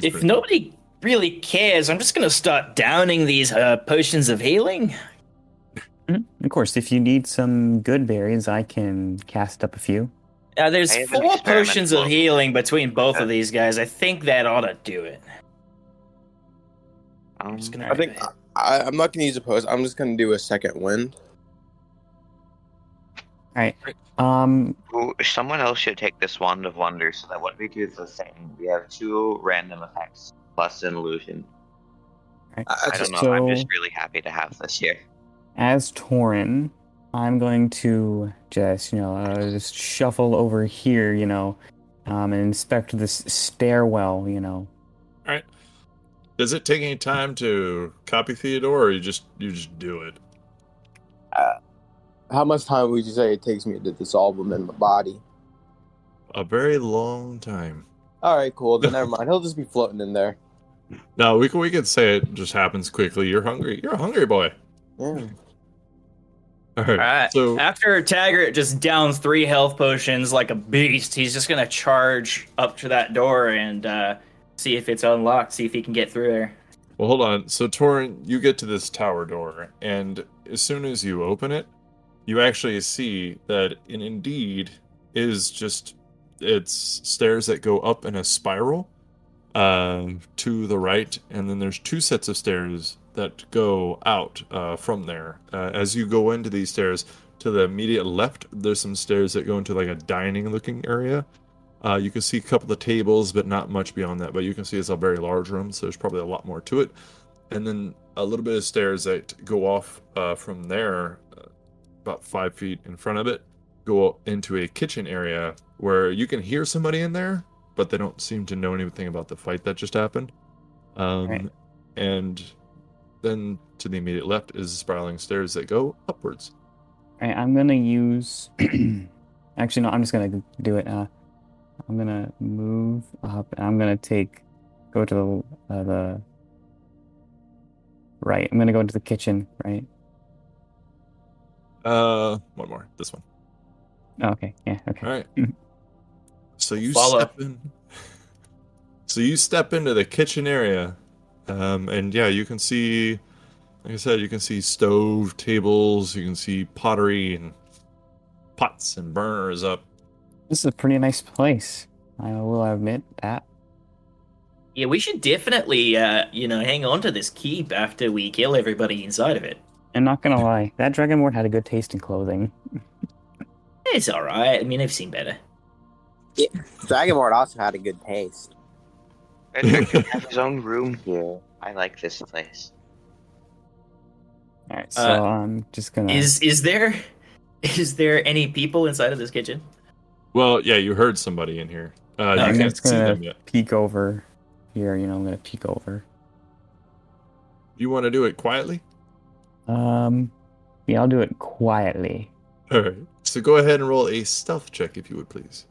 If nobody really cares, I'm just gonna start downing these potions of healing. Of course, if you need some good berries, I can cast up a few. There's I have an 4 potions of experimental- healing between both of these guys. I think that ought to do it. I'm just gonna. I think I'm not gonna use a post. I'm just gonna do a second wind. Alright. Someone else should take this Wand of Wonder so that when we do the thing, we have 2 random effects plus an illusion. I don't know. I'm just really happy to have this here. As Torin, I'm going to just shuffle over here, and inspect this stairwell, Alright. Does it take any time to copy Theodore, or you just do it? How much time would you say it takes me to dissolve them in my body? A very long time. All right, cool. Then never mind. He'll just be floating in there. No, we could say it just happens quickly. You're hungry. You're a hungry boy. Yeah. All right. So After Taggart just downs 3 health potions like a beast, he's just gonna charge up to that door and see if it's unlocked. See if he can get through there. well, hold on. So Torin, you get to this tower door, and as soon as you open it, you actually see that it indeed is it's stairs that go up in a spiral to the right, and then there's 2 sets of stairs that go out from there. As you go into these stairs, to the immediate left, there's some stairs that go into like a dining-looking area. You can see a couple of tables, but not much beyond that. But you can see it's a very large room, so there's probably a lot more to it. And then a little bit of stairs that go off from there, about 5 feet in front of it, go into a kitchen area where you can hear somebody in there, but they don't seem to know anything about the fight that just happened. Right. And then to the immediate left is spiraling stairs that go upwards. Alright, I'm gonna use. Actually, no. I'm just gonna do it. I'm gonna move up, and I'm gonna go to the right. I'm gonna go into the kitchen, right? One more. This one. Oh, okay. Yeah. Okay. All right. So you Follow. step in. So you step into the kitchen area, And yeah, you can see, like I said, you can see stove tables, you can see pottery and pots and burners up. This is a pretty nice place. I will admit that. Yeah, we should definitely, hang on to this keep after we kill everybody inside of it. I'm not gonna lie, that dragonborn had a good taste in clothing. It's all right. I mean, I've seen better. Dragonborn also had a good taste. Frederick can have his own room here. I like this place. All right, so I'm just gonna. Is there any people inside of this kitchen? Well, yeah, you heard somebody in here. You I'm can't just see gonna them yet. peek over here. I'm gonna peek over. You want to do it quietly? Yeah, I'll do it quietly. All right. So go ahead and roll a stealth check, if you would, please.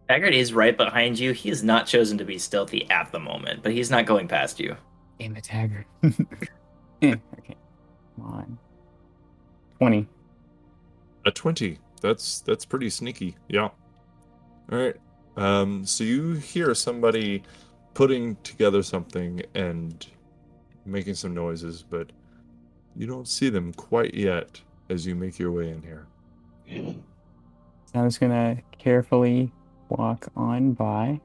Taggart is right behind you. He has not chosen to be stealthy at the moment, but he's not going past you. Damn it, Taggart. Okay, come on. 20. A 20. That's pretty sneaky. Yeah. All right. So you hear somebody putting together something and making some noises, but you don't see them quite yet as you make your way in here. So I'm just gonna carefully walk on by.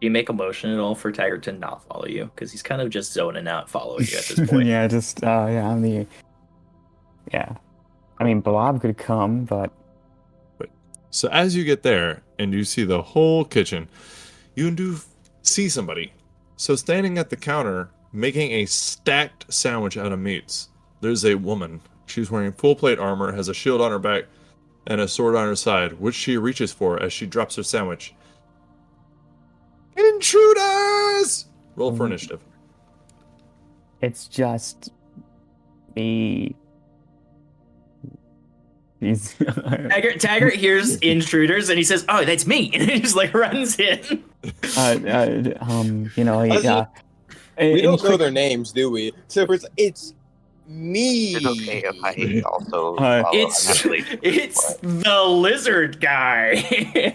Do you make a motion at all for Taggart to not follow you? Because he's kind of just zoning out following you at this point. Yeah, just I'm the. Yeah, I mean Blob could come, but So as you get there and you see the whole kitchen, you do see somebody. So standing at the counter, making a stacked sandwich out of meats, there's a woman. She's wearing full plate armor, has a shield on her back, and a sword on her side, which she reaches for as she drops her sandwich. Intruders! Roll for initiative. it's just me. He's Taggart hears intruders and he says, "Oh, that's me!" And he just like runs in. We don't know their names, do we? So it's me. It's okay if I also Uh, follow. It's I'm not really sure it's what. the lizard guy.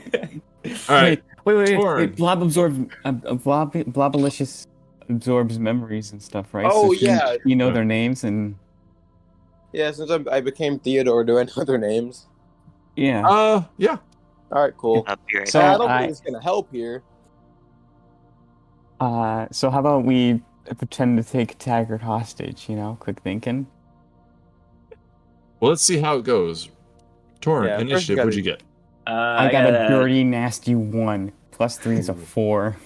All right. Wait. Torn. Blob Blobalicious absorbs memories and stuff, right? Oh, so yeah. You know their names and Yeah, since I became Theodore, do I know their names? yeah. Yeah. All right, cool. I'll be right So- back. I don't I- think it's gonna help here. So how about we pretend to take Taggart hostage? Quick thinking. Well, let's see how it goes. Torn, Yeah, first you initiative, gotta- what'd you get? I got a dirty, nasty 1. Plus 3 is a 4.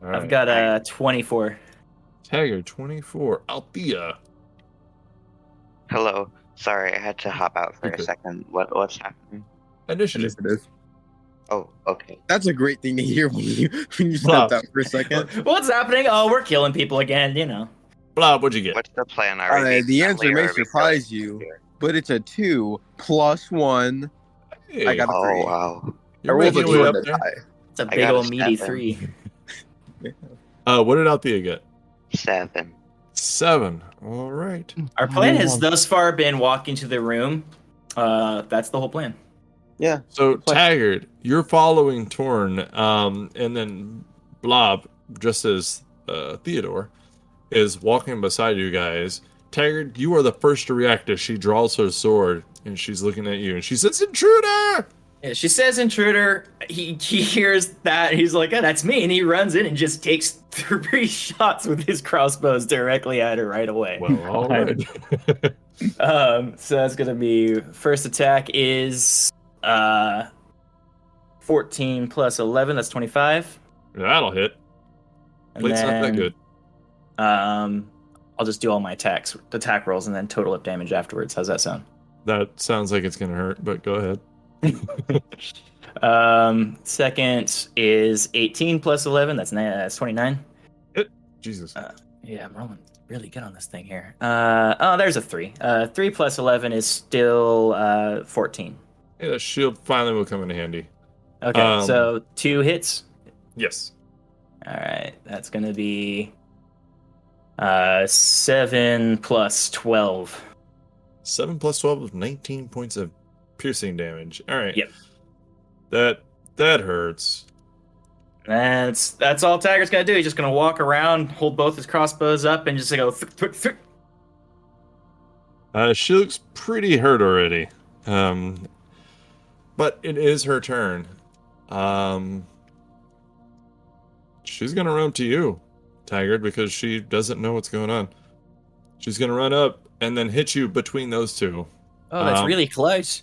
All I've right. got a 24. Taggart, 24. Althea. Hello. Sorry, I had to hop out for You're a good. second. What's happening? Initiative. Oh, okay. That's a great thing to hear when you Wow. stepped out for a second. What's happening? Oh, we're killing people again. Blob, what'd you get? What's the plan? Already? The answer Family, may or are we surprise killing you. here? But it's a 2 plus 1. Hey, I got a 3. Oh wow. you're I rolled making a your way 2 up on the there. die. It's a I big got a old meaty 7. 3. What did Althea get? 7. 7. All right. Our plan has thus far been walk into the room. That's the whole plan. Yeah. So Play. Taggart, you're following Torn, and then Blob, just as Theodore, is walking beside you guys. Taggart, you are the first to react as she draws her sword and she's looking at you and she says, "Intruder!" Yeah, she says intruder. He hears that. He's like, "Oh, that's me." And he runs in and just takes 3 shots with his crossbows directly at her right away. Well, all right. So that's going to be first attack is 14 plus 11. That's 25. That'll hit. And Plate's not that then, good. I'll just do all my attack rolls, and then total up damage afterwards. How's that sound? That sounds like it's gonna hurt, but go ahead. Second is 18 plus 11. That's 29. Jesus. Yeah, I'm rolling really good on this thing here. There's a 3. 3 plus 11 is still 14. Hey, that shield finally will come in handy. Okay, so 2 hits. Yes. All right, that's going to be 7 plus 12. 7 plus 12 is 19 points of piercing damage. All right. Yep. That hurts. That's all Tiger's gonna do. He's just gonna walk around, hold both his crossbows up, and just go. She looks pretty hurt already. But it is her turn. She's gonna run up to you, Tiger, because she doesn't know what's going on. She's gonna run up and then hit you between those two. Oh, that's really close.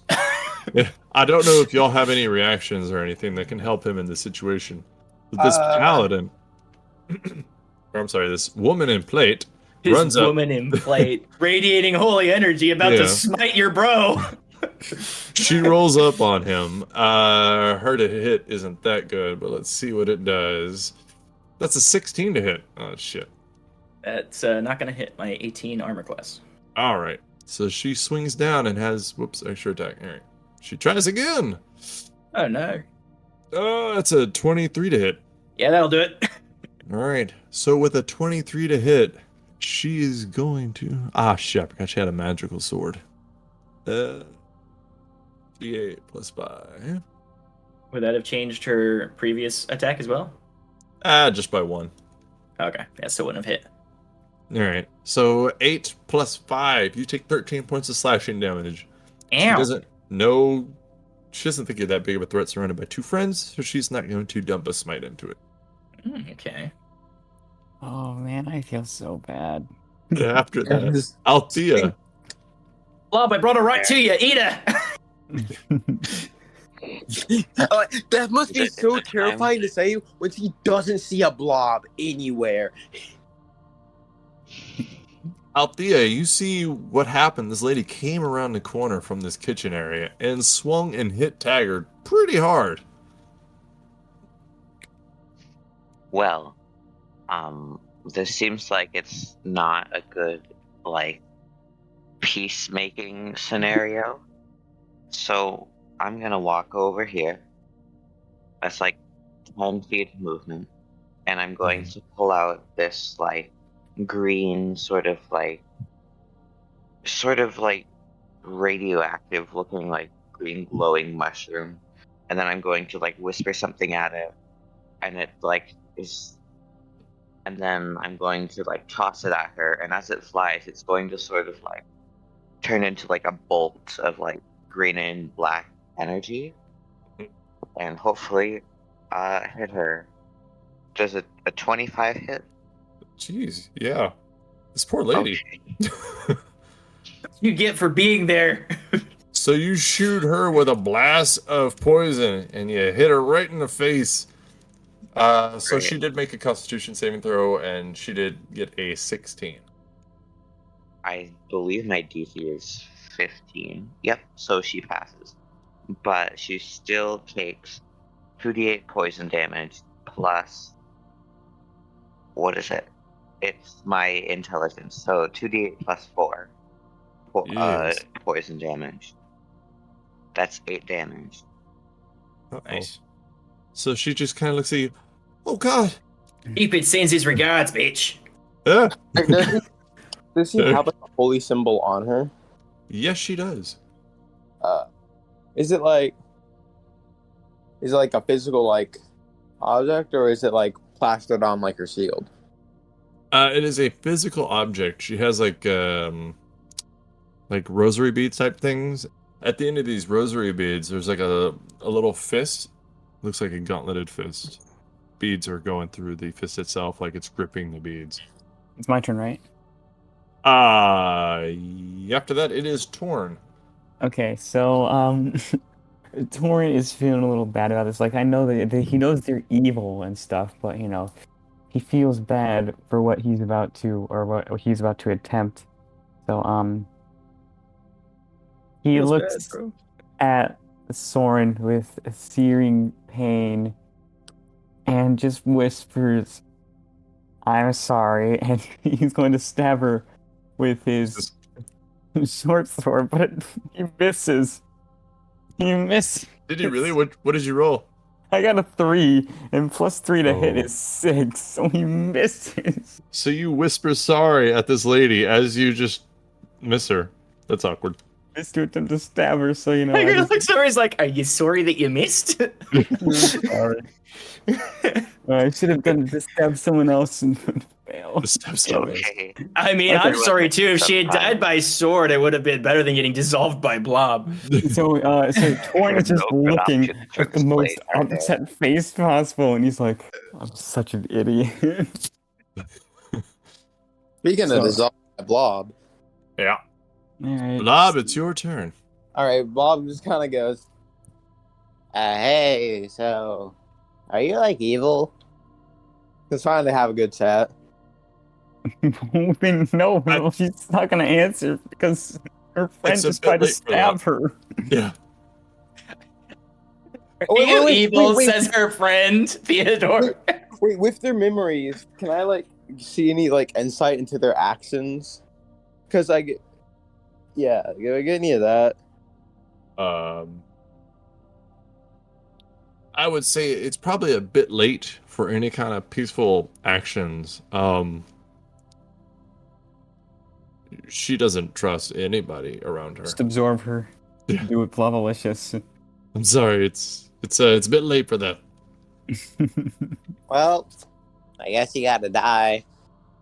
I don't know if y'all have any reactions or anything that can help him in this situation. This paladin, or I'm sorry, this woman in plate runs up. Woman in plate, radiating holy energy, about to smite your bro. She rolls up on him. Her to hit isn't that good, but let's see what it does. That's a 16 to hit. Oh, shit. That's not going to hit my 18 armor class. All right. So she swings down and has, extra attack. All right. She tries again. Oh, no. Oh, that's a 23 to hit. Yeah, that'll do it. All right. So with a 23 to hit, she is going to... Ah, shit. I forgot she had a magical sword. D8 plus 5. Would that have changed her previous attack as well? Just by 1. Okay. Yeah, still wouldn't have hit. All right. So 8 plus 5. You take 13 points of slashing damage. Ow. She doesn't think you're that big of a threat surrounded by 2 friends, so she's not going to dump a smite into it. Okay. Oh man, I feel so bad. After that, Althea. Blob, I brought her right to you. Eat her. That must be so terrifying to say when he doesn't see a blob anywhere. Althea, you see what happened. This lady came around the corner from this kitchen area and swung and hit Taggart pretty hard. Well, this seems like it's not a good, peacemaking scenario. So I'm gonna walk over here. That's 10 feet of movement. And I'm going to pull out this, green sort of radioactive looking green glowing mushroom. And then I'm going to whisper something at it. And it is... And then I'm going to toss it at her. And as it flies, it's going to sort of turn into a bolt of green and black energy, and hopefully hit her. Does a 25 hit? Jeez, yeah. This poor lady. You get for being there. So you shoot her with a blast of poison, and you hit her right in the face. So she did make a Constitution saving throw, and she did get a 16. I believe my DC is 15. Yep, so she passes. But she still takes 2d8 poison damage plus... What is it? It's my intelligence, so 2d8 plus 4 poison damage. That's 8 damage. Uh-oh. Nice. So she just kind of looks at you. Oh, God! Cupid sends his regards, bitch. Yeah. Does she have a holy symbol on her? Yes, she does. Is it a physical object, or is it plastered on her shield? It is a physical object. She has rosary beads type things. At the end of these rosary beads, there's a little fist. Looks like a gauntleted fist. Beads are going through the fist itself, like it's gripping the beads. It's my turn, right? After that, it is Torn. Okay, so Torn is feeling a little bad about this. I know that he knows they're evil and stuff, but he feels bad for what he's about to attempt. So he looks at Soren with a searing pain and just whispers, "I'm sorry," and he's going to stab her with his short sword, but he misses. He misses. Did he really? What did you roll? I got a 3, and plus 3 to hit is 6, so he misses. So you whisper sorry at this lady as you just miss her. That's awkward. Mr. attempt to stab her, so I He just looks over. He's like, "Are you sorry that you missed?" sorry. I should have done to stab someone else and fail. Stab It's someone else. okay. I mean, Okay. I'm sorry too. If she had died Sometimes. by sword, it would have been better than getting dissolved by blob. So Torn is just No good looking option for with the most explaining her there. upset face possible, and he's like, "I'm such an idiot." Speaking So- of dissolve blob. Yeah. Alright. Blob, it's your turn. All right, Bob just kind of goes, Hey, so are you like evil? just trying to have a good chat. No, she's not gonna answer because her friend It's a just bit tried to late for stab her. Yeah. Wait, you wait, evil, wait. says her friend Theodore. Wait, with their memories, can I like see any like insight into their actions? Because I get, yeah, can I get any of that? I would say it's probably a bit late for any kind of peaceful actions. She doesn't trust anybody around her. Just absorb her. Yeah. Do it Flavalicious. I'm sorry, it's a bit late for that. Well, I guess you gotta die.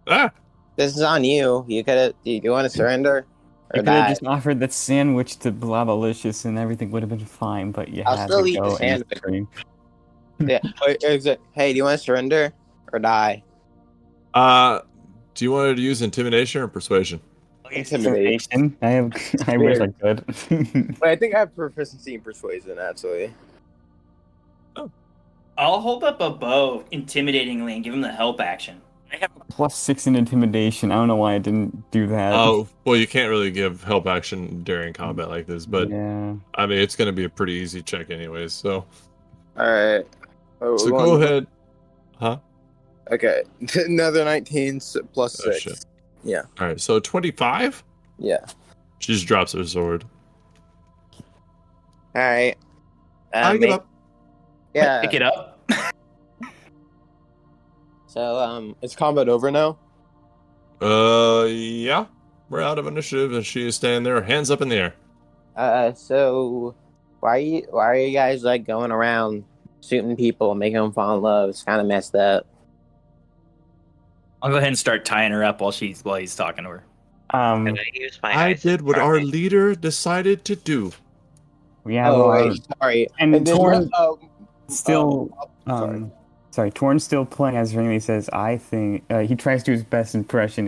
Ah! This is on you. You could. Do you want to surrender I or could have die? just offered that sandwich to Blabalicious and everything would have been fine, but you I'll had still to eat the go and sandwich. scream. Yeah. Wait, is it, hey, do you want to surrender or die? Do you want to use intimidation or persuasion? Intimidation. I wish I could. But I think I have proficiency in persuasion, actually. I'll hold up a bow intimidatingly and give him the help action. I have a +6 in intimidation. I don't know why I didn't do that. Oh, well, you can't really give help action during combat like this, but yeah. I mean, it's going to be a pretty easy check anyways, so. All right. Oh, So we're go going- ahead. Huh? Okay, another 19 plus Oh, 6. shit. Yeah. All right, so 25? Yeah. She just drops her sword. All right. I give up. Yeah. Pick it up. So Is combat over now? Yeah. We're out of initiative, and she is standing there, hands up in the air. so why are you guys like going around shooting people and making them fall in love? It's kind of messed up. I'll go ahead and start tying her up while he's talking to her. Can I use my I eyes of did what our charming? leader decided to do. Yeah, Oh, well, wait, sorry. and then, Torn still, sorry. sorry, Torn's still playing as Ringley says. I think he tries to do his best impression.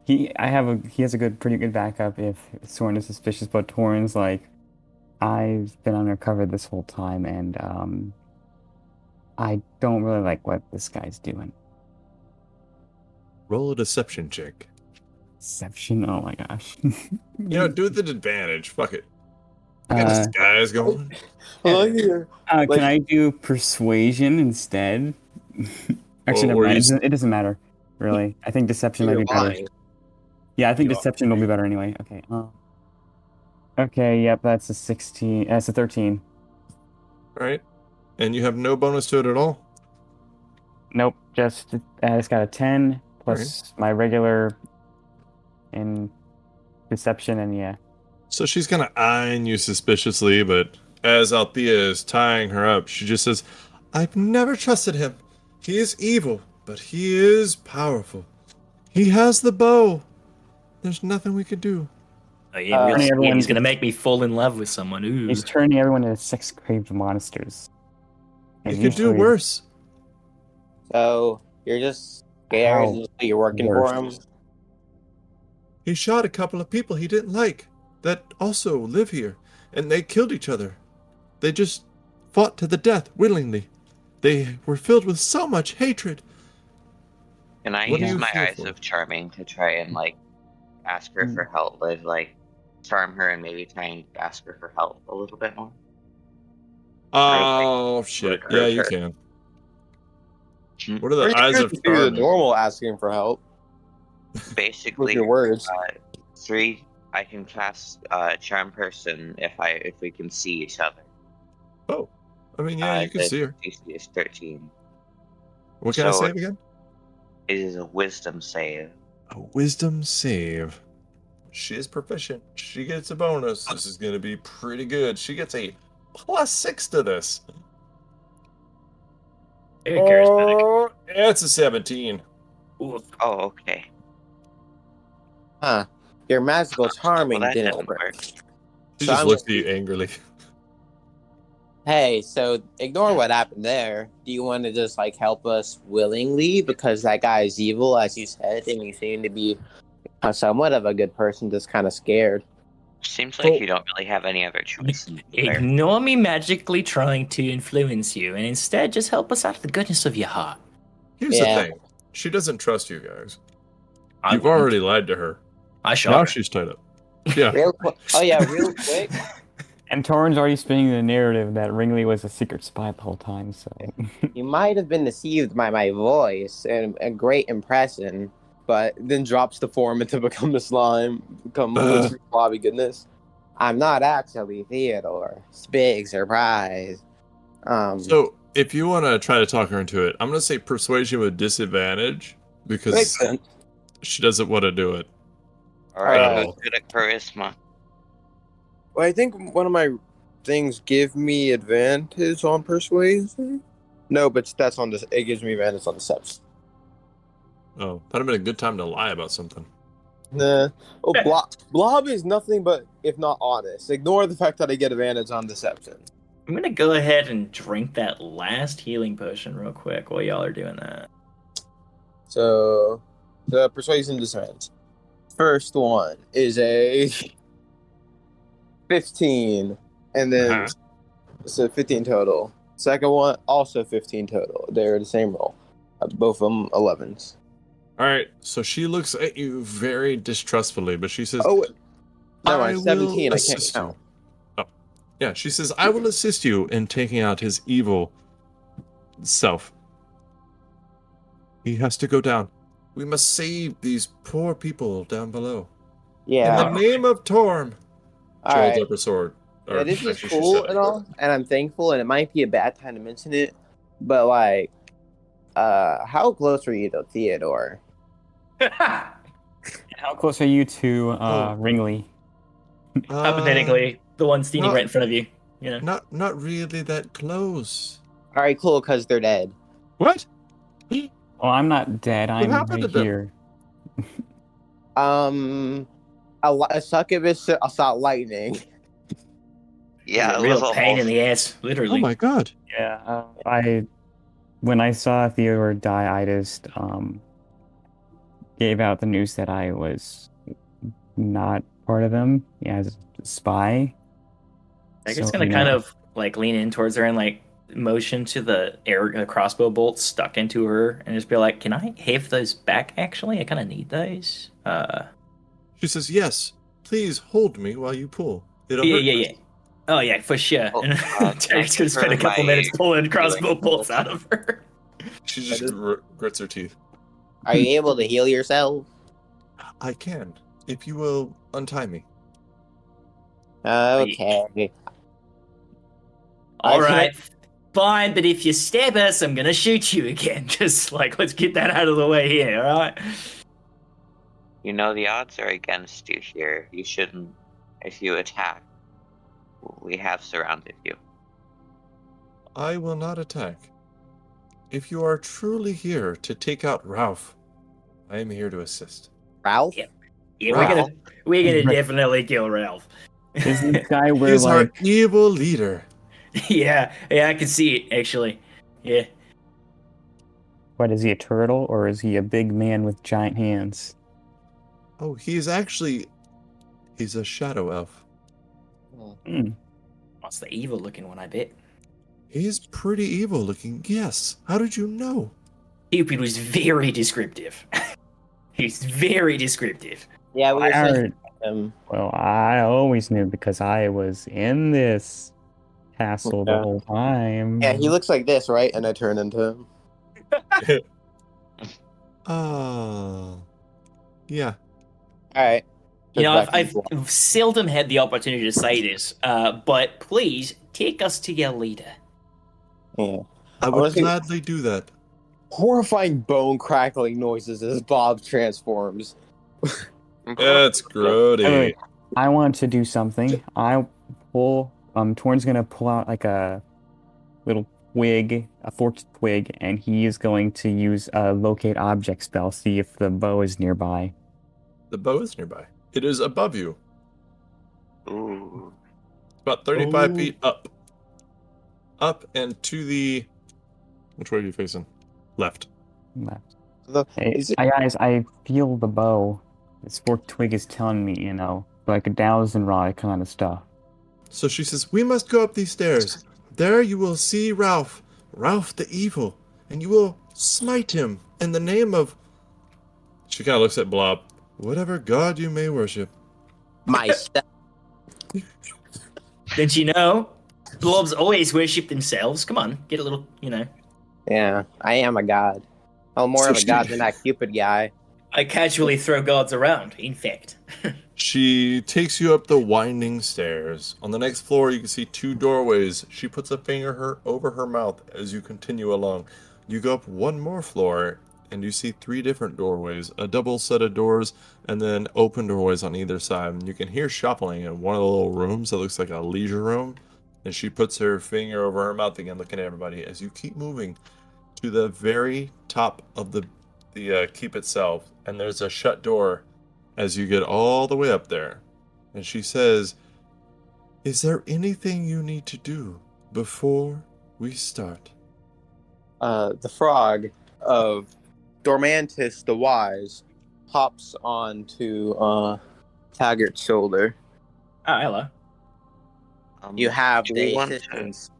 He has a pretty good backup if Torn is suspicious, but Torn's like, I've been undercover this whole time, and I don't really like what this guy's doing. Roll a deception check. Deception? Oh my gosh. Do it with advantage. Fuck it. I got this guy's going. Hello here. Can I do persuasion instead? Actually, never or mind. you- It doesn't matter, really. I think deception might You're be better. lying. Yeah, I think You are. deception will be better anyway. Okay. Okay. Yep, that's a 16. That's a 13. All right. And you have no bonus to it at all? Nope. It's got a 10 plus my regular in deception, and yeah. So she's kind of eyeing you suspiciously, but as Althea is tying her up, she just says, I've never trusted him. He is evil, but he is powerful. He has the bow. There's nothing we could do. Oh, yeah, really everyone- he's gonna make me fall in love with someone. Ooh. He's turning everyone into sex-craved monsters. He And could do usually- worse. So you're just scared. How that You're working worse? for him. He shot a couple of people he didn't like that also live here, and they killed each other. They just fought to the death willingly. They were filled with so much hatred. Can I What do use you my feel eyes for? of charming to try and like ask her for help? Like charm her and maybe try and ask her for help a little bit more. Oh, shit. Yeah, you can. What are Or the you eyes could of do the charming? normal asking for help with Basically, your words. 3. I can cast charm person if we can see each other. Oh, I mean, yeah, you can the see her. DC is 13. What can I So- save again? It is a wisdom save. A wisdom save. she is proficient. She gets a bonus. This is going to be pretty good. She gets a +6 to this. Very charismatic. Oh, it's a 17. Oof. Oh, okay. Huh. Your magical Well, charming that didn't didn't work. work. She So just I'm looks at gonna you angrily. Hey, so ignore what happened there. Do you want to just like help us willingly because that guy is evil, as you said, and you seem to be somewhat of a good person, just kind of scared. Seems like Oh. you don't really have any other choice. There. Ignore me magically trying to influence you, and instead just help us out of the goodness of your heart. Here's Yeah. the thing. She doesn't trust you guys. I You've wouldn't. already lied to her. I Now shot her. she's tied up. Yeah. Real quick. Oh yeah, real quick. And Torrin's already spinning the narrative that Ringley was a secret spy the whole time, so... You might have been deceived by my voice and a great impression, but then drops the form to become the slime, become blobby goodness. I'm not actually Theodore. It's a big surprise. So, if you want to try to talk her into it, I'm going to say persuasion with disadvantage because makes sense. she doesn't want to do it. Alright, Oh. who's good at charisma? Well, I think one of my things give me advantage on persuasion. No, but that's on this. It gives me advantage on deception. Oh, that'd have been a good time to lie about something. Nah. Oh, Blob is nothing but if not honest. Ignore the fact that I get advantage on deception. I'm gonna go ahead and drink that last healing potion real quick while y'all are doing that. So, the persuasion disadvantage. First one is a 15, and then so 15 total. Second one also 15 total. They're the same roll. Both of them 11s. All right, so she looks at you very distrustfully, but she says, Oh, never I mind. 17. will I can't assist count. you. Oh, yeah, she says, I will assist you in taking out his evil self. He has to go down. We must save these poor people down below. Yeah. In the name of Torm. She All holds right. up her sword. Or Yeah, this is actually, she cool said it. and all, and I'm thankful, and it might be a bad time to mention it, but like, how close were you to Theodore? How close are you to Ringley? Hypothetically, the one standing no. right in front of you. You know. Not really that close. All right, cool, because they're dead. What? Well, I'm not dead. I'm happened to right them? here. A succubus saw lightning. Yeah, It's a it real was pain in almost. the ass, literally. Oh my god. Yeah, when I saw Theodore die, I just gave out the news that I was not part of them as a spy. I'm just So, gonna you kind know, of like lean in towards her and like motion to the crossbow bolt stuck into her and just be like, "Can I have those back? Actually, I kind of need those." She says, yes, please hold me while you pull. It'll hurt Yeah. Oh yeah, for sure. Oh, And Terry's gonna spend a couple my minutes pulling crossbow healing bolts bolt. out of her. She just grits her teeth. Are you able to heal yourself? I can, if you will untie me. Okay. All I right, fine. But if you stab us, I'm gonna shoot you again. Just like let's get that out of the way here. All right. You know the odds are against you here. You shouldn't. If you attack, we have surrounded you. I will not attack. If you are truly here to take out Ralph, I am here to assist. Ralph? Yeah. Yeah, Ralph. we're gonna definitely kill Ralph. isn't this guy He where is our like evil leader. yeah, I can see it actually. Yeah. what is he, a turtle or is he a big man with giant hands? Oh, he's a shadow elf. What's the evil looking one? I bet. He's pretty evil looking, yes. How did you know? Cupid was very descriptive. He's very descriptive. Yeah, we I were searching heard, for him. well, I always knew because I was in this castle the Yeah. whole time. Yeah, he looks like this, right? And I turn into him. Yeah. All right. You know, Back to I've the- seldom had the opportunity to say this, but please take us to your leader. Yeah. I would Honestly- gladly do that. Horrifying bone crackling noises as Bob transforms. It's grody. Wait, I want to do something. Torn's gonna pull out like a little twig, a forked twig, and he is going to use a locate object spell, see if the bow is nearby. The bow is nearby. It is above you. Ooh. It's about 35 feet up. Up and to the... Which way are you facing? Left. Left. The- Hey, is it- guys, I feel the bow. This forked twig is telling me, like a dowsing rod kind of stuff. So she says, we must go up these stairs. There you will see Ralph. Ralph the evil. And you will smite him in the name of... She kind of looks at Blob. Whatever god you may worship. myself. Did you know? Blobs always worship themselves. Come on, get a little, Yeah, I am a god. I'm more So of a god than that Cupid guy. I casually throw gods around, in fact. She takes you up the winding stairs. On the next floor, you can see 2 doorways. She puts a finger over her mouth as you continue along. You go up 1 more floor, and you see 3 different doorways, a double set of doors, and then open doorways on either side. And you can hear shuffling in one of the little rooms that looks like a leisure room. And she puts her finger over her mouth again, looking at everybody as you keep moving to the very top of the keep itself. And there's a shut door as you get all the way up there. And she says, is there anything you need to do before we start? The frog of Dormantis the Wise hops onto Taggart's shoulder. Oh, hello. You have do we the want to- assistance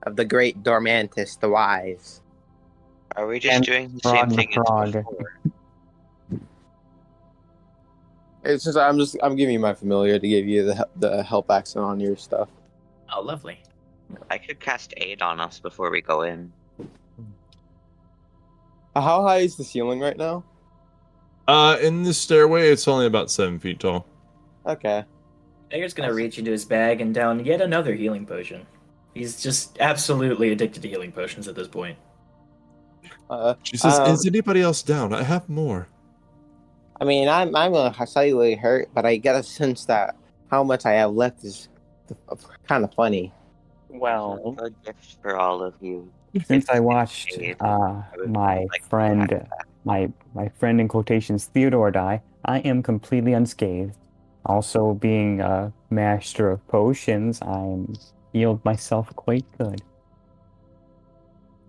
of the great Dormantis the Wise. Are we just And doing the frog same the thing as frog. before? It's just I'm giving you my familiar to give you the help action on your stuff. Oh, lovely. I could cast aid on us before we go in. How high is the ceiling right now? In the stairway, it's only about 7 feet tall. Okay. Edgar's gonna reach into his bag and down yet another healing potion. He's just absolutely addicted to healing potions at this point. She says, is anybody else down? I have more. I mean, I'm slightly hurt, but I get a sense that how much I have left is kind of funny. Well, A gift for all of you. since I watched would my like to friend, have that. my friend in quotations Theodore die, I am completely unscathed. Also, being a master of potions, I'm healed myself quite good.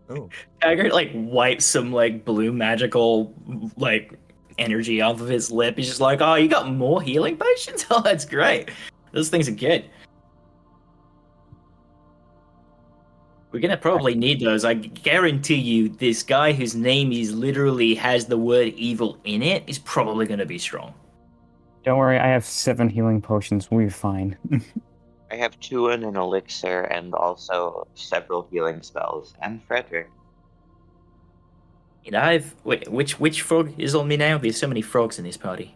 Oh. Taggart wipes some blue magical energy off of his lip. He's just like, "Oh, you got more healing potions? Oh, that's great. Those things are good. We're gonna probably need those. I guarantee you, this guy whose name is literally has the word evil in it is probably gonna be strong." Don't worry, I have 7 healing potions. We're fine. I have 2 in an elixir and also several healing spells. And Frederick. Wait, which frog is on me now? There's so many frogs in this party.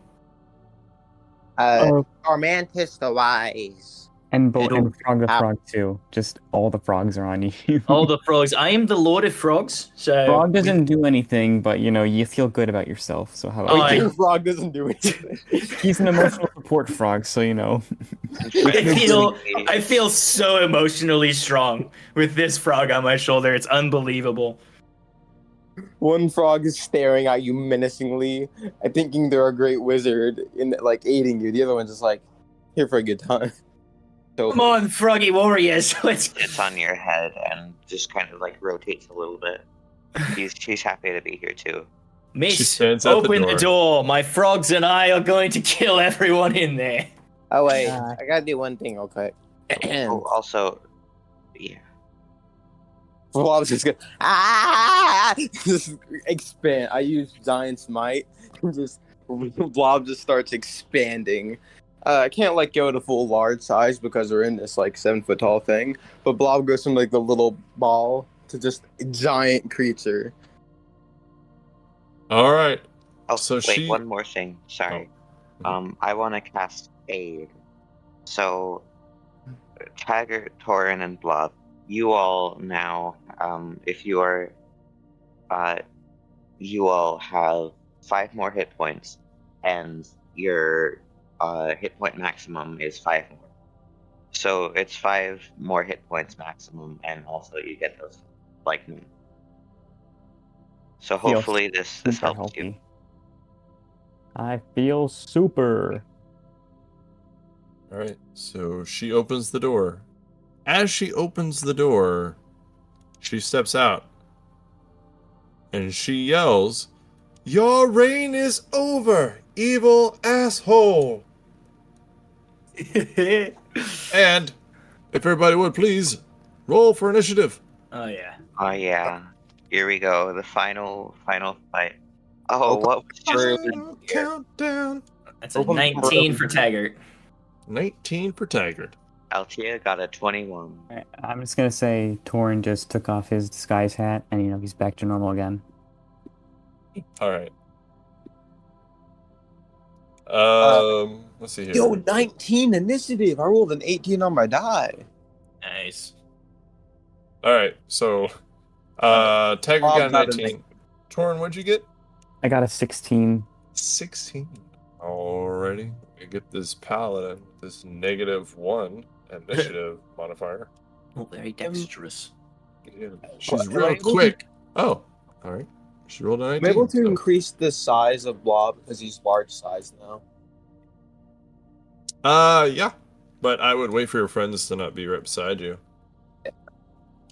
Dormantis the Wise. And It'll Frog the Frog too. Just all the frogs are on you. All the frogs. I am the Lord of Frogs, so Frog doesn't do anything, but you feel good about yourself. So how about Oh, Your frog doesn't do anything. He's an emotional support frog, so I feel so emotionally strong with this frog on my shoulder. It's unbelievable. One frog is staring at you menacingly, thinking they're a great wizard in aiding you. The other one's just here for a good time. So Come on, froggy warriors. Let's. It's on your head and just kind of rotates a little bit. She's happy to be here too. She Miss, stands at open the the door. door. My frogs and I are going to kill everyone in there. Oh wait, I gotta do one thing real quick. Oh, also, yeah. Well, I was just gonna just expand. I use giant smite and just blob just starts expanding. I can't go to full large size because we're in this 7 foot tall thing. But blob goes from the little ball to just a giant creature. All right. Oh, So wait, she- one more thing. Sorry. Oh. I want to cast aid. So, Taggart, Torin, and Blob, you all now, if you are, you all have 5 more hit points, and your hit point maximum is 5 more. So it's 5 more hit points maximum, and also you get those like me. So Feels hopefully this super helps you. healthy. I feel super. All right. So she opens the door. As she opens the door, she steps out. And she yells, "Your reign is over, evil asshole!" And if everybody would please roll for initiative. Oh yeah. Oh yeah. Here we go. The final fight. Oh, Okay. what was just Final countdown. That's a Open 19 for- for Taggart. 19 for Taggart. Altia got a 21. Alright, I'm just gonna say Torn just took off his disguise hat and he's back to normal again. All right. Let's see here. Yo, 19 initiative. I rolled an 18 on my die. Nice. All right. So, Taggart got a Bob got a 19. Torn, what'd you get? I got a 16. 16. Alrighty. We get this paladin, this -1 initiative modifier. Oh, very dexterous. Yeah, she's real quick. Oh, all right. She rolled a 19. I'm able to so- increase the size of Blob because he's large size now. Yeah. But I would wait for your friends to not be right beside you.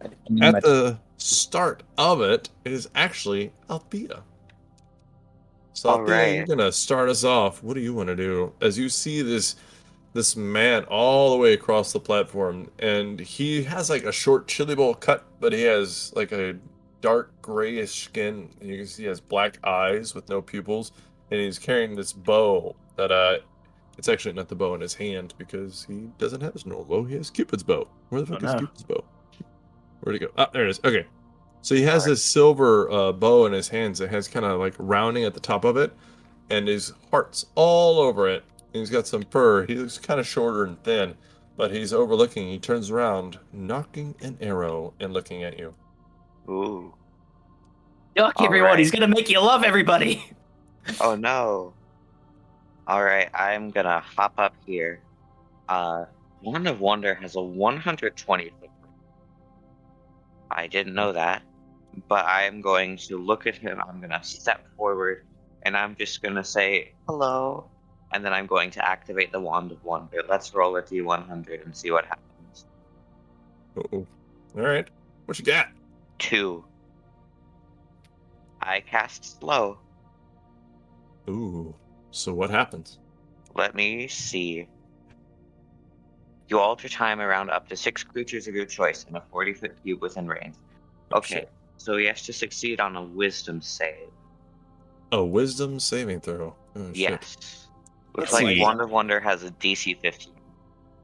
I mean, At the start of it is actually Althea. So All Althea, you're right. gonna start us off. What do you want to do? As you see this man all the way across the platform, and he has like a short chili bowl cut, but he has like a dark grayish skin, and you can see he has black eyes with no pupils, and he's carrying this bow that it's actually not the bow in his hand because he doesn't have his normal bow. He has Cupid's bow. Where the fuck is no. Cupid's bow? Where'd it go? Ah, there it is. Okay. So he has this silver bow in his hands that has kind of like rounding at the top of it, and his hearts all over it. And he's got some fur. He looks kind of shorter and thin, but he's overlooking. He turns around, knocking an arrow and looking at you. Ooh. Yuck, All everyone. right. He's gonna make you love everybody. Oh no. Alright, I'm gonna hop up here. Wand of Wonder has a 120 foot range. I didn't know that. But I'm going to look at him, I'm gonna step forward, and I'm just gonna say, hello. And then I'm going to activate the Wand of Wonder. Let's roll a D100 and see what happens. Uh-oh. All right. What you got? 2. I cast Slow. Ooh. So what happens? Let me see. You alter time around up to 6 creatures of your choice in a 40-foot cube within range. Okay, shit. so he has to succeed on a wisdom save. A wisdom saving throw. Oh, shit. Yes. Looks Let's like see. Wand of Wonder has a DC 15.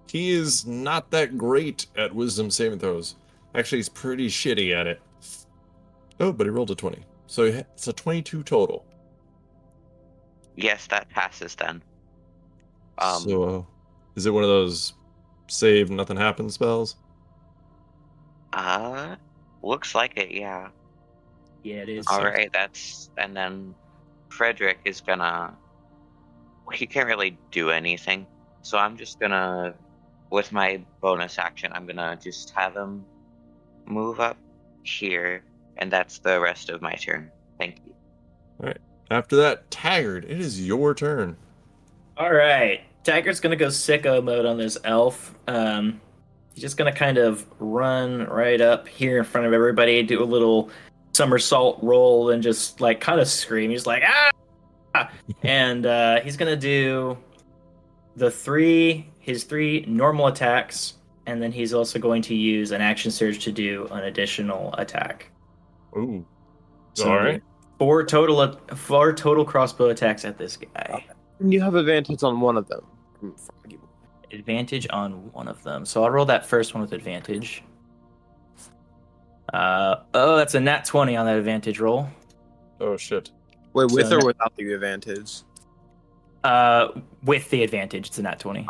He is not that great at wisdom saving throws. Actually, he's pretty shitty at it. Oh, but he rolled a 20. So it's a 22 total. Yes, that passes then. So, is it one of those save nothing happens spells? Looks like it, yeah. Yeah, it is. Alright, and then Frederick is gonna, he can't really do anything. So I'm just gonna, with my bonus action, I'm gonna just have him move up here, and that's the rest of my turn. Thank you. After that, Taggart, it is your turn. All right, Taggart's gonna go sicko mode on this elf. He's just gonna kind of run right up here in front of everybody, do a little somersault roll, and just like kind of scream. He's like ah, and he's gonna do his three normal attacks, and then he's also going to use an action surge to do an additional attack. Ooh. So All right. four total crossbow attacks at this guy. You have advantage on one of them. Advantage on one of them. So I'll roll that first one with advantage. That's a nat 20 on that advantage roll. Oh, shit. Wait, with So or now- without the advantage? With the advantage, it's a nat 20.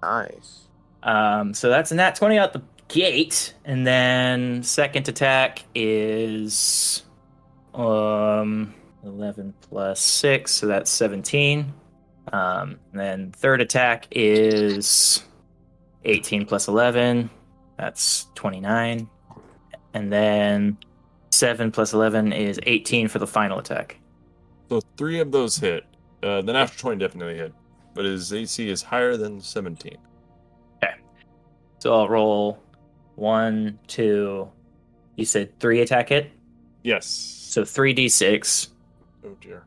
Nice. So that's a nat 20 out the gate, and then second attack is 11 plus 6, so that's 17. Then third attack is 18 plus 11. That's 29. And then 7 plus 11 is 18 for the final attack. So 3 of those hit. The natural 20 definitely hit, but his AC is higher than 17. Okay. So I'll roll 1, 2. You said 3 attack hit? Yes. So 3d6. Oh dear.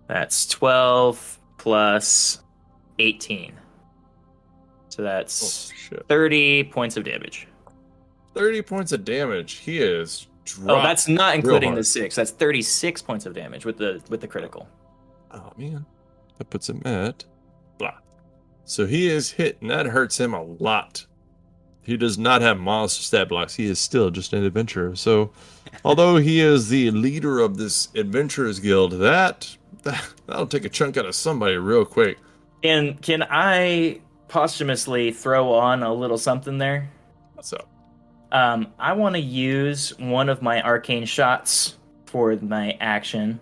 That's 12 plus 18. So that's 30 points of damage. 30 points of damage. He is dropped. Oh, that's not including hard. the 6. That's 36 points of damage with the critical. Oh man, that puts him at blah. So he is hit, and that hurts him a lot. He does not have monster stat blocks. He is still just an adventurer. So, although he is the leader of this adventurers guild, that'll take a chunk out of somebody real quick. And can I posthumously throw on a little something there? What's up? I want to use one of my arcane shots for my action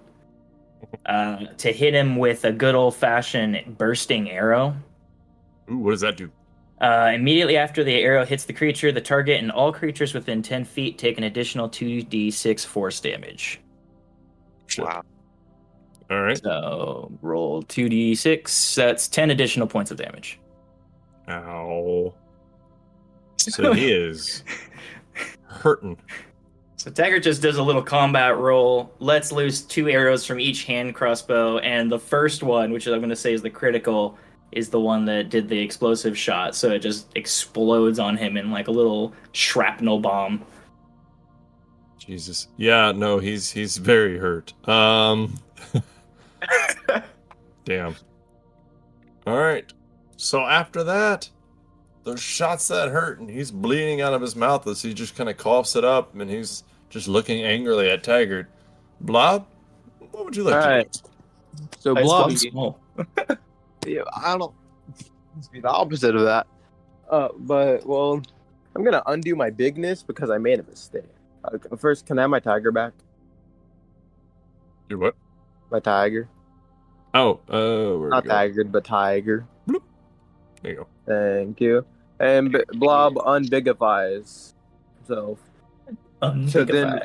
to hit him with a good old-fashioned bursting arrow. Ooh, what does that do? Immediately after the arrow hits the creature, the target and all creatures within 10 feet take an additional 2d6 force damage. Shit. Wow. All right. So roll 2d6. That's 10 additional points of damage. Ow. So he is hurting. So Taggart just does a little combat roll, lets loose 2 arrows from each hand crossbow, and the first one, which I'm going to say is the critical, is the one that did the explosive shot. So it just explodes on him in like a little shrapnel bomb. Jesus. Yeah, no, he's very hurt. Damn. All right. So after that, those shots that hurt, and he's bleeding out of his mouth as he just kind of coughs it up, and he's just looking angrily at Taggart. Blob, what would you like to do? So Nice Blob, one, small. yeah, I don't. It's be the opposite of that. But well, I'm gonna undo my bigness because I made a mistake. First, can I have my tiger back? Your what? My tiger, Oh, where'd not it go? tiger, but tiger. There you go. Thank you. And Blob unbigifies. So then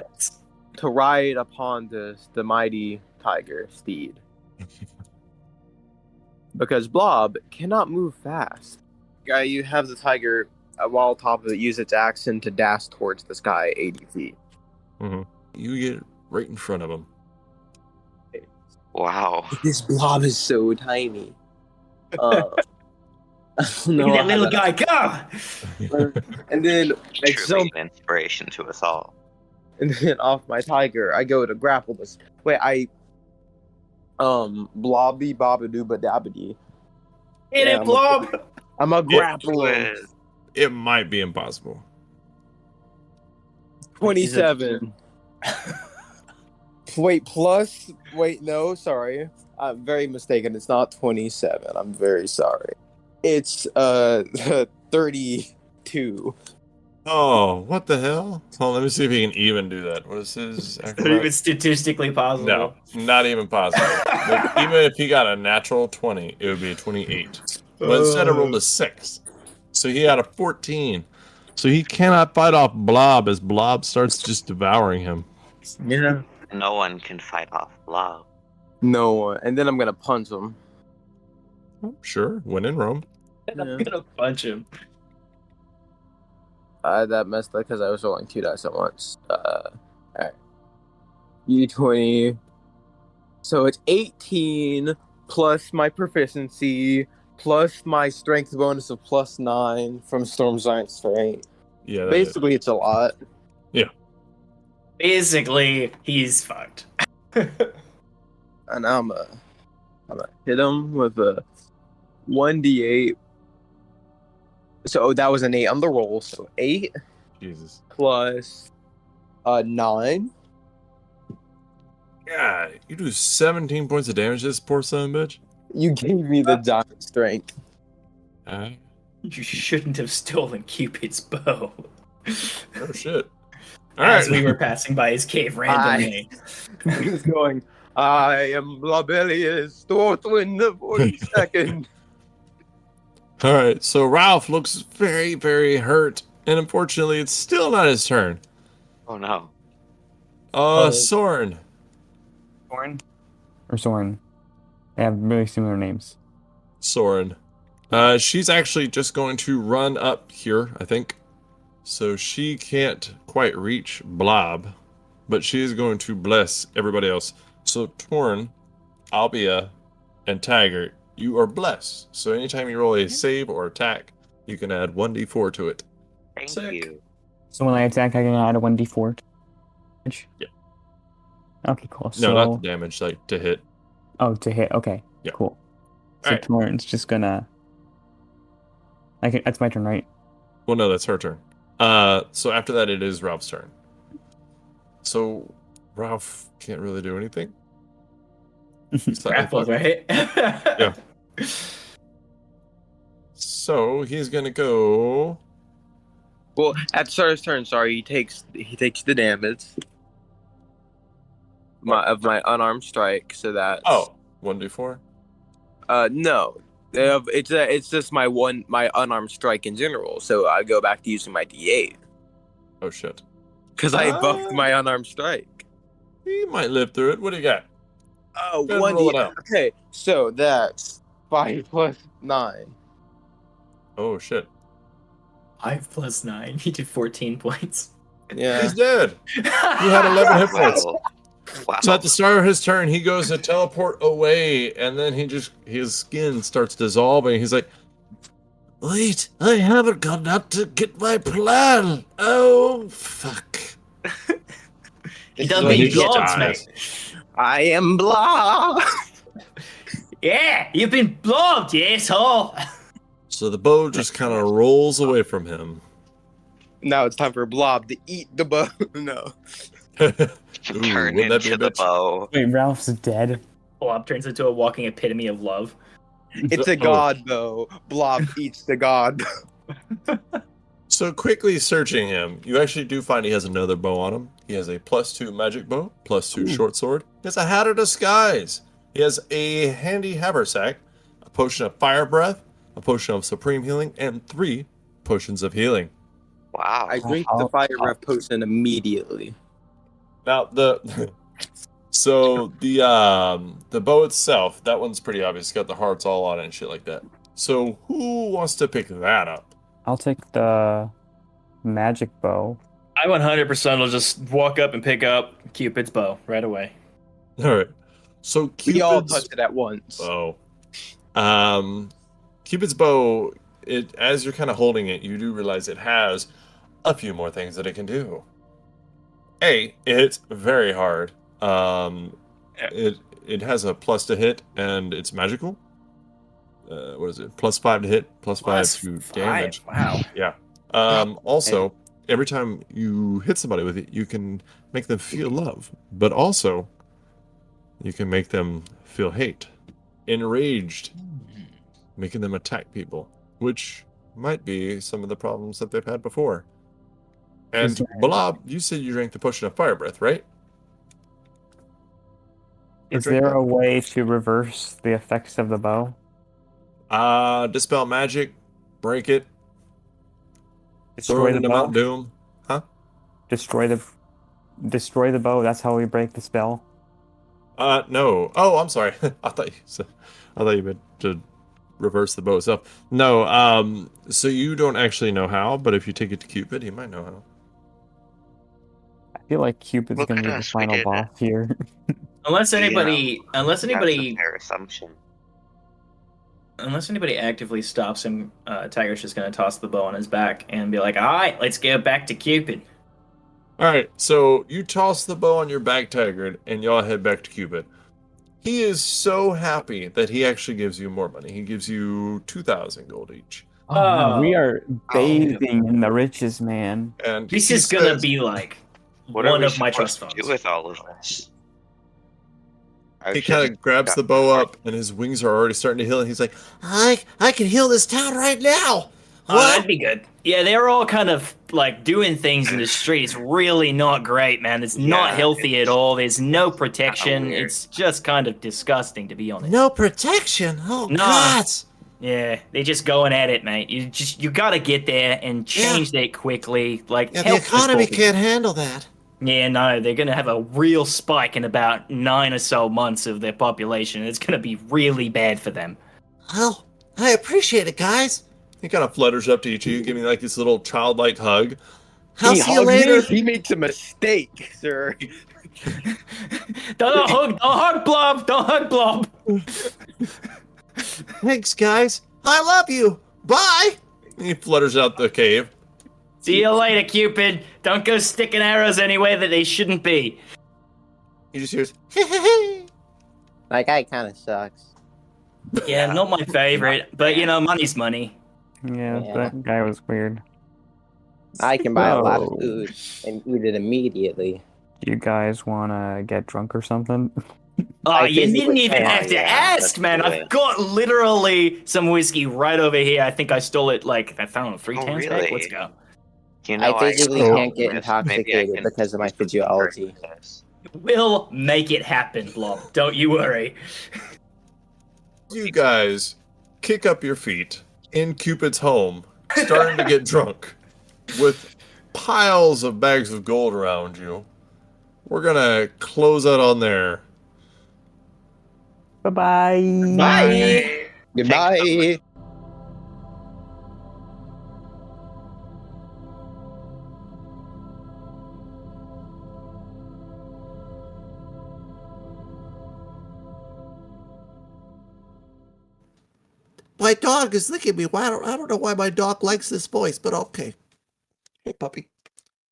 to ride upon the mighty tiger steed. Because Blob cannot move fast. Guy, you have the tiger while top of it use its action to dash towards the sky 80 feet. Mm-hmm. You get right in front of him. Wow. This Blob is so tiny. Look at that little guy go! And then I Truly jump, an inspiration to us all. and then off my tiger, I go to grapple this. Wait, blobby babadooba dabbity. Hit it, Blob! I'm a grapple him. It might be impossible. 27. Wait, no, sorry. I'm very mistaken. It's not 27. I'm very sorry. It's 32. Oh, what the hell? Hold on, let me see if he can even do that. What is his Not even statistically possible. No, not even possible. Like, even if he got a natural 20, it would be a 28. But instead I rolled a 6. So he had a 14. So he cannot fight off Blob as Blob starts just devouring him. Yeah. No one can fight off love. No, and then I'm gonna punch him. Oh, sure, when in Rome. I'm gonna punch him. That messed up because I was rolling 2 dice at once. Alright. U20. So it's 18 plus my proficiency plus my strength bonus of +9 from Storm Giant Strength. Yeah, that Basically, it's a lot. Basically, he's fucked. And I'm gonna hit him with a 1d8. So that was an 8 on the roll. So 8 Jesus. plus 9. God, you do 17 points of damage to this poor son of a bitch? You gave me the giant strength. You shouldn't have stolen Cupid's bow. Oh, shit. As we were passing by his cave randomly. He's going, I am Blobelius, Thornton the 42nd. All right, so Ralph looks very, very hurt, and unfortunately, it's still not his turn. Oh no. Soren. Soren? Or Soren? They have really similar names. Soren. She's actually just going to run up here, I think. So she can't quite reach Blob, but she is going to bless everybody else. So Torn, Albia, and Taggart, you are blessed. So anytime you roll a save or attack, you can add 1d4 to it. Thank Sick. you. So when I attack, I can add a 1d4 damage? Yeah. Okay, cool. No, So, not the damage, like to hit. oh, to hit. Okay, Yeah. cool. So Alright. Torrent's just gonna... That's my turn, right? Well, no, that's her turn. So after that, it is Ralph's turn. So Ralph can't really do anything. Grappled, right? Yeah. So he's gonna go. Well, at Sarah's turn, sorry, he takes the damage of my unarmed strike. So that's 1d4. No, it's just my unarmed strike in general. So I go back to using my D8 Oh shit. because I buffed my unarmed strike. He might live through it. What do you got? Oh, Go ahead and one roll D. it out. Okay, so that's 5 plus 9. Oh shit. 5 plus 9. He did 14 points. Yeah. He's dead. He had 11 hit points. Wow. So at the start of his turn, he goes to teleport away, and then his skin starts dissolving. He's like, Wait, I haven't gone out to get my plan. Oh, fuck. He done when been he blobs, dies. mate. I am blah. Yeah, you've been blobbed, you asshole. So the bow just kind of rolls away from him. Now it's time for Blob to eat the bow. No. Ooh, Turn wouldn't that be into a the bitch? bow. Wait, Ralph's dead? Blob turns into a walking epitome of love. It's a god bow. Blob eats the god. So quickly searching him, you actually do find he has another bow on him. He has a +2 magic bow, +2 short sword. He has a hat of disguise. He has a handy haversack, a potion of fire breath, a potion of supreme healing, and 3 potions of healing. Wow. I drink the fire breath potion immediately. Now the the bow itself, that one's pretty obvious. It's got the hearts all on it and shit like that. So who wants to pick that up? I'll take the magic bow. I 100% will just walk up and pick up Cupid's bow right away. All right. So We all Cupid's touch it at once. bow. Cupid's bow. It as you're kind of holding it, you do realize it has a few more things that it can do. A, it's very hard. It has a plus to hit and it's magical. What is it? +5 to hit, +5 to damage. Wow. Yeah. Also, every time you hit somebody with it, you can make them feel love, but also you can make them feel hate, enraged, making them attack people, which might be some of the problems that they've had before. And Blob, you said you drank the potion of fire breath, right? Is there a way to reverse the effects of the bow? Dispel magic, break it, throw Destroy it the into bow? Mount Doom. Huh? Destroy the bow. That's how we break the spell. No. Oh, I'm sorry. I thought you meant to reverse the bow itself. No. So you don't actually know how, but if you take it to Cupid, he might know how. I feel like Cupid's Look gonna at be the us, we final did it. boss here. Unless That's anybody a fair assumption. actively stops him, Tiger's just gonna toss the bow on his back and be like, "All right, let's go back to Cupid." All right. So you toss the bow on your back, Taggart, and y'all head back to Cupid. He is so happy that he actually gives you more money. He gives you 2,000 gold each. Oh, man, we Oh. are bathing in the riches, man. And This he is gonna says- be like What are one we of my supposed trust to funds. do with all of this? I He should- kind of grabs the bow up, and his wings are already starting to heal. And he's like, I can heal this town right now. Oh, What? that'd be good. Yeah, they're all kind of like doing things in the street. It's really not great, man. It's not Yeah, healthy at it's all. There's no protection. weird. It's just kind of disgusting, to be honest. No protection. Oh, Nah. God. Yeah, they're just going at it, mate. You gotta get there and change that quickly. Like, Yeah, the help those economy poor can't handle that. people. Yeah, no, they're gonna have a real spike in about 9 or so months of their population. It's gonna be really bad for them. Well, I appreciate it, guys. He kind of flutters up to each of you, giving like this little childlike hug. I'll He see you hugged later. me? He makes a mistake, sir. Don't hug Blob! Don't hug Blob! Thanks, guys. I love you. Bye. He flutters out the cave. See you later, Cupid. Don't go sticking arrows anywhere that they shouldn't be. He just hears, That guy kind of sucks. Yeah, not my favorite, but you know, money's money. Yeah, Yeah. that guy was weird. I can buy a lot of So- food and eat it immediately. You guys wanna get drunk or something? Oh, I you didn't physically even can't. have to Yeah, ask, let's man. do I've it. got literally some whiskey right over here. I think I stole it, like, I found it 3 Oh, cans really? back. Let's go. You know, I physically Oh. can't get Maybe I intoxicated can because of my do some physiology. purposes. We'll make it happen, Blob. Don't you worry. you guys kick up your feet in Cupid's home, starting to get drunk with piles of bags of gold around you. We're gonna close out on there. Bye-bye. Bye. Goodbye. My dog is licking me. I don't know why my dog likes this voice, but okay. Hey, puppy.